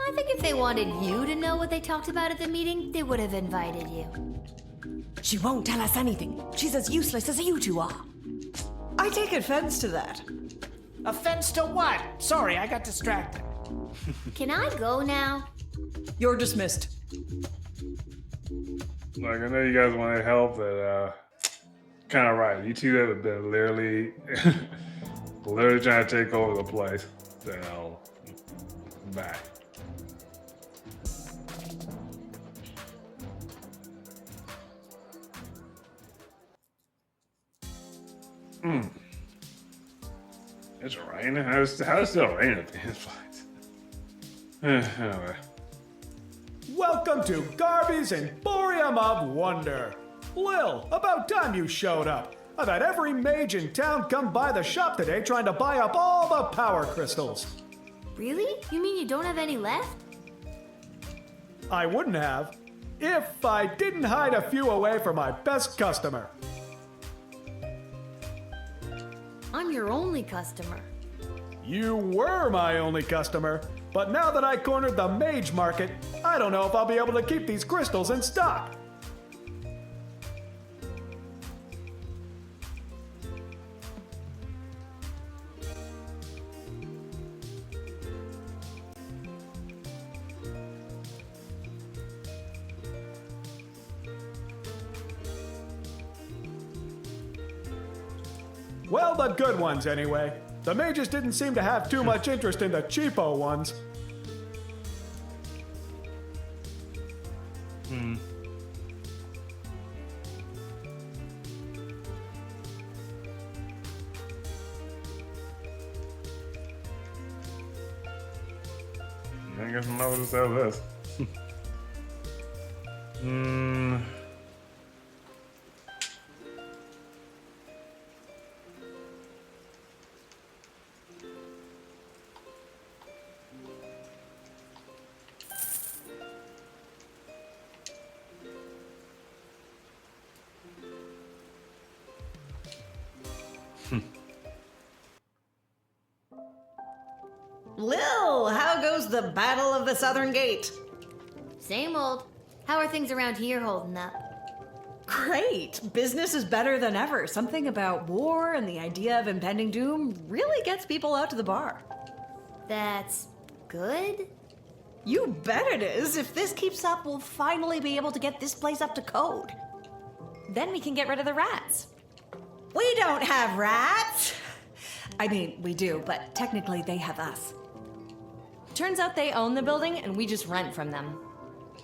I think if they wanted you to know what they talked about at the meeting, they would have invited you. She won't tell us anything. She's as useless as you two are. I take offense to that. Offense to what? Sorry, I got distracted. Can I go now? You're dismissed. Like, I know you guys want to help, but kind of right. You two have been literally trying to take over the place. So, bye. It's raining. How's it still raining at this place? Anyway. Welcome to Garby's Emporium of Wonder. Lil, about time you showed up. I've had every mage in town come by the shop today trying to buy up all the power crystals. Really? You mean you don't have any left? I wouldn't have if I didn't hide a few away for my best customer. I'm your only customer. You were my only customer, but now that I cornered the mage market, I don't know if I'll be able to keep these crystals in stock. Well, the good ones, anyway. The mages didn't seem to have too much interest in the cheapo ones. I guess I'm not going to sell this. Lil, how goes the Battle of the Southern Gate? Same old. How are things around here holding up? Great. Business is better than ever. Something about war and the idea of impending doom really gets people out to the bar. That's good? You bet it is. If this keeps up, we'll finally be able to get this place up to code. Then we can get rid of the rats. We don't have rats. I mean, we do, but technically they have us. Turns out they own the building and we just rent from them.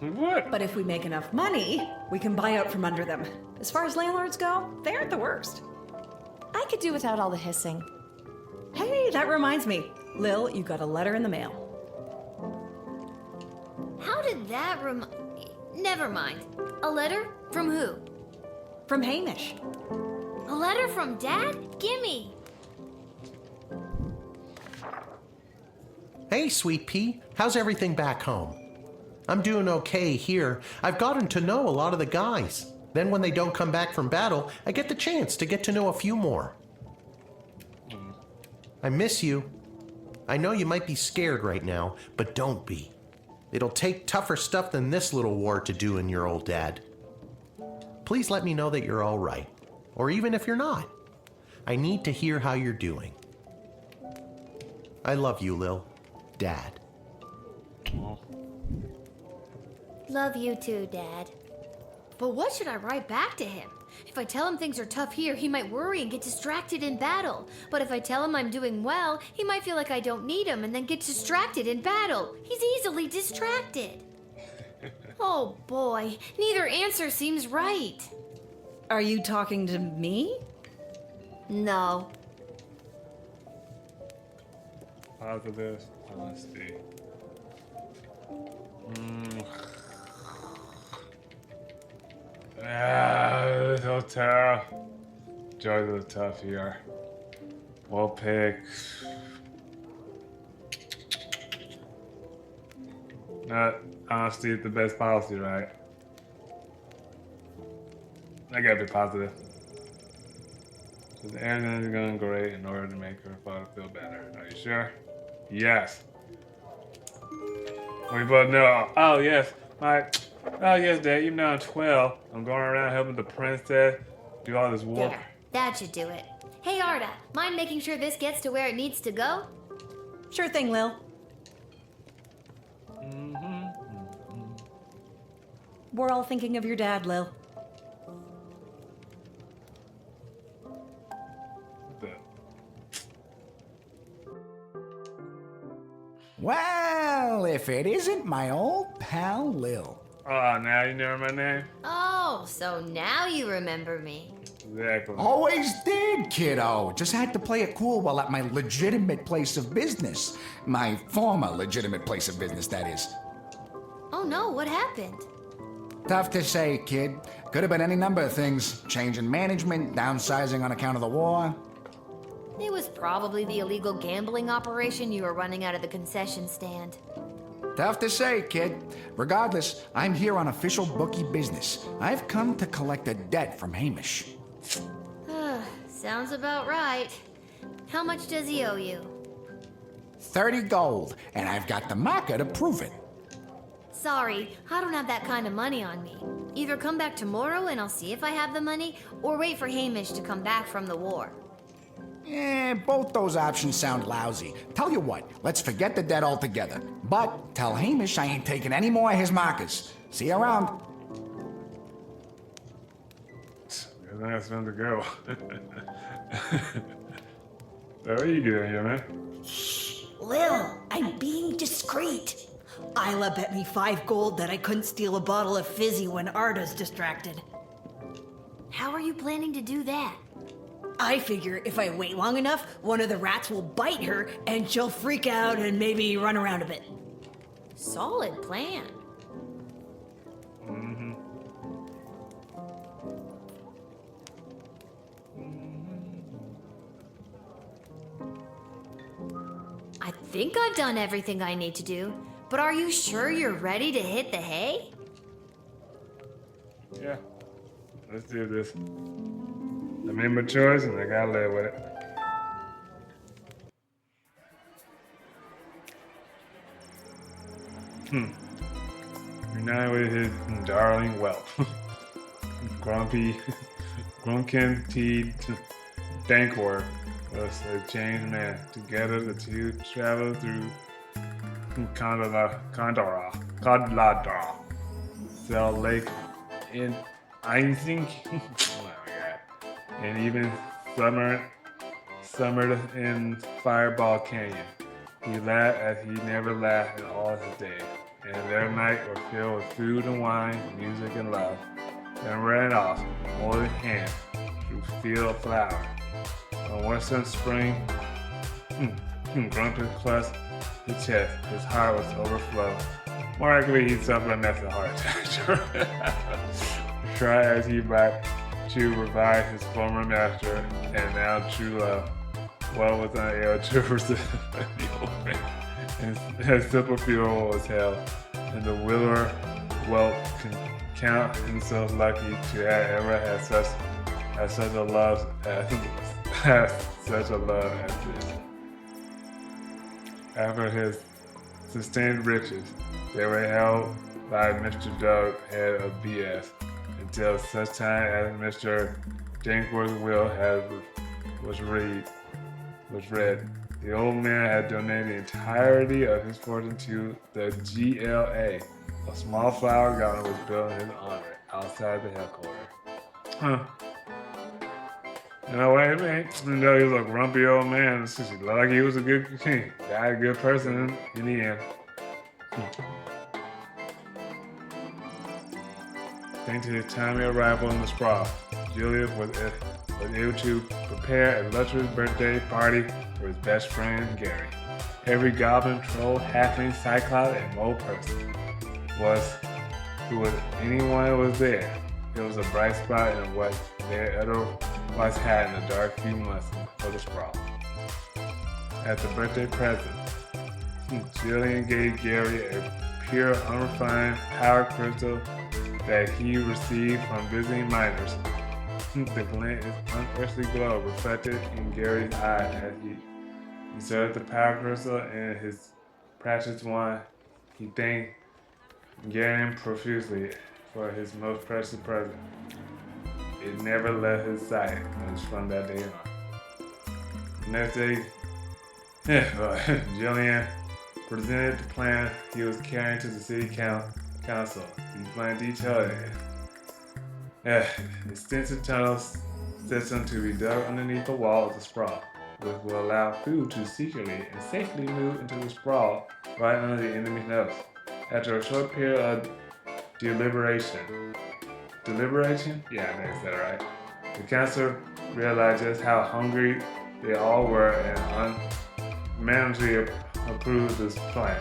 What? But if we make enough money, we can buy out from under them. As far as landlords go, they aren't the worst. I could do without all the hissing. Hey, that reminds me. Lil, you got a letter in the mail. How did that Never mind. A letter? From who? From Hamish. A letter from Dad? Gimme! Hey, Sweet Pea, how's everything back home? I'm doing okay here. I've gotten to know a lot of the guys. Then when they don't come back from battle, I get the chance to get to know a few more. I miss you. I know you might be scared right now, but don't be. It'll take tougher stuff than this little war to do in your old dad. Please let me know that you're all right, or even if you're not. I need to hear how you're doing. I love you, Lil. Dad. Love you too, Dad. But what should I write back to him? If I tell him things are tough here, he might worry and get distracted in battle. But if I tell him I'm doing well, he might feel like I don't need him and then get distracted in battle. He's easily distracted. Oh boy, neither answer seems right. Are you talking to me? No. Positive honesty. This hotel. Joys are tough here. We'll pick. Not honesty is the best policy, right? I gotta be positive. Because everything is going great in order to make her father feel better. Are you sure? Yes. We both know. Oh, yes. Oh, yes, Dad. Even though I'm 12, I'm going around helping the princess do all this work. There. That should do it. Hey, Arda, mind making sure this gets to where it needs to go? Sure thing, Lil. We're all thinking of your dad, Lil. Well, if it isn't my old pal Lil. Oh, now you know my name? Oh, so now you remember me. Exactly. Always did, kiddo. Just had to play it cool while at my legitimate place of business. My former legitimate place of business, that is. Oh no, what happened? Tough to say, kid. Could have been any number of things. Change in management, downsizing on account of the war. It was probably the illegal gambling operation you were running out of the concession stand. Tough to say, kid. Regardless, I'm here on official bookie business. I've come to collect a debt from Hamish. Sounds about right. How much does he owe you? 30 gold, and I've got the marker to prove it. Sorry, I don't have that kind of money on me. Either come back tomorrow and I'll see if I have the money, or wait for Hamish to come back from the war. Both those options sound lousy. Tell you what, let's forget the debt altogether. But tell Hamish I ain't taking any more of his markers. See you around. That's time to go. What are you doing here, man? Lil, I'm being discreet. Isla bet me 5 gold that I couldn't steal a bottle of fizzy when Arda's distracted. How are you planning to do that? I figure if I wait long enough, one of the rats will bite her and she'll freak out and maybe run around a bit. Solid plan. Mm-hmm. I think I've done everything I need to do, but are you sure you're ready to hit the hay? Yeah. Let's do this. I made my choice and I gotta live with it. Reunited with his darling whelp. Grunkin Teed Dankor was a changed man. Together the two traveled through Kandara, Cell Lake in Einsink, oh my god, and even summered in Fireball Canyon. He laughed as he never laughed in all his days, and their night were filled with food and wine, music and love. Then ran off, holding hands, through field of flowers. On western spring, Grumpy clutched his chest. His heart was overflowing. More likely he suffered a massive heart attack. Try as he might to revive his former master and now true love. What was unable to resist the old man. And his simple funeral was held, and the willer whelp can count himself lucky to have ever had such a love as such a love as this. After his sustained riches, they were held by Mr. Doug, head of BS, until such time as Mr. Dankworth's will was read. The old man had donated the entirety of his fortune to the GLA. A small flower garden was built in his honor outside the headquarters. Huh. You know what I mean? Even though he was a grumpy old man, it looked like he was a good king. A good person in the end. Thanks to his timely arrival in the sprawl, Julius was able to prepare a luxurious birthday party for his best friend, Gary. Every goblin, troll, halfling, cyclops, and mole person anyone was there. It was a bright spot in what they otherwise had in the dark few months of the sprawl. As a birthday present, Jillian gave Gary a pure, unrefined power crystal that he received from visiting miners. The glint is unearthly glow reflected in Gary's eye as he inserted the power crystal in his precious wand. He thanked Gary profusely for his most precious present. It never left his sight from that day on. The next day, Jillian presented the plan he was carrying to the city council. He planned detailed extensive tunnel system to be dug underneath the wall of the sprawl, which will allow food to secretly and safely move into the sprawl right under the enemy's nose. After a short period of deliberation? Yeah, I think I said it right. The council realized just how hungry they all were and unanimously approved this plan.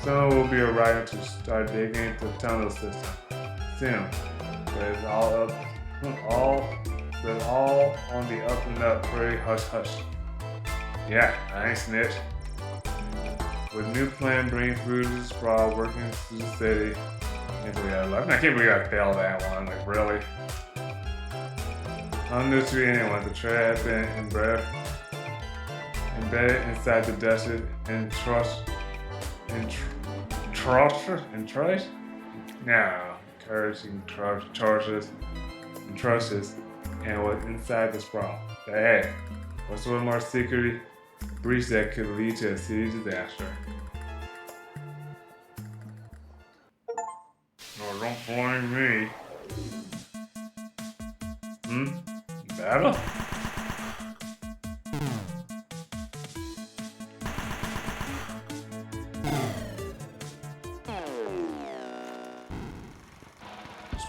Someone will be arriving to start digging the tunnel system soon, but it's all on the up and up, very hush hush. Yeah, I ain't snitch. With new plan bringing food to the sprawl, working through the city. I can't believe I failed that one, like really. Unknown to anyone, the tray had been embedded inside the dusted entrusted and was inside the sprawl. But hey, what's one more secret breach that could lead to a city disaster? No, don't blame me. Battle?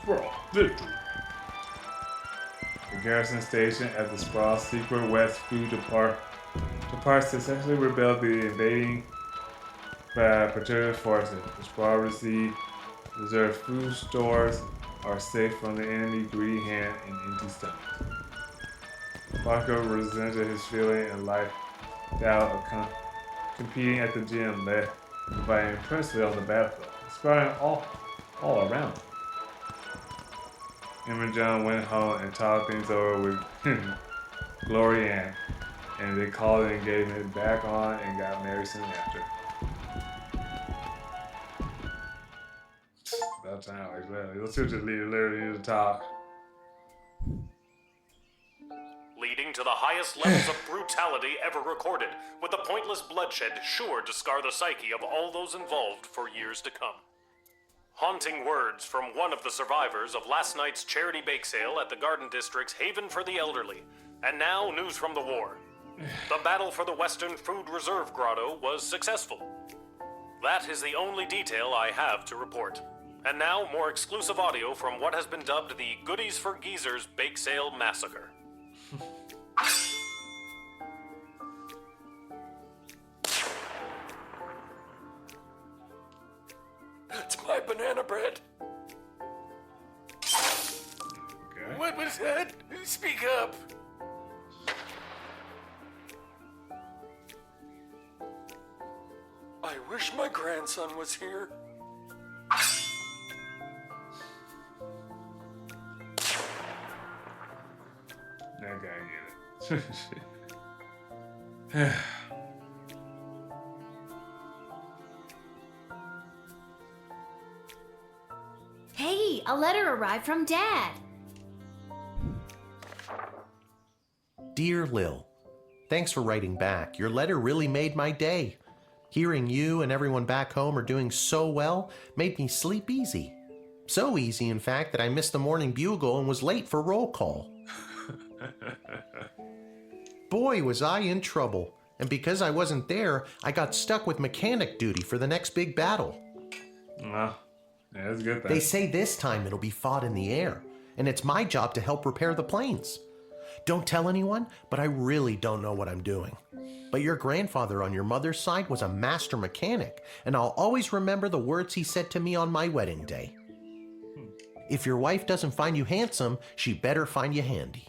Sprawl victory. The garrison station at the Sprawl secret West Food Department successfully repelled the invading Patriotic forces. The Sprawl received reserved food stores are safe from the enemy greedy hand and empty stomachs. Bosco resented his feeling and lifestyle of competing at the gym, led by impressively on the battlefield, inspiring all around. Him and John went home and talked things over with Glory Ann, and they called the engagement back on and got married soon after. About time, like that. Let's just literally to talk. Leading to the highest levels of brutality ever recorded, with the pointless bloodshed sure to scar the psyche of all those involved for years to come. Haunting words from one of the survivors of last night's charity bake sale at the Garden District's Haven for the Elderly. And now, news from the war. The battle for the Western Food Reserve Grotto was successful. That is the only detail I have to report. And now, more exclusive audio from what has been dubbed the Goodies for Geezers Bake Sale Massacre. That's my banana bread. Okay. What was that? Speak up. I wish my grandson was here. That guy get it. Hey, a letter arrived from Dad. Dear Lil, thanks for writing back. Your letter really made my day. Hearing you and everyone back home are doing so well made me sleep easy. So easy, in fact, that I missed the morning bugle and was late for roll call. Boy, was I in trouble. And because I wasn't there, I got stuck with mechanic duty for the next big battle. Well, yeah, that's a good thing. They say this time it'll be fought in the air, and it's my job to help repair the planes. Don't tell anyone, but I really don't know what I'm doing. But your grandfather on your mother's side was a master mechanic, and I'll always remember the words he said to me on my wedding day. If your wife doesn't find you handsome, she better find you handy.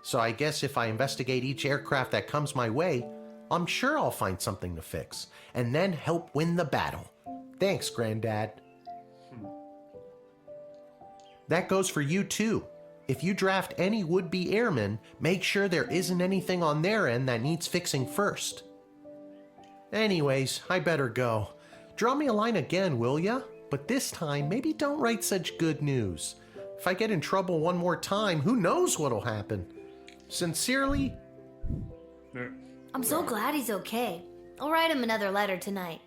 So I guess if I investigate each aircraft that comes my way, I'm sure I'll find something to fix, and then help win the battle. Thanks, Granddad. That goes for you too. If you draft any would-be airmen, make sure there isn't anything on their end that needs fixing first. Anyways, I better go. Draw me a line again, will ya? But this time, maybe don't write such good news. If I get in trouble one more time, who knows what'll happen? Sincerely... I'm so glad he's okay. I'll write him another letter tonight.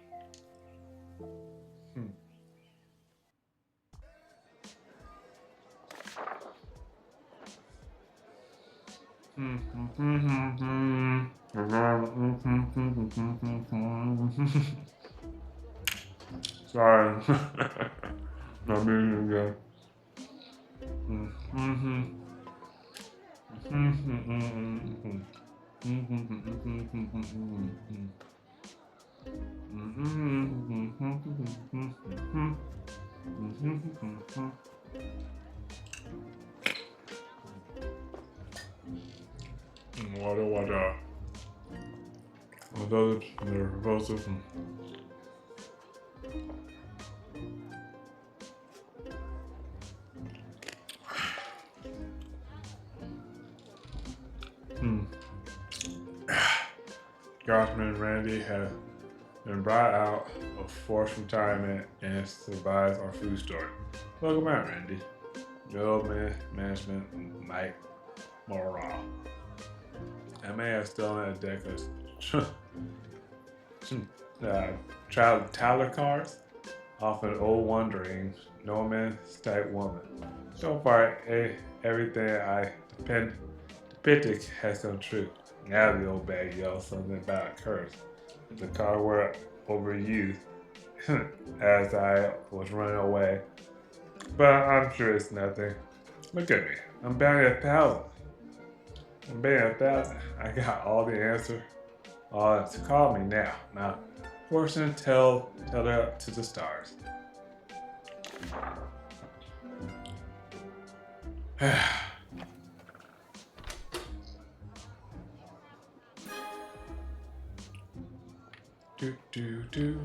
Sorry. Not meaning again. Water. Those they're repulsive. Guardsman and Randy have been brought out of forced retirement and survives our food store. Welcome out, Randy. The old man, management, Mike Morale. I may have stolen a deck of Tyler cards off an old wandering no man's type woman. So far, everything I depicted has come true. Now the old bag yells something about a curse. The car were overused as I was running away. But I'm sure it's nothing. Look at me. I'm bound at 1,000. I'm bound at 1,000. I got all the answer. So call me now. Now, fortune tell that to the stars. Do do do.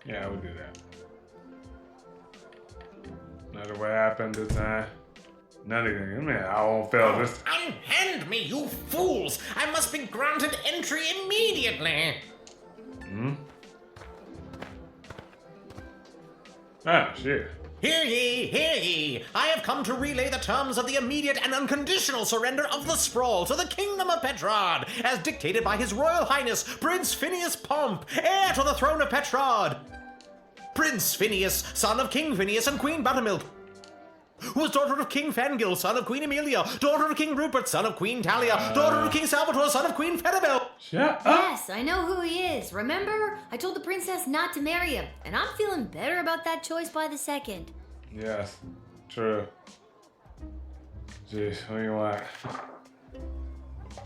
Yeah, I would do that. No matter what happened this time, nothing. I mean, I won't fail this. Unhand me, you fools! I must be granted entry immediately! Hmm? Ah, shit. Hear ye, hear ye! I have come to relay the terms of the immediate and unconditional surrender of the sprawl to the Kingdom of Petrod, as dictated by His Royal Highness Prince Phineas Pomp, heir to the throne of Petrod. Prince Phineas, son of King Phineas and Queen Buttermilk, who was daughter of King Fangil, son of Queen Amelia, daughter of King Rupert, son of Queen Talia, daughter of King Salvatore, son of Queen Fetibel. Shut up! Yes, I know who he is. Remember? I told the princess not to marry him, and I'm feeling better about that choice by the second. Yes, true. Jeez, what do you want?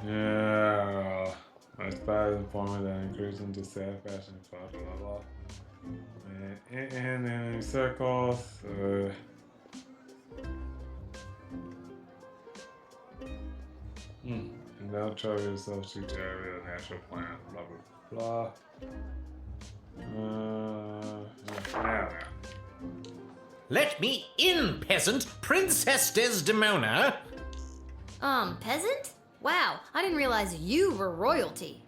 Yeah, my spies inform me that increasing to satisfaction blah blah blah. And then circles. And now try yourself to area a natural plan. Blah blah blah. Now. Let me in, peasant! Princess Desdemona! Peasant? Wow, I didn't realize you were royalty.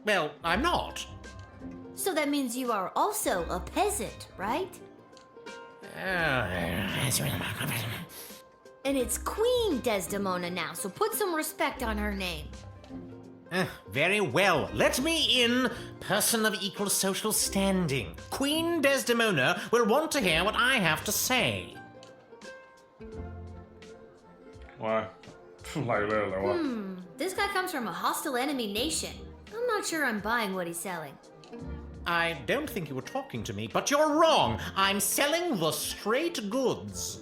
Well, I'm not. So that means you are also a peasant, right? And it's Queen Desdemona now, so put some respect on her name. Very well. Let me in, person of equal social standing. Queen Desdemona will want to hear what I have to say. Why? Like literally what? This guy comes from a hostile enemy nation. I'm not sure I'm buying what he's selling. I don't think you were talking to me, but you're wrong. I'm selling the straight goods.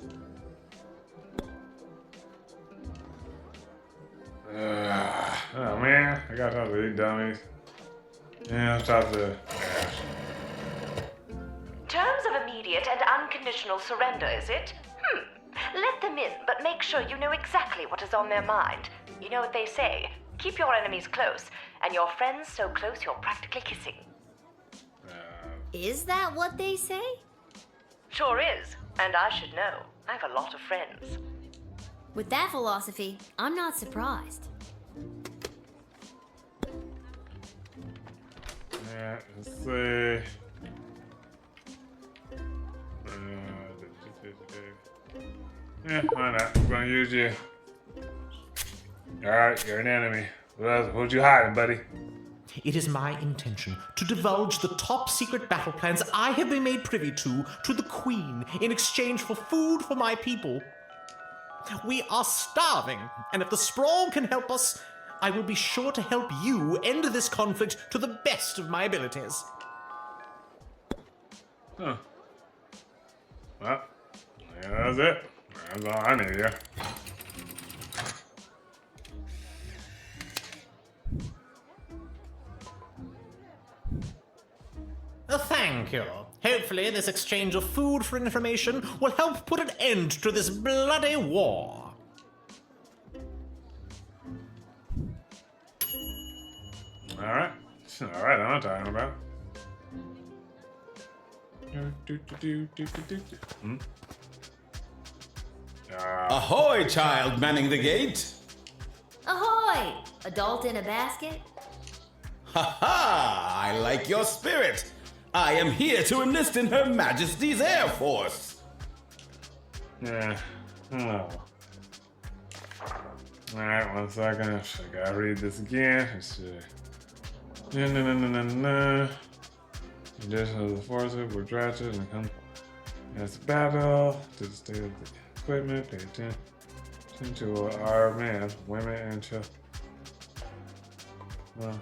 Oh man, I gotta talk to these dummies. Yeah, I'll talk to Ash. Terms of immediate and unconditional surrender, is it? Let them in, but make sure you know exactly what is on their mind. You know what they say, keep your enemies close, and your friends so close you're practically kissing. Is that what they say? Sure is, and I should know. I have a lot of friends. With that philosophy, I'm not surprised. Yeah, let's see. Yeah, why not? I'm gonna use you. Alright, you're an enemy. What you hiding, buddy? It is my intention to divulge the top secret battle plans I have been made privy to the Queen in exchange for food for my people. We are starving, and if the sprawl can help us, I will be sure to help you end this conflict to the best of my abilities. Huh. Well, yeah, that's it. That's all I need, yeah. Thank you. Hopefully, this exchange of food for information will help put an end to this bloody war. Alright. Alright, I'm talking about. Hmm? Ahoy, child manning the gate! Ahoy! Adult in a basket? Ha ha! I like your spirit. I am here to enlist in Her Majesty's Air Force. Yeah. Oh. Alright, 1 second. I gotta read this again. Let's see. Addition of the forces were drafted and come as battle to the state of the equipment. Pay attention to our men, women, and children. Well,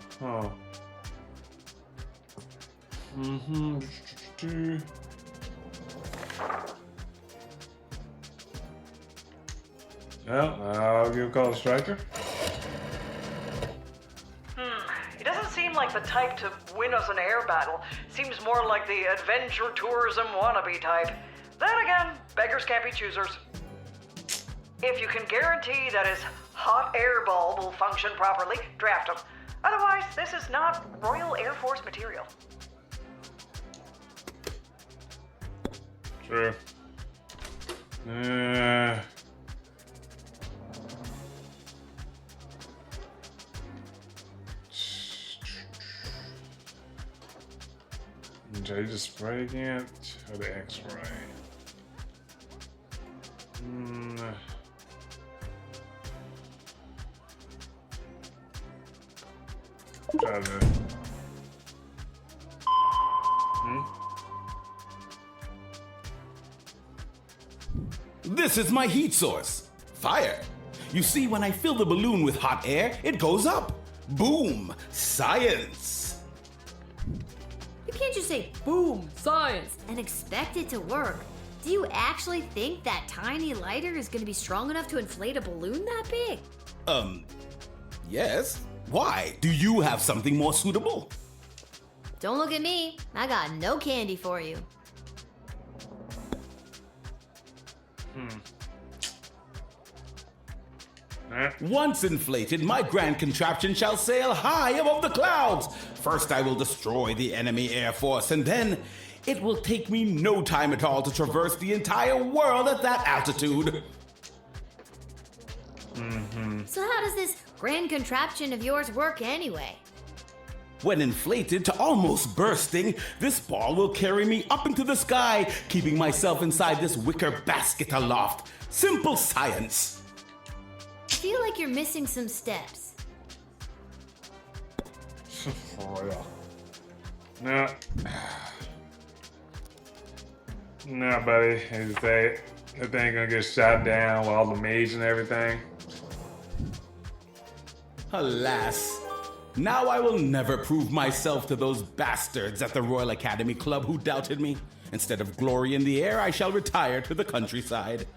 I'll give a call to Striker. He doesn't seem like the type to win us an air battle. Seems more like the adventure tourism wannabe type. Then again, beggars can't be choosers. If you can guarantee that his hot air ball will function properly, draft him. Otherwise, this is not Royal Air Force material. True. Did I just spray again? Or the X-ray? Try to. This is my heat source. Fire. You see, when I fill the balloon with hot air, it goes up. Boom. Science. You can't just say, boom, science, and expect it to work. Do you actually think that tiny lighter is going to be strong enough to inflate a balloon that big? Yes. Why? Do you have something more suitable? Don't look at me. I got no candy for you. Once inflated, my grand contraption shall sail high above the clouds. First, I will destroy the enemy air force, and then it will take me no time at all to traverse the entire world at that altitude. So how does this grand contraption of yours work anyway? When inflated to almost bursting, this ball will carry me up into the sky, keeping myself inside this wicker basket aloft. Simple science. I feel like you're missing some steps. For real. No. No, buddy. As you say, that thing gonna get shot down with all the mage and everything. Alas. Now I will never prove myself to those bastards at the Royal Academy Club who doubted me. Instead of glory in the air, I shall retire to the countryside.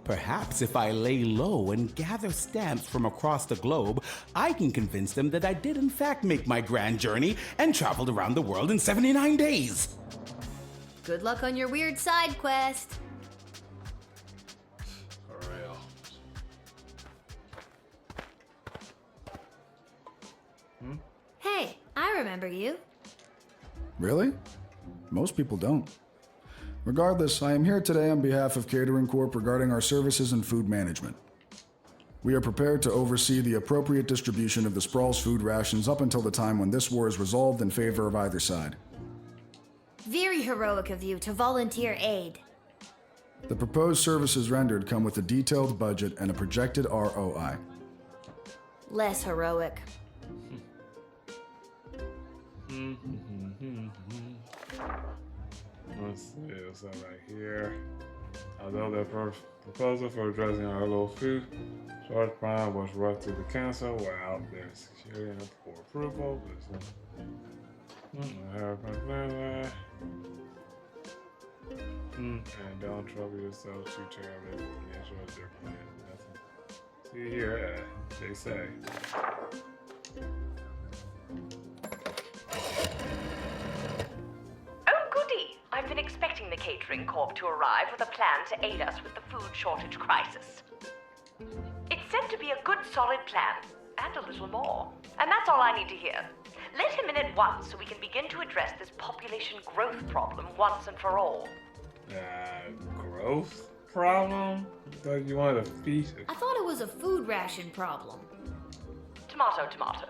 Perhaps if I lay low and gather stamps from across the globe, I can convince them that I did in fact make my grand journey and traveled around the world in 79 days. Good luck on your weird side quest. For real. Hey, I remember you. Really? Most people don't. Regardless, I am here today on behalf of Catering Corp regarding our services and food management. We are prepared to oversee the appropriate distribution of the Sprawl's food rations up until the time when this war is resolved in favor of either side. Very heroic of you to volunteer aid. The proposed services rendered come with a detailed budget and a projected ROI. Less heroic. Let's see what's up right here. Although the proposal for addressing our low food short prime was brought to the council while there's security and for approval. And don't trouble yourself too terribly with the nature of their plan. Nothing. See here, they say. been expecting the catering corp to arrive with a plan to aid us with the food shortage crisis. It's said to be a good solid plan, and a little more. And that's all I need to hear. Let him in at once so we can begin to address this population growth problem once and for all. Growth problem? I thought you wanted a feast. I thought it was a food ration problem. Tomato, tomato.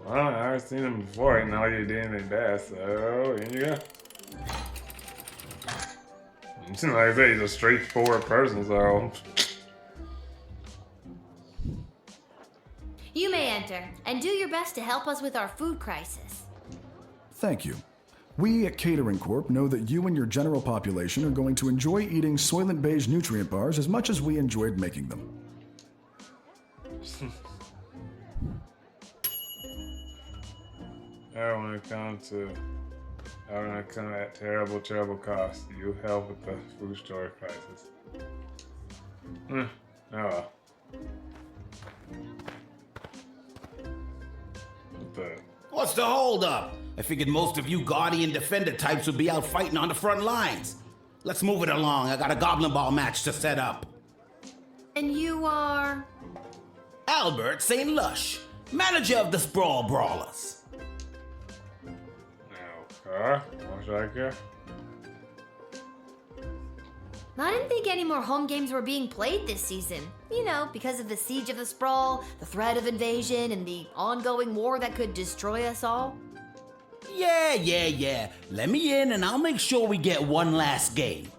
Well, I've already seen him before, and now you did anything bad, so here you go. You seem like I say he's a straightforward person, so. You may enter, and do your best to help us with our food crisis. Thank you. We at Catering Corp know that you and your general population are going to enjoy eating Soylent Beige nutrient bars as much as we enjoyed making them. I don't want to come at terrible, terrible cost. You help with the food storage crisis. Oh well. What's the holdup? I figured most of you Guardian Defender types would be out fighting on the front lines. Let's move it along. I got a Goblin Ball match to set up. And you are? Albert St. Lush, manager of the Sprawl Brawlers. Okay, what should I get? I didn't think any more home games were being played this season. You know, because of the Siege of the Sprawl, the threat of invasion, and the ongoing war that could destroy us all. Yeah. Let me in and I'll make sure we get one last game.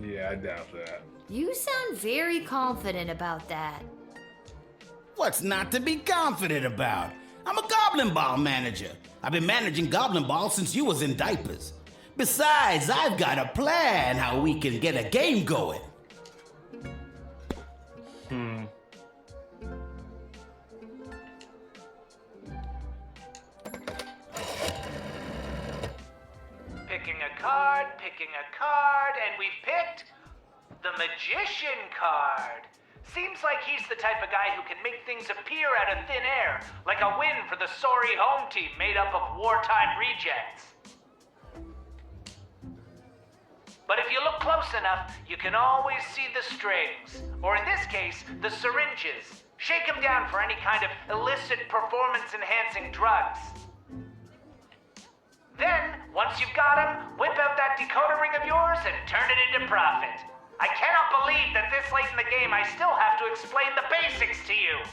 Yeah, I doubt that. You sound very confident about that. What's not to be confident about? I'm a Goblin Ball manager. I've been managing Goblin Ball since you was in diapers. Besides, I've got a plan how we can get a game going. Picking a card, and we've picked the Magician card. Seems like he's the type of guy who can make things appear out of thin air, like a win for the sorry home team made up of wartime rejects. But if you look close enough, you can always see the strings, or in this case, the syringes. Shake him down for any kind of illicit performance-enhancing drugs. Then, once you've got him, whip out that decoder ring of yours and turn it into profit. I cannot believe that this late in the game I still have to explain the basics to you.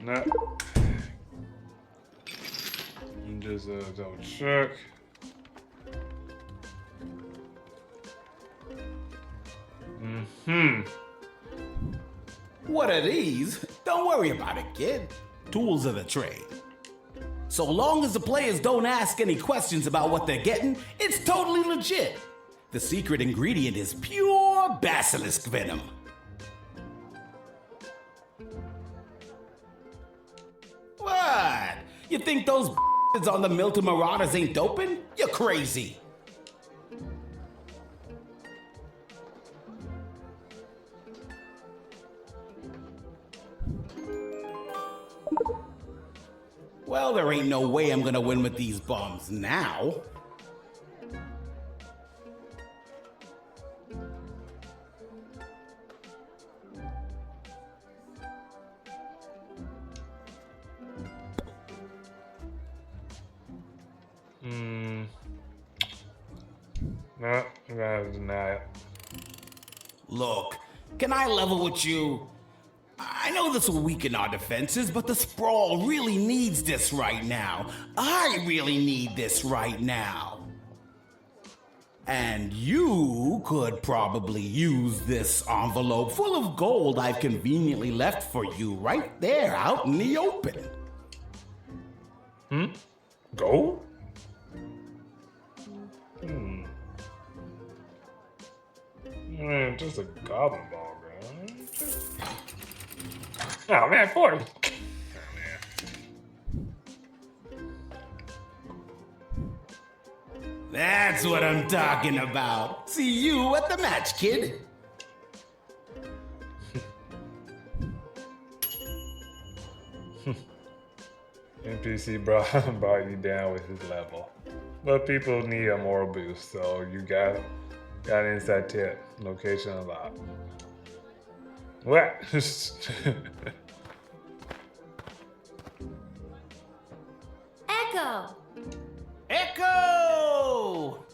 No. Just double check. What are these? Don't worry about it, kid. Tools of the trade. So long as the players don't ask any questions about what they're getting, it's totally legit. The secret ingredient is pure basilisk venom. What? You think those on the Milton Marauders ain't doping? You're crazy. Well, there ain't no way I'm gonna win with these bombs now. No, I'm gonna have to deny it. Look, can I level with you? I know this will weaken our defenses, but the Sprawl really needs this right now. I really need this right now. And you could probably use this envelope full of gold I've conveniently left for you right there out in the open. Gold? Man, just a goblin ball, man. Oh man, 40. That's what I'm talking about. See you at the match, kid. NPC brought you down with his level. But people need a moral boost, so you got an inside tip. Location unlocked. What? Echo! Echo!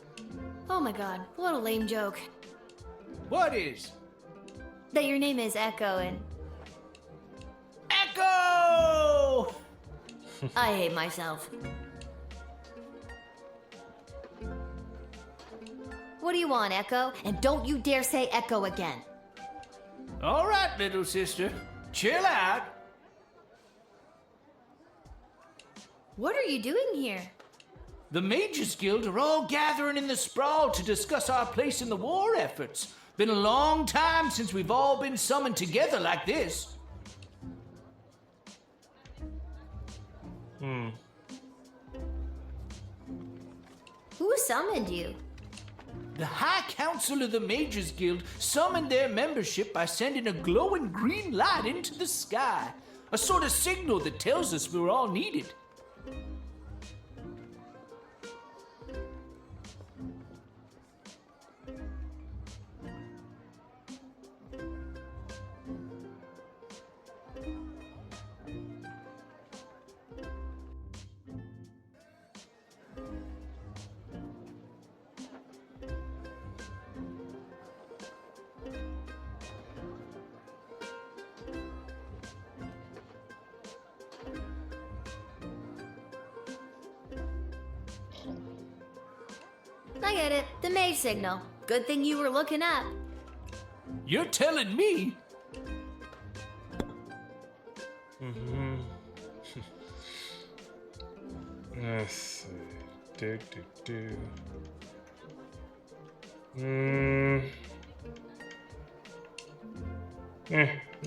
Oh my god, what a lame joke. What is? That your name is Echo and Echo! I hate myself. What do you want, Echo? And don't you dare say Echo again. All right, little sister. Chill out. What are you doing here? The Mages Guild are all gathering in the sprawl to discuss our place in the war efforts. Been a long time since we've all been summoned together like this. Who summoned you? The High Council of the Mages Guild summoned their membership by sending a glowing green light into the sky. A sort of signal that tells us we're all needed. I get it. The mage signal. Good thing you were looking up. You're telling me? Let's see.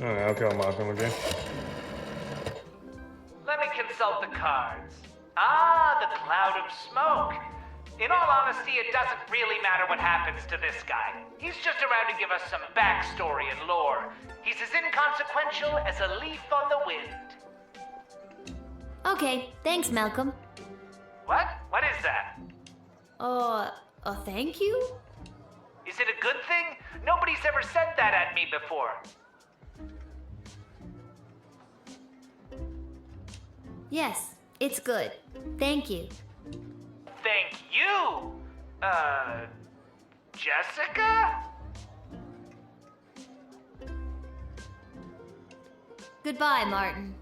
I'll kill Malcolm again. Let me consult the cards. Ah, the cloud of smoke. In all honesty, it doesn't really matter what happens to this guy. He's just around to give us some backstory and lore. He's as inconsequential as a leaf on the wind. Okay, thanks, Malcolm. What? What is that? A thank you? Is it a good thing? Nobody's ever said that at me before. Yes, it's good. Thank you. Thank you! Jessica? Goodbye, Martin.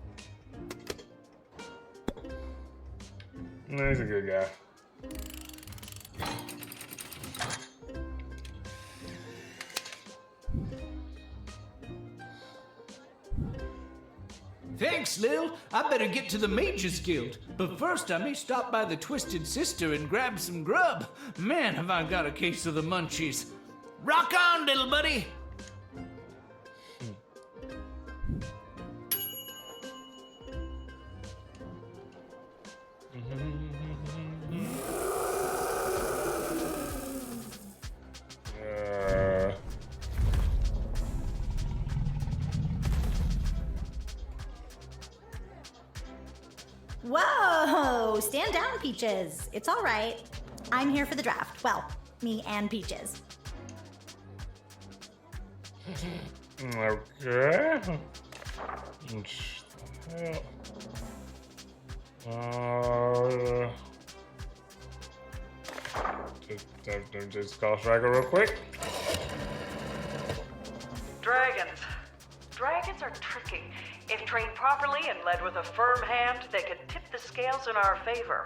No, he's a good guy. Thanks, Lil. I better get to the Mages Guild. But first, I may stop by the Twisted Sister and grab some grub. Man, have I got a case of the munchies. Rock on, little buddy! Whoa! Stand down, Peaches. It's all right. I'm here for the draft. Well, me and Peaches. Okay. Just call Striker real quick. Dragons. Dragons are tricky. If trained properly and led with a firm hand, they can tip the scales in our favor.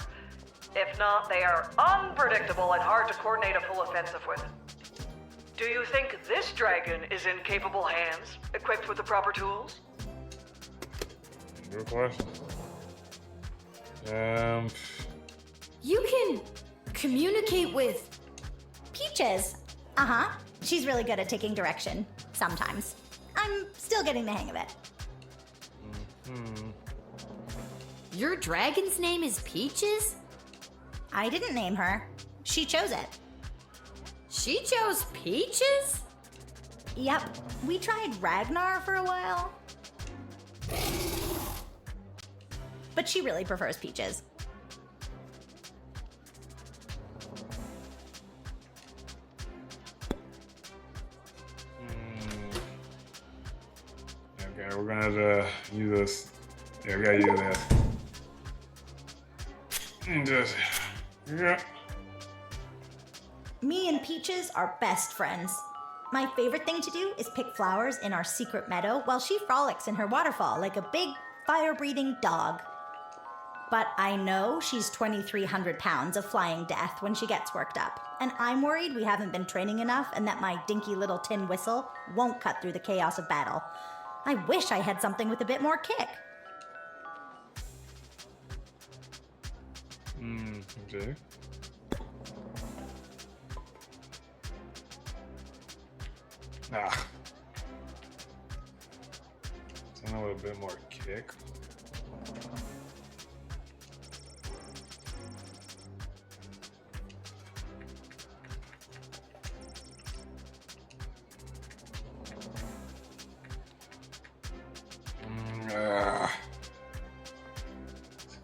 If not, they are unpredictable and hard to coordinate a full offensive with. Do you think this dragon is in capable hands, equipped with the proper tools? Good question. You can communicate with Peaches. Uh-huh. She's really good at taking direction. Sometimes. I'm still getting the hang of it. Your dragon's name is Peaches? I didn't name her. She chose it. She chose Peaches? Yep. We tried Ragnar for a while. But she really prefers Peaches. Okay, we're gonna have to use this. Yeah, we gotta use this. And just, yeah. Me and Peaches are best friends. My favorite thing to do is pick flowers in our secret meadow while she frolics in her waterfall like a big, fire-breathing dog. But I know she's 2,300 pounds of flying death when she gets worked up, and I'm worried we haven't been training enough and that my dinky little tin whistle won't cut through the chaos of battle. I wish I had something with a bit more kick. Okay. Ah. Something with a bit more kick.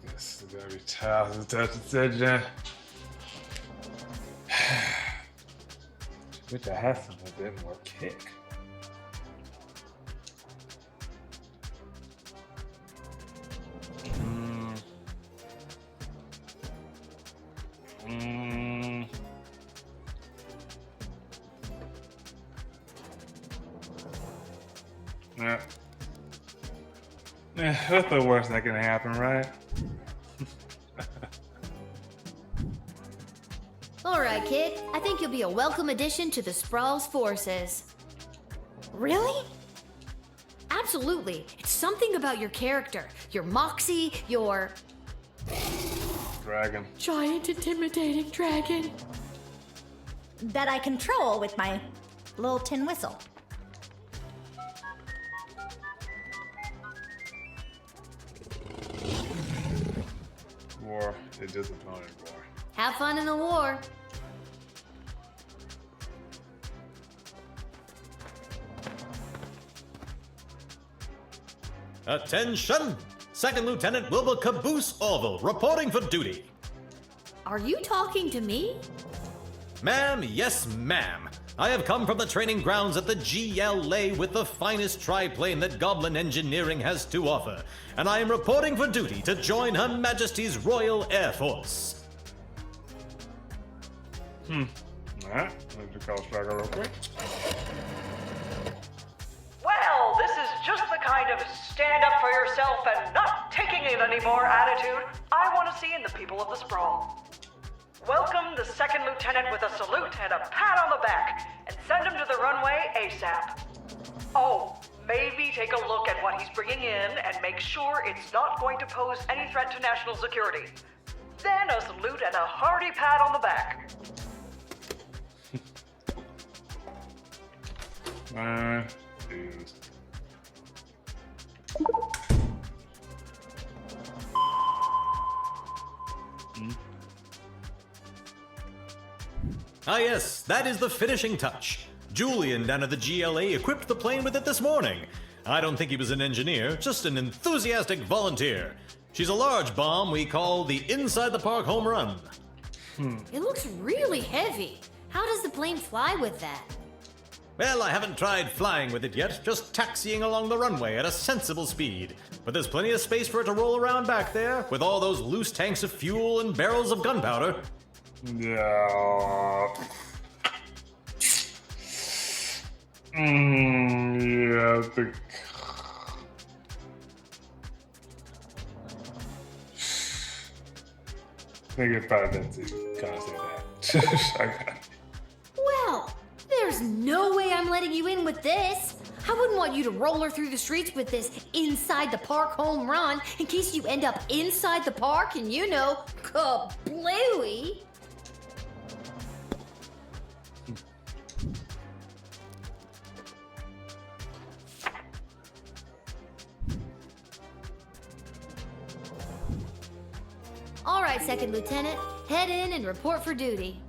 This is gonna be tough. It's a tough decision. Wish I had something with a bit more kick. Yeah. Yeah, that's the worst that can happen, right? Alright, kid. I think you'll be a welcome addition to the Sprawl's forces. Really? Absolutely. It's something about your character, your moxie, your... Dragon. Giant intimidating dragon. That I control with my little tin whistle. War. A disappointing war. Have fun in the war. Attention! Second Lieutenant Wilbur Caboose Orville reporting for duty. Are you talking to me? Ma'am, yes, ma'am. I have come from the training grounds at the GLA with the finest triplane that Goblin Engineering has to offer, and I am reporting for duty to join Her Majesty's Royal Air Force. Alright, let's just call Striker real quick. Well, this is just the kind of stand up for yourself and not taking it anymore attitude I want to see in the people of the Sprawl. Welcome the second lieutenant with a salute and a pat on the back, and send him to the runway ASAP. Oh, maybe take a look at what he's bringing in and make sure it's not going to pose any threat to national security. Then a salute and a hearty pat on the back. Dude. Ah yes, that is the finishing touch. Julian down at the GLA equipped the plane with it this morning. I don't think he was an engineer, just an enthusiastic volunteer. She's a large bomb we call the Inside the Park Home Run. It looks really heavy. How does the plane fly with that? Well, I haven't tried flying with it yet, just taxiing along the runway at a sensible speed. But there's plenty of space for it to roll around back there, with all those loose tanks of fuel and barrels of gunpowder. Yeah. Yeah, I think it's probably been to kind of say that. Well, there's no way I'm letting you in with this. I wouldn't want you to roll her through the streets with this inside the park home run in case you end up inside the park and you know, kablooey. All right, Second Lieutenant, head in and report for duty.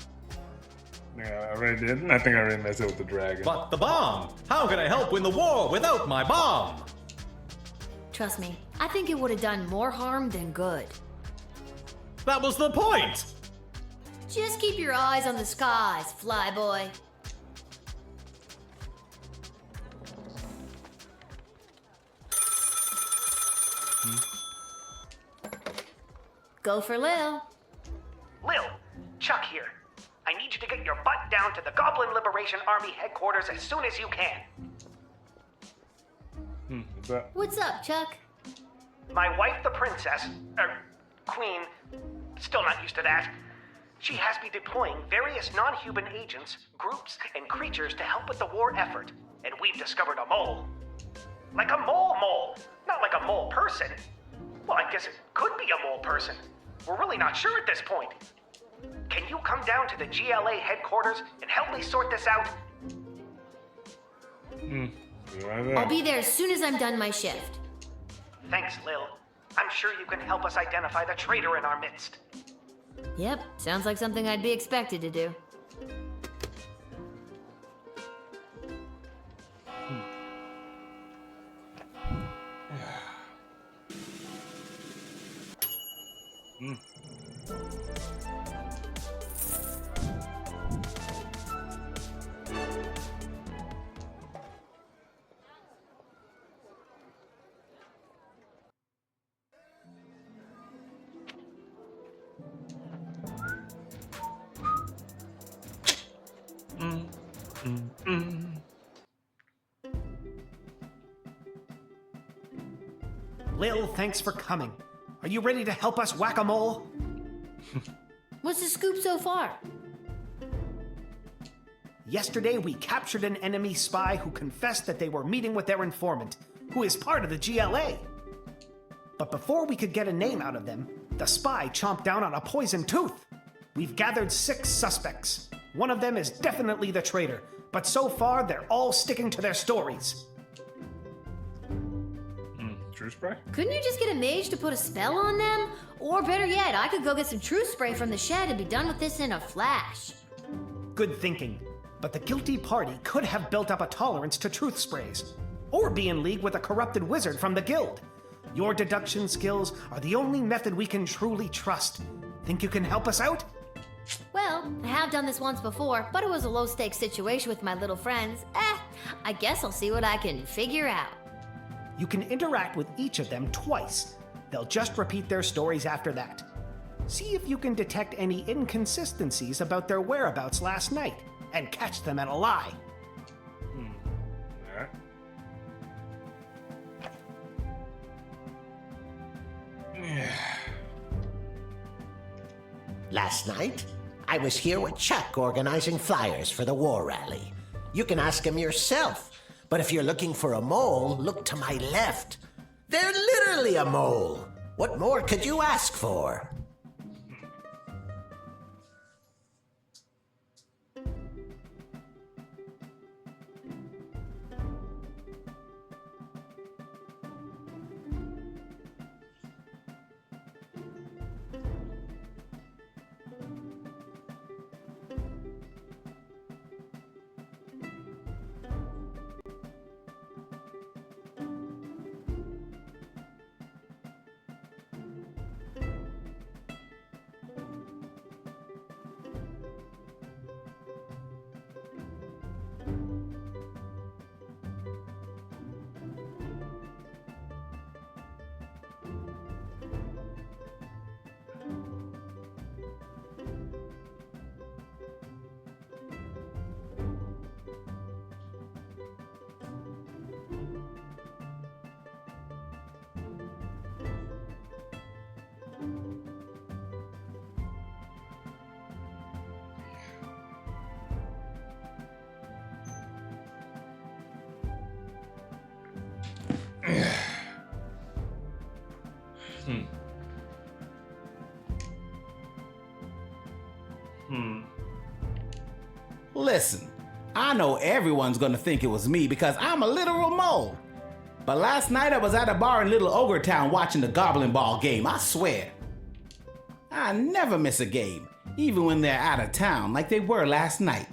Yeah, I already did. I think I already messed with the dragon. But the bomb! How can I help win the war without my bomb? Trust me, I think it would have done more harm than good. That was the point! Just keep your eyes on the skies, flyboy. Go for Lil. Lil, Chuck here. I need you to get your butt down to the Goblin Liberation Army headquarters as soon as you can. What's that? What's up, Chuck? My wife, the princess, queen, still not used to that. She has me deploying various non-human agents, groups, and creatures to help with the war effort. And we've discovered a mole. Like a mole, not like a mole person. Well, I guess it could be a mole person. We're really not sure at this point. Can you come down to the GLA headquarters and help me sort this out? I'll be there as soon as I'm done my shift. Thanks, Lil. I'm sure you can help us identify the traitor in our midst. Yep, sounds like something I'd be expected to do. Lil, thanks for coming. Are you ready to help us whack-a-mole? What's the scoop so far? Yesterday, we captured an enemy spy who confessed that they were meeting with their informant, who is part of the GLA. But before we could get a name out of them, the spy chomped down on a poisoned tooth. We've gathered 6 suspects. One of them is definitely the traitor, but so far they're all sticking to their stories. Truth spray? Couldn't you just get a mage to put a spell on them? Or better yet, I could go get some truth spray from the shed and be done with this in a flash. Good thinking. But the guilty party could have built up a tolerance to truth sprays, or be in league with a corrupted wizard from the guild. Your deduction skills are the only method we can truly trust. Think you can help us out? Well, I have done this once before, but it was a low-stakes situation with my little friends. I guess I'll see what I can figure out. You can interact with each of them twice. They'll just repeat their stories after that. See if you can detect any inconsistencies about their whereabouts last night, and catch them at a lie. Alright. Last night, I was here with Chuck organizing flyers for the war rally. You can ask him yourself. But if you're looking for a mole, look to my left. They're literally a mole. What more could you ask for? Listen, I know everyone's gonna think it was me because I'm a literal mole. But last night I was at a bar in Little Ogre Town watching the Goblin Ball game, I swear. I never miss a game, even when they're out of town like they were last night.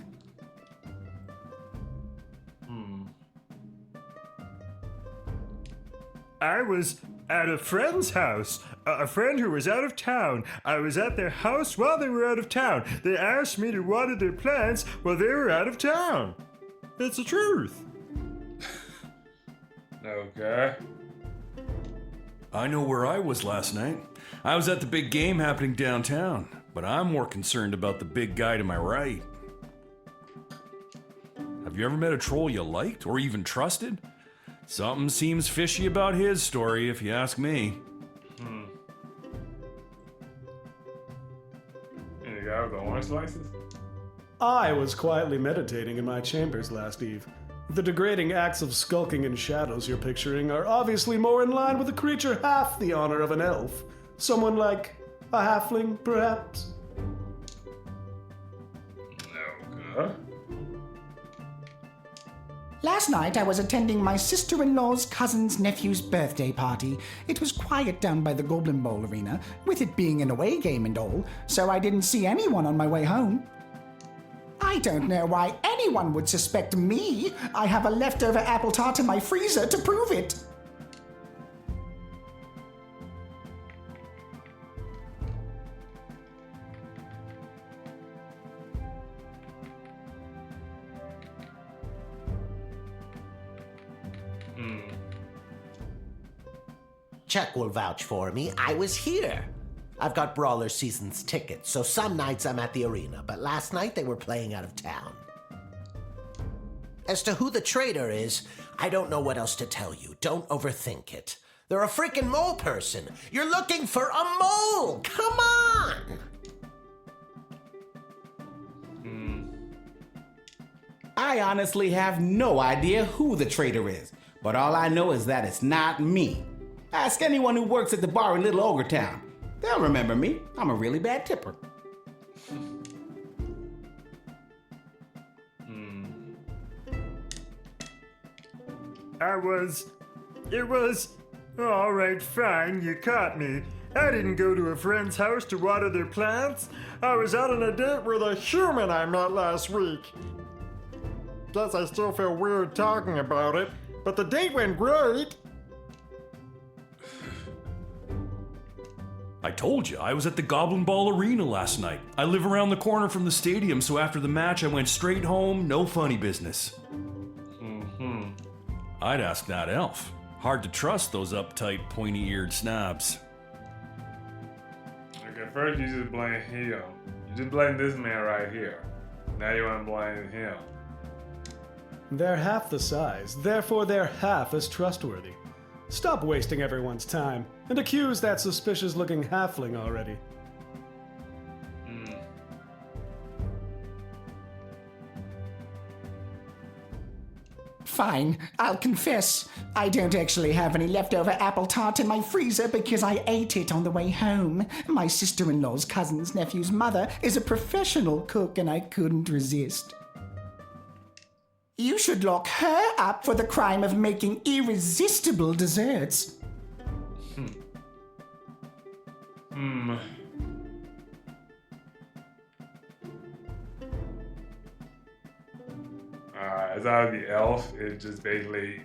I was at a friend's house. A friend who was out of town. I was at their house while they were out of town. They asked me to water their plants while they were out of town. It's the truth. Okay. I know where I was last night. I was at the big game happening downtown, but I'm more concerned about the big guy to my right. Have you ever met a troll you liked or even trusted? Something seems fishy about his story, if you ask me. Any guy with the orange slices? I was quietly meditating in my chambers last eve. The degrading acts of skulking in shadows you're picturing are obviously more in line with a creature half the honor of an elf. Someone like a halfling, perhaps? Okay. Last night I was attending my sister-in-law's cousin's nephew's birthday party. It was quiet down by the Goblin Bowl arena, with it being an away game and all, so I didn't see anyone on my way home. I don't know why anyone would suspect me. I have a leftover apple tart in my freezer to prove it. Chuck will vouch for me. I was here. I've got Brawler Seasons tickets, so some nights I'm at the arena, but last night they were playing out of town. As to who the traitor is, I don't know what else to tell you. Don't overthink it. They're a freaking mole person. You're looking for a mole! Come on! I honestly have no idea who the traitor is, but all I know is that it's not me. Ask anyone who works at the bar in Little Ogre Town. They'll remember me. I'm a really bad tipper. It was... All right, fine, you caught me. I didn't go to a friend's house to water their plants. I was out on a date with a human I met last week. Guess I still feel weird talking about it, but the date went great. I told you, I was at the Goblin Ball Arena last night. I live around the corner from the stadium, so after the match I went straight home, no funny business. I'd ask that elf. Hard to trust those uptight, pointy-eared snobs. Okay, first you just blame him. You just blame this man right here. Now you want to blame him. They're half the size, therefore they're half as trustworthy. Stop wasting everyone's time and accuse that suspicious-looking halfling already. Fine, I'll confess. I don't actually have any leftover apple tart in my freezer because I ate it on the way home. My sister-in-law's cousin's nephew's mother is a professional cook and I couldn't resist. You should lock her up for the crime of making irresistible desserts. As out of the elf, it just basically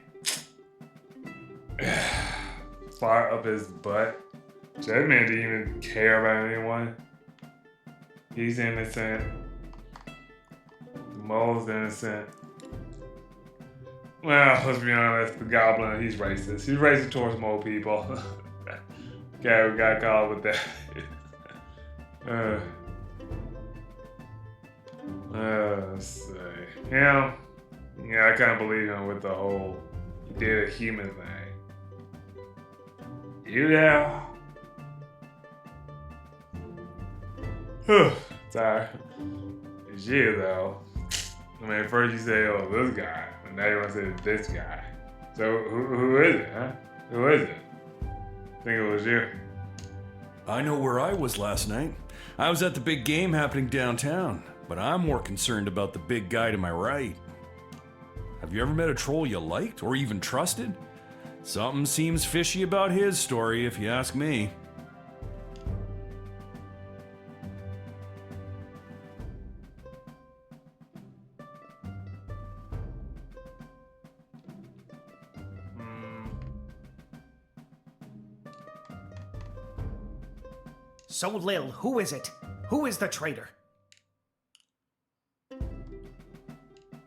fire up his butt. That man didn't even care about anyone. He's innocent. The mole's innocent. Well, let's be honest, the goblin, he's racist. He's racist towards mole people. Okay, we got caught with that. Let's see. Yeah, I kind of believe him with the whole he did a human thing. You know? Sorry. It's you, though. I mean, first you say, oh, this guy, and now you want to say this guy. So, who is it, huh? Who is it? I think it was you. I know where I was last night. I was at the big game happening downtown, but I'm more concerned about the big guy to my right. Have you ever met a troll you liked or even trusted? Something seems fishy about his story, if you ask me. So, Lil, who is it? Who is the traitor?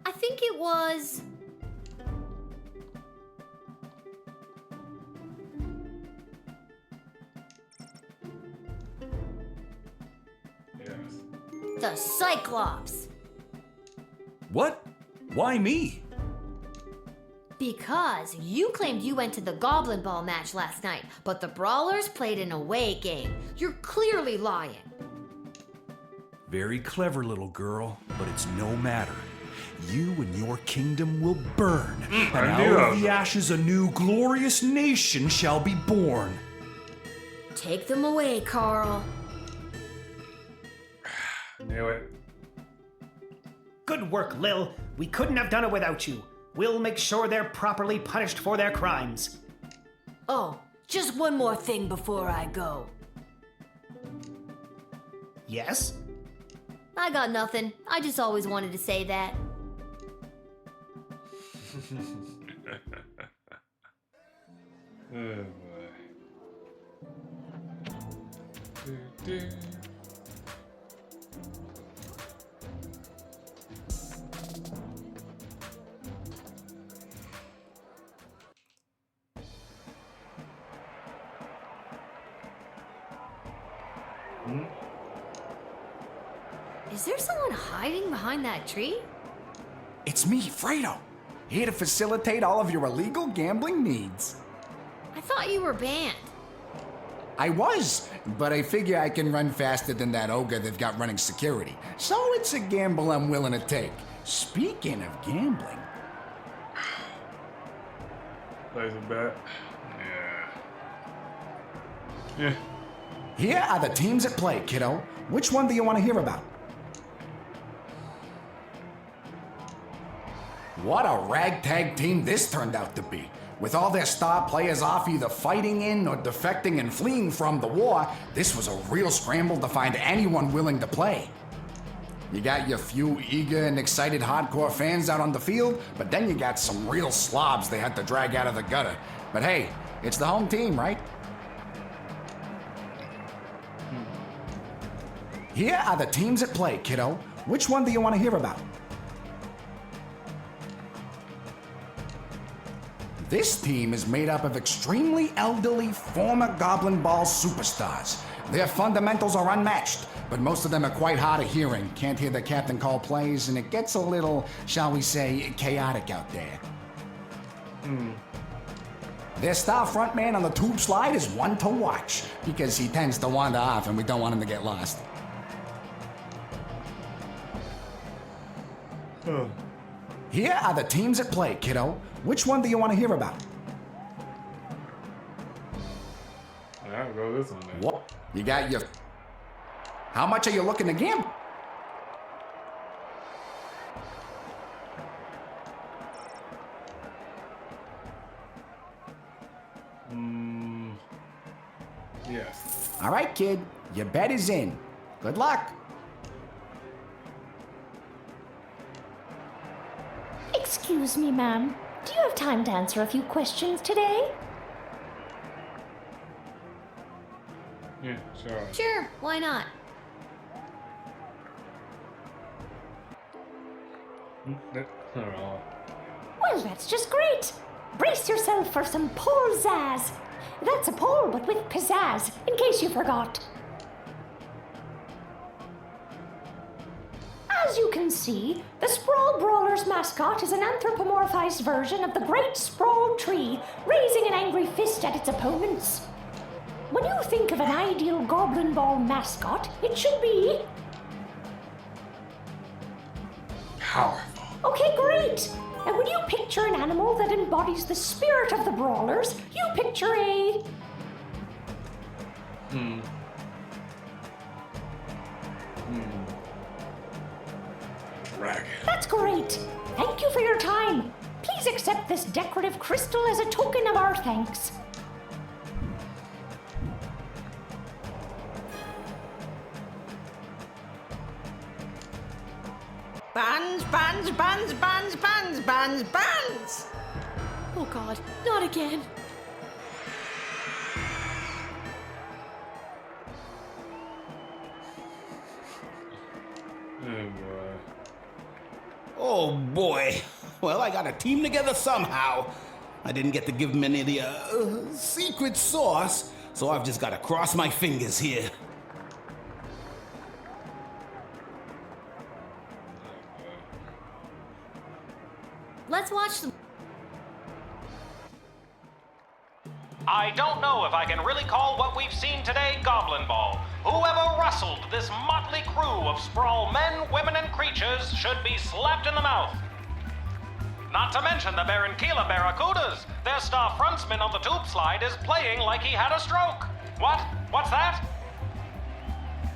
I think it was... the Cyclops. What? Why me? Because you claimed you went to the Goblin Ball match last night, but the Brawlers played an away game. You're clearly lying. Very clever, little girl, but it's no matter. You and your kingdom will burn, and out of the ashes a new glorious nation shall be born. Take them away, Carl. Knew it. Good work, Lil. We couldn't have done it without you. We'll make sure they're properly punished for their crimes. Oh, just one more thing before I go. Yes? I got nothing. I just always wanted to say that. Oh boy. Is there someone hiding behind that tree? It's me, Fredo. Here to facilitate all of your illegal gambling needs. I thought you were banned. I was, but I figure I can run faster than that ogre they've got running security. So it's a gamble I'm willing to take. Speaking of gambling... Place a bet. Yeah. Here are the teams at play, kiddo. Which one do you want to hear about? What a ragtag team this turned out to be. With all their star players off either fighting in or defecting and fleeing from the war, this was a real scramble to find anyone willing to play. You got your few eager and excited hardcore fans out on the field, but then you got some real slobs they had to drag out of the gutter. But hey, it's the home team, right? Here are the teams at play, kiddo. Which one do you want to hear about? This team is made up of extremely elderly former Goblin Ball superstars. Their fundamentals are unmatched, but most of them are quite hard of hearing. Can't hear the captain call plays, and it gets a little, shall we say, chaotic out there. Their star frontman on the tube slide is one to watch, because he tends to wander off and we don't want him to get lost. Here are the teams at play, kiddo. Which one do you want to hear about? I'll go this one then. What? You got your... How much are you looking to gamble? Yes. All right, kid. Your bet is in. Good luck. Excuse me, ma'am. Do you have time to answer a few questions today? Yeah, sure. Sure, why not? Well, that's just great. Brace yourself for some pole zazz. That's a pole, but with pizzazz, in case you forgot. As you can see, the Sprawl Brawlers mascot is an anthropomorphized version of the Great Sprawl Tree, raising an angry fist at its opponents. When you think of an ideal Goblin Ball mascot, it should be... powerful. Okay, great! And when you picture an animal that embodies the spirit of the Brawlers, you picture a... Dragon. That's great! Thank you for your time. Please accept this decorative crystal as a token of our thanks. Buns, buns, buns, buns, buns, buns, buns! Oh God, not again. boy. Oh boy. Well, I got a team together somehow. I didn't get to give him any of the secret sauce, so I've just got to cross my fingers here. Let's watch the. I don't know if I can really call what we've seen today Goblin Ball. Whoever rustled this motley crew of sprawl men, women, and creatures should be slapped in the mouth. Not to mention the Barranquilla Barracudas. Their star frontsman on the tube slide is playing like he had a stroke. What? What's that?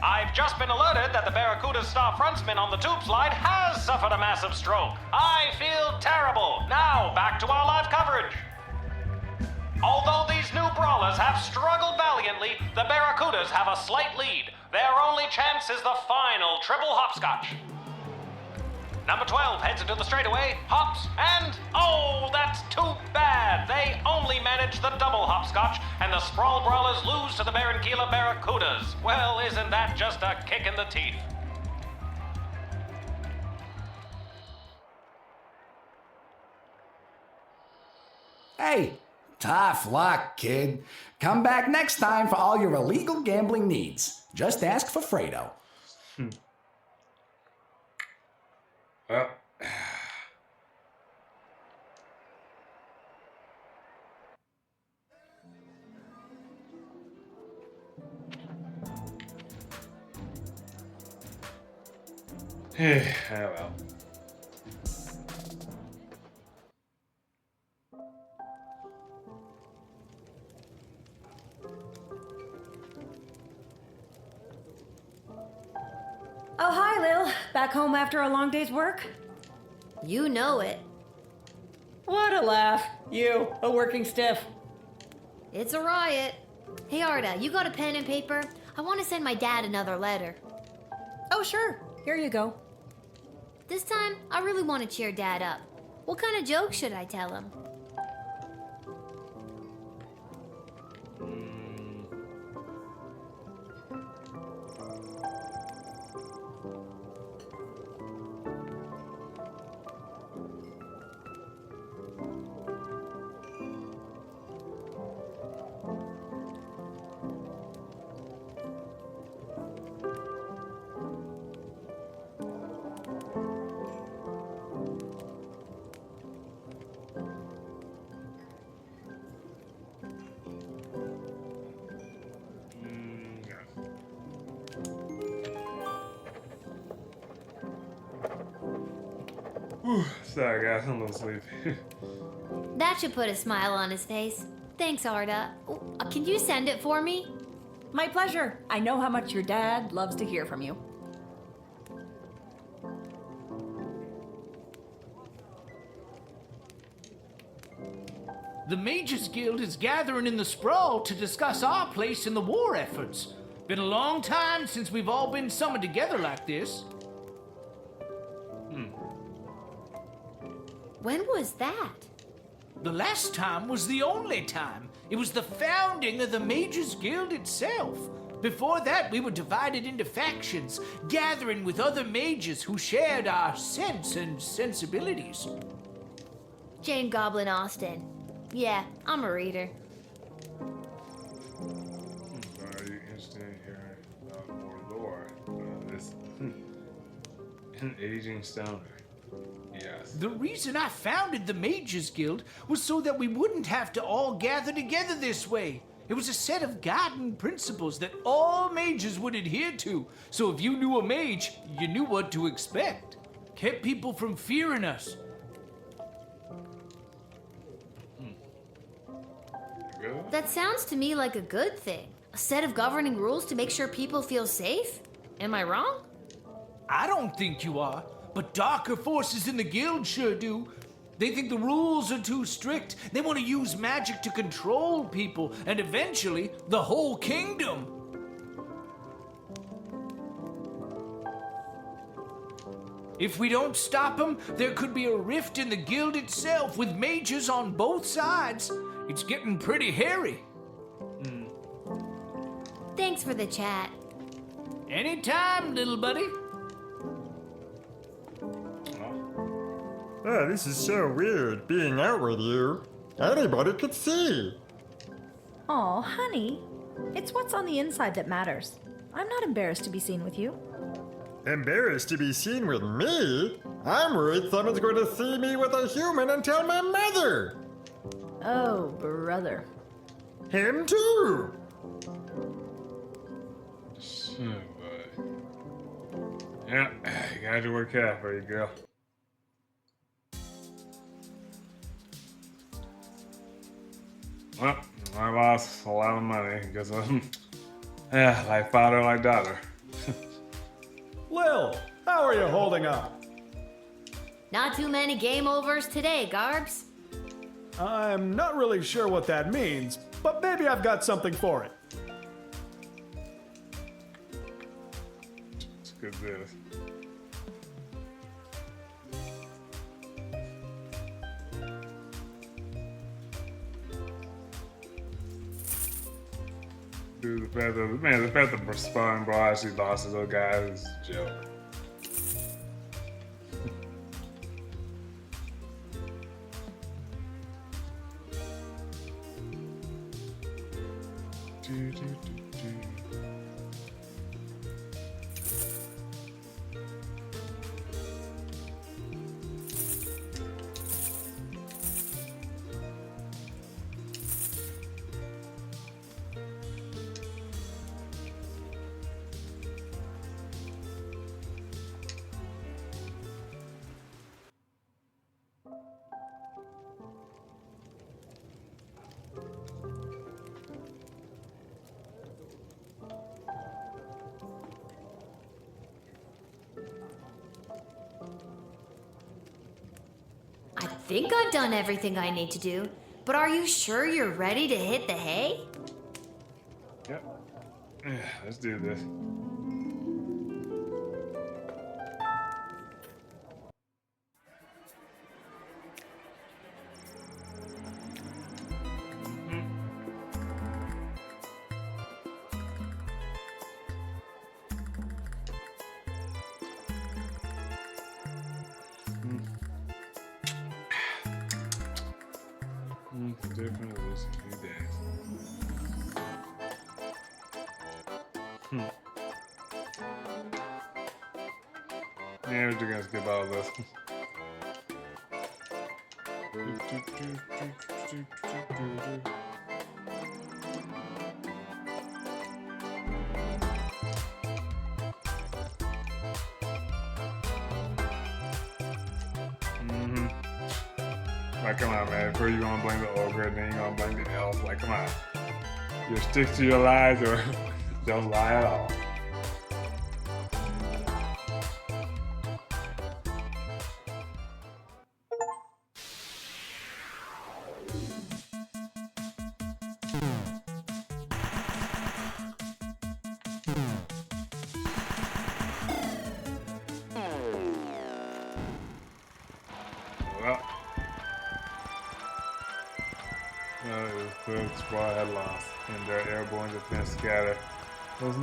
I've just been alerted that the Barracuda's star frontsman on the tube slide has suffered a massive stroke. I feel terrible. Now, back to our live coverage. Although these new brawlers have struggled valiantly, the Barracudas have a slight lead. Their only chance is the final triple hopscotch. Number 12 heads into the straightaway, hops, and oh, that's too bad. They only manage the double hopscotch, and the Sprawl Brawlers lose to the Barranquilla Barracudas. Well, isn't that just a kick in the teeth? Hey, tough luck, kid. Come back next time for all your illegal gambling needs. Just ask for Fredo. Well. Oh well. Oh, hi, Lil. Back home after a long day's work? You know it. What a laugh. You, a working stiff. It's a riot. Hey, Arda, you got a pen and paper? I want to send my dad another letter. Oh, sure. Here you go. This time, I really want to cheer Dad up. What kind of joke should I tell him? Whew, sorry guys, I'm a little sleepy. That should put a smile on his face. Thanks, Arda. Can you send it for me? My pleasure. I know how much your dad loves to hear from you. The Mages Guild is gathering in the Sprawl to discuss our place in the war efforts. Been a long time since we've all been summoned together like this. When was that? The last time was the only time. It was the founding of the Mages Guild itself. Before that, we were divided into factions, gathering with other mages who shared our sense and sensibilities. Jane Goblin Austin. Yeah, I'm a reader. Are you interested in hearing about more lore? This an aging stoner. Yes. The reason I founded the Mages Guild was so that we wouldn't have to all gather together this way. It was a set of guiding principles that all mages would adhere to. So if you knew a mage, you knew what to expect. Kept people from fearing us. That sounds to me like a good thing. A set of governing rules to make sure people feel safe? Am I wrong? I don't think you are, but darker forces in the guild sure do. They think the rules are too strict. They want to use magic to control people, and eventually, the whole kingdom. If we don't stop them, there could be a rift in the guild itself with mages on both sides. It's getting pretty hairy. Thanks for the chat. Anytime, little buddy. Oh, this is so weird, being out with you. Anybody could see. Aw, honey. It's what's on the inside that matters. I'm not embarrassed to be seen with you. Embarrassed to be seen with me? I'm worried someone's going to see me with a human and tell my mother. Oh, brother. Him too. Yeah, you got to work out for you, girl. Well, I lost a lot of money because of, like father, like daughter. Lil, how are you holding up? Not too many game overs today, Garbs. I'm not really sure what that means, but maybe I've got something for it. It's good this. Dude, the fact that Spawn Bro actually lost to those guys is a joke. I think I've done everything I need to do, but are you sure you're ready to hit the hay? Yep. Yeah, let's do this. Different this few days. Yeah, we're just gonna skip all this. Like, come on, man. First you're gonna blame the ogre, then you're gonna blame the elf. Like, come on. You stick to your lies or don't lie at all. Well. The squad had lost, and their airborne defense scattered. Was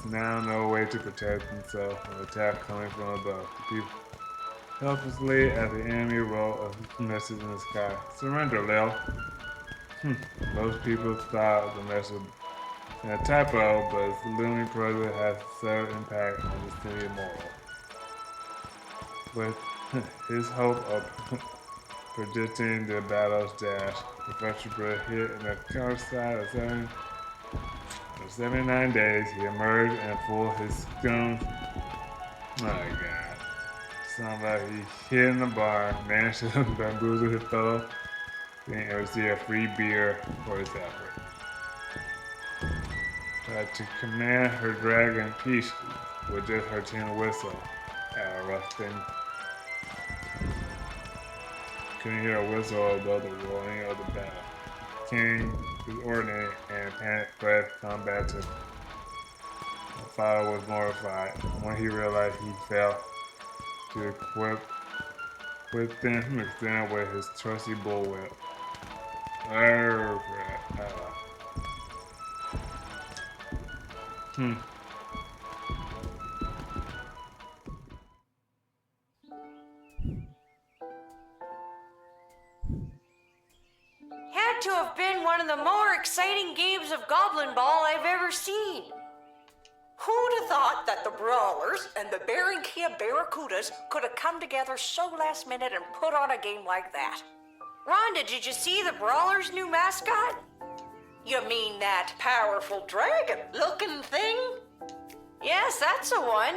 now no way to protect themselves from attack coming from above. The people helplessly as the enemy wrote a message in the sky. Surrender, Lil. Most people thought the message was a typo, but its looming presence has severe impact on the city of Mortal. With his hope of predicting the battle's dash, Professor Britt hit in the countryside of 79 days. He emerged and pulled his gun. Oh my god. Somebody hid in the bar, managed to bamboozle his fellow, then receive a free beer for his effort. Tried to command her dragon peace with just her tin whistle at a rough thing. Couldn't hear a whistle above the roaring of the battle. King was ordinary and panicked breath combat to. My father was mortified when he realized he failed to equip within with his trusty bullwhip. to have been one of the more exciting games of Goblin Ball I've ever seen. Who'd have thought that the Brawlers and the Barranquilla Barracudas could have come together so last minute and put on a game like that? Rhonda, did you see the Brawlers' new mascot? You mean that powerful dragon-looking thing? Yes, that's the one.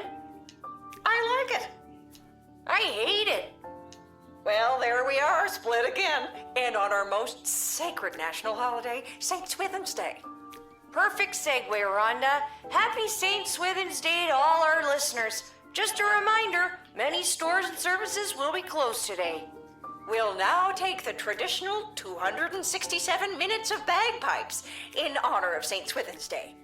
I like it. I hate it. Well, there we are, split again, and on our most sacred national holiday, St. Swithin's Day. Perfect segue, Rhonda. Happy St. Swithin's Day to all our listeners. Just a reminder, many stores and services will be closed today. We'll now take the traditional 267 minutes of bagpipes in honor of St. Swithin's Day.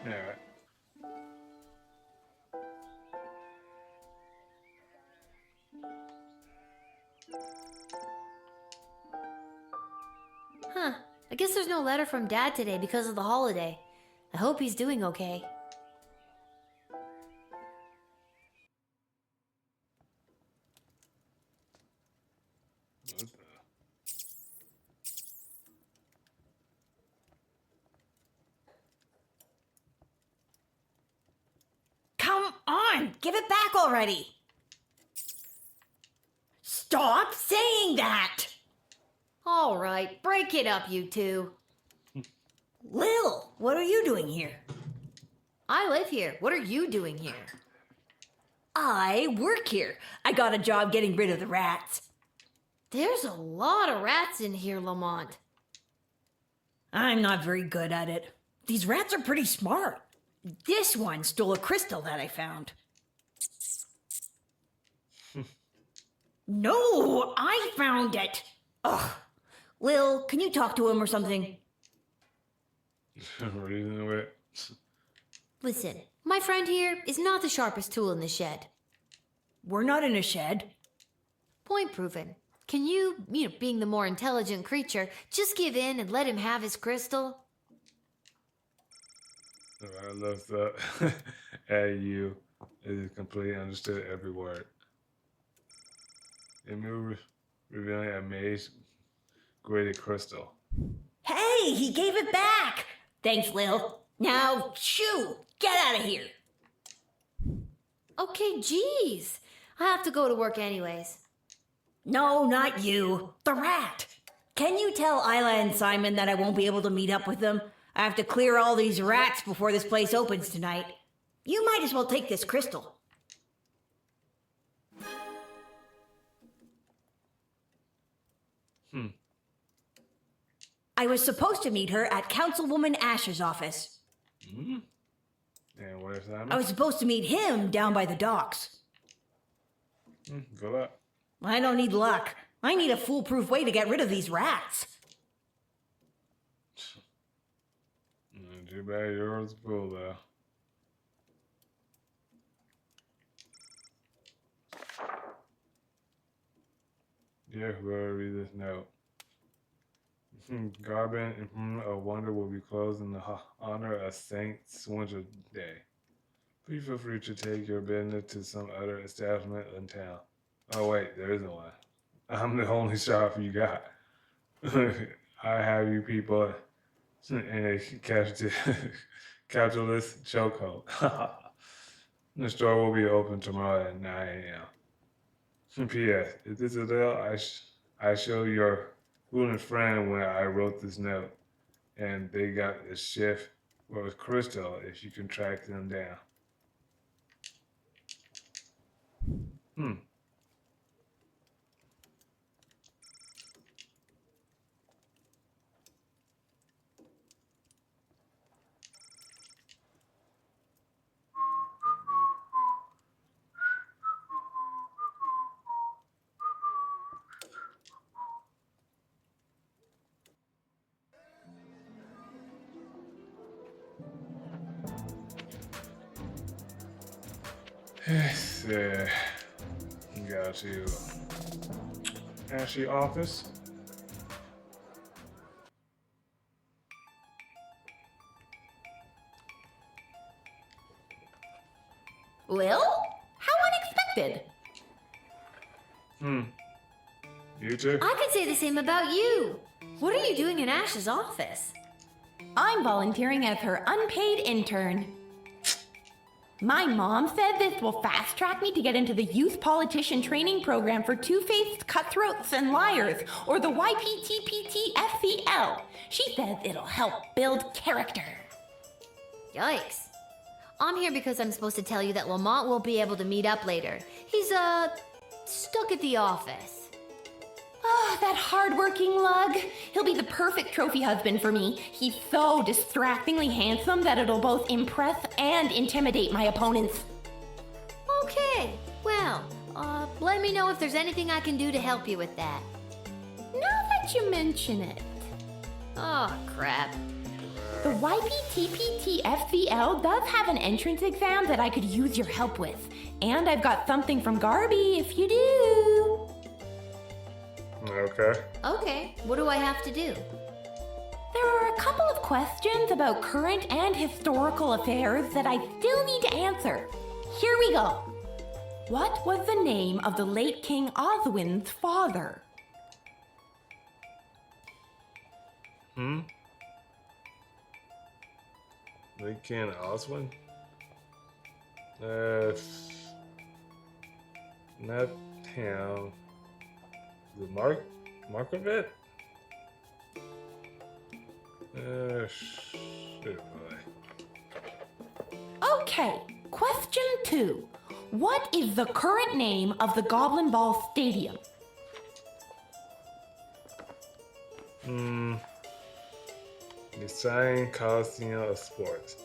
Alright. Huh. I guess there's no letter from Dad today because of the holiday. I hope he's doing okay. Come on, give it back already. Stop saying that. All right, break it up, you two. Lil, what are you doing here? I live here. What are you doing here? I work here. I got a job getting rid of the rats. There's a lot of rats in here, Lamont. I'm not very good at it. These rats are pretty smart. This one stole a crystal that I found. No, I found it. Ugh. Lil, can you talk to him or something? Reason with. Listen, my friend here is not the sharpest tool in the shed. We're not in a shed. Point proven. Can you, being the more intelligent creature, just give in and let him have his crystal? I love that. At you. It is completely understood every word. It moved, revealing a maze graded crystal. Hey, he gave it back. Thanks, Lil. Now, shoo, get out of here. Okay, geez. I have to go to work anyways. No, not you. The rat. Can you tell Isla and Simon that I won't be able to meet up with them? I have to clear all these rats before this place opens tonight. You might as well take this crystal. I was supposed to meet her at Councilwoman Asher's office. And where's Simon? I was supposed to meet him down by the docks. Good luck. I don't need luck. I need a foolproof way to get rid of these rats. Too bad yours is full though. Dear whoever read this note. Guardsman Implement of Wonder will be closed in the honor of St. Swithin's Day. Please feel free to take your business to some other establishment in town. Oh wait, there isn't one. I'm the only shop you got. I have you people in a capitalist chokehold. The store will be open tomorrow at 9 a.m. P.S. If this is Lil, I show your fooling friend when I wrote this note, and they got a shift with Crystal if you can track them down. Got to ashy office. Lil? How unexpected. You too? I could say the same about you. What are you doing in Ash's office? I'm volunteering as her unpaid intern. My mom said this will fast track me to get into the youth politician training program for two-faced cutthroats and liars, or the YPTPTFCL. She says it'll help build character. Yikes. I'm here because I'm supposed to tell you that Lamont won't be able to meet up later. He's, stuck at the office. Ah, that hard-working lug. He'll be the perfect trophy husband for me. He's so distractingly handsome that it'll both impress and intimidate my opponents. Okay, well, let me know if there's anything I can do to help you with that. Now that you mention it. Oh, crap. The YPTPTFCL does have an entrance exam that I could use your help with. And I've got something from Garby if you do. Okay. Okay, what do I have to do? There are a couple of questions about current and historical affairs that I still need to answer. Here we go. What was the name of the late King Oswin's father? Late King Oswin? Not him. The Markovit? Shit, boy. Okay, question 2. What is the current name of the Goblin Ball Stadium? Design Coliseum of Sports.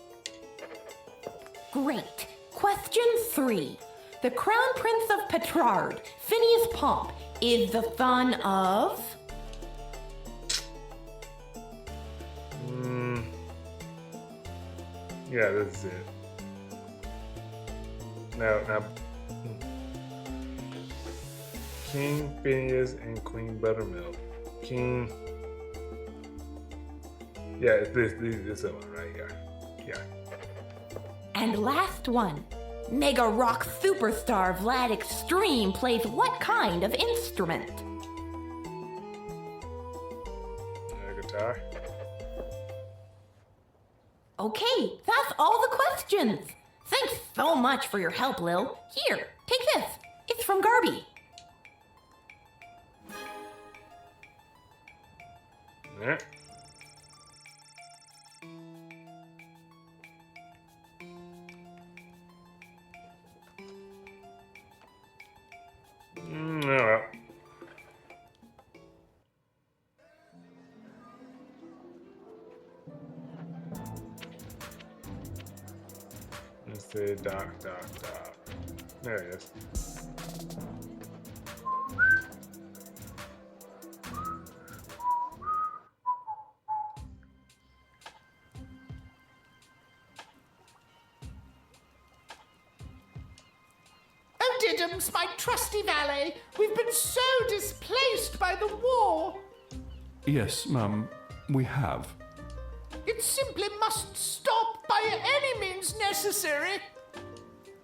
Great. Question 3. The Crown Prince of Petrard, Phineas Pomp, is the son of... Yeah, this is it. Now, King Phineas and Queen Buttermilk. King. Yeah, it's this one right here. Yeah. And last one. Mega rock superstar Vlad Extreme plays what kind of instrument? Guitar. Okay, that's all the questions. Thanks so much for your help, Lil. Here, take this. It's from Garby. Yeah. Alright. Let's say doc. There it is. Oh, Diddums, my trusty valet, we've been so displaced by the war. Yes, ma'am, we have. It simply must stop by any means necessary.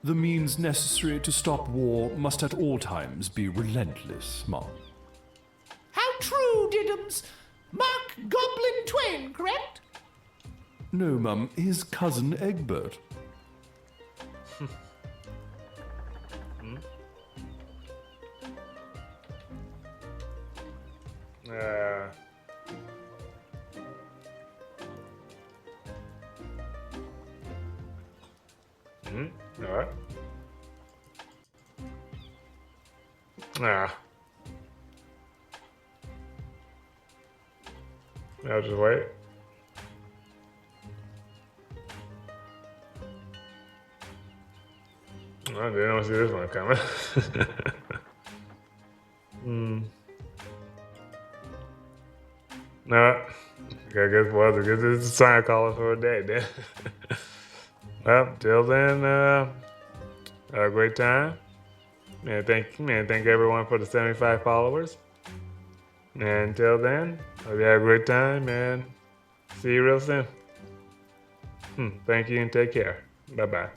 The means necessary to stop war must at all times be relentless, ma'am. How true, Diddums. Mark Goblin Twain, correct? No, ma'am, his cousin Egbert. Alright. I'll just wait. I didn't see this one coming. No. I guess it's a sign calling for a day then. Well, till then, have a great time. Thank everyone for the 75 followers. And until then, hope you have a great time and see you real soon. Thank you and take care. Bye-bye.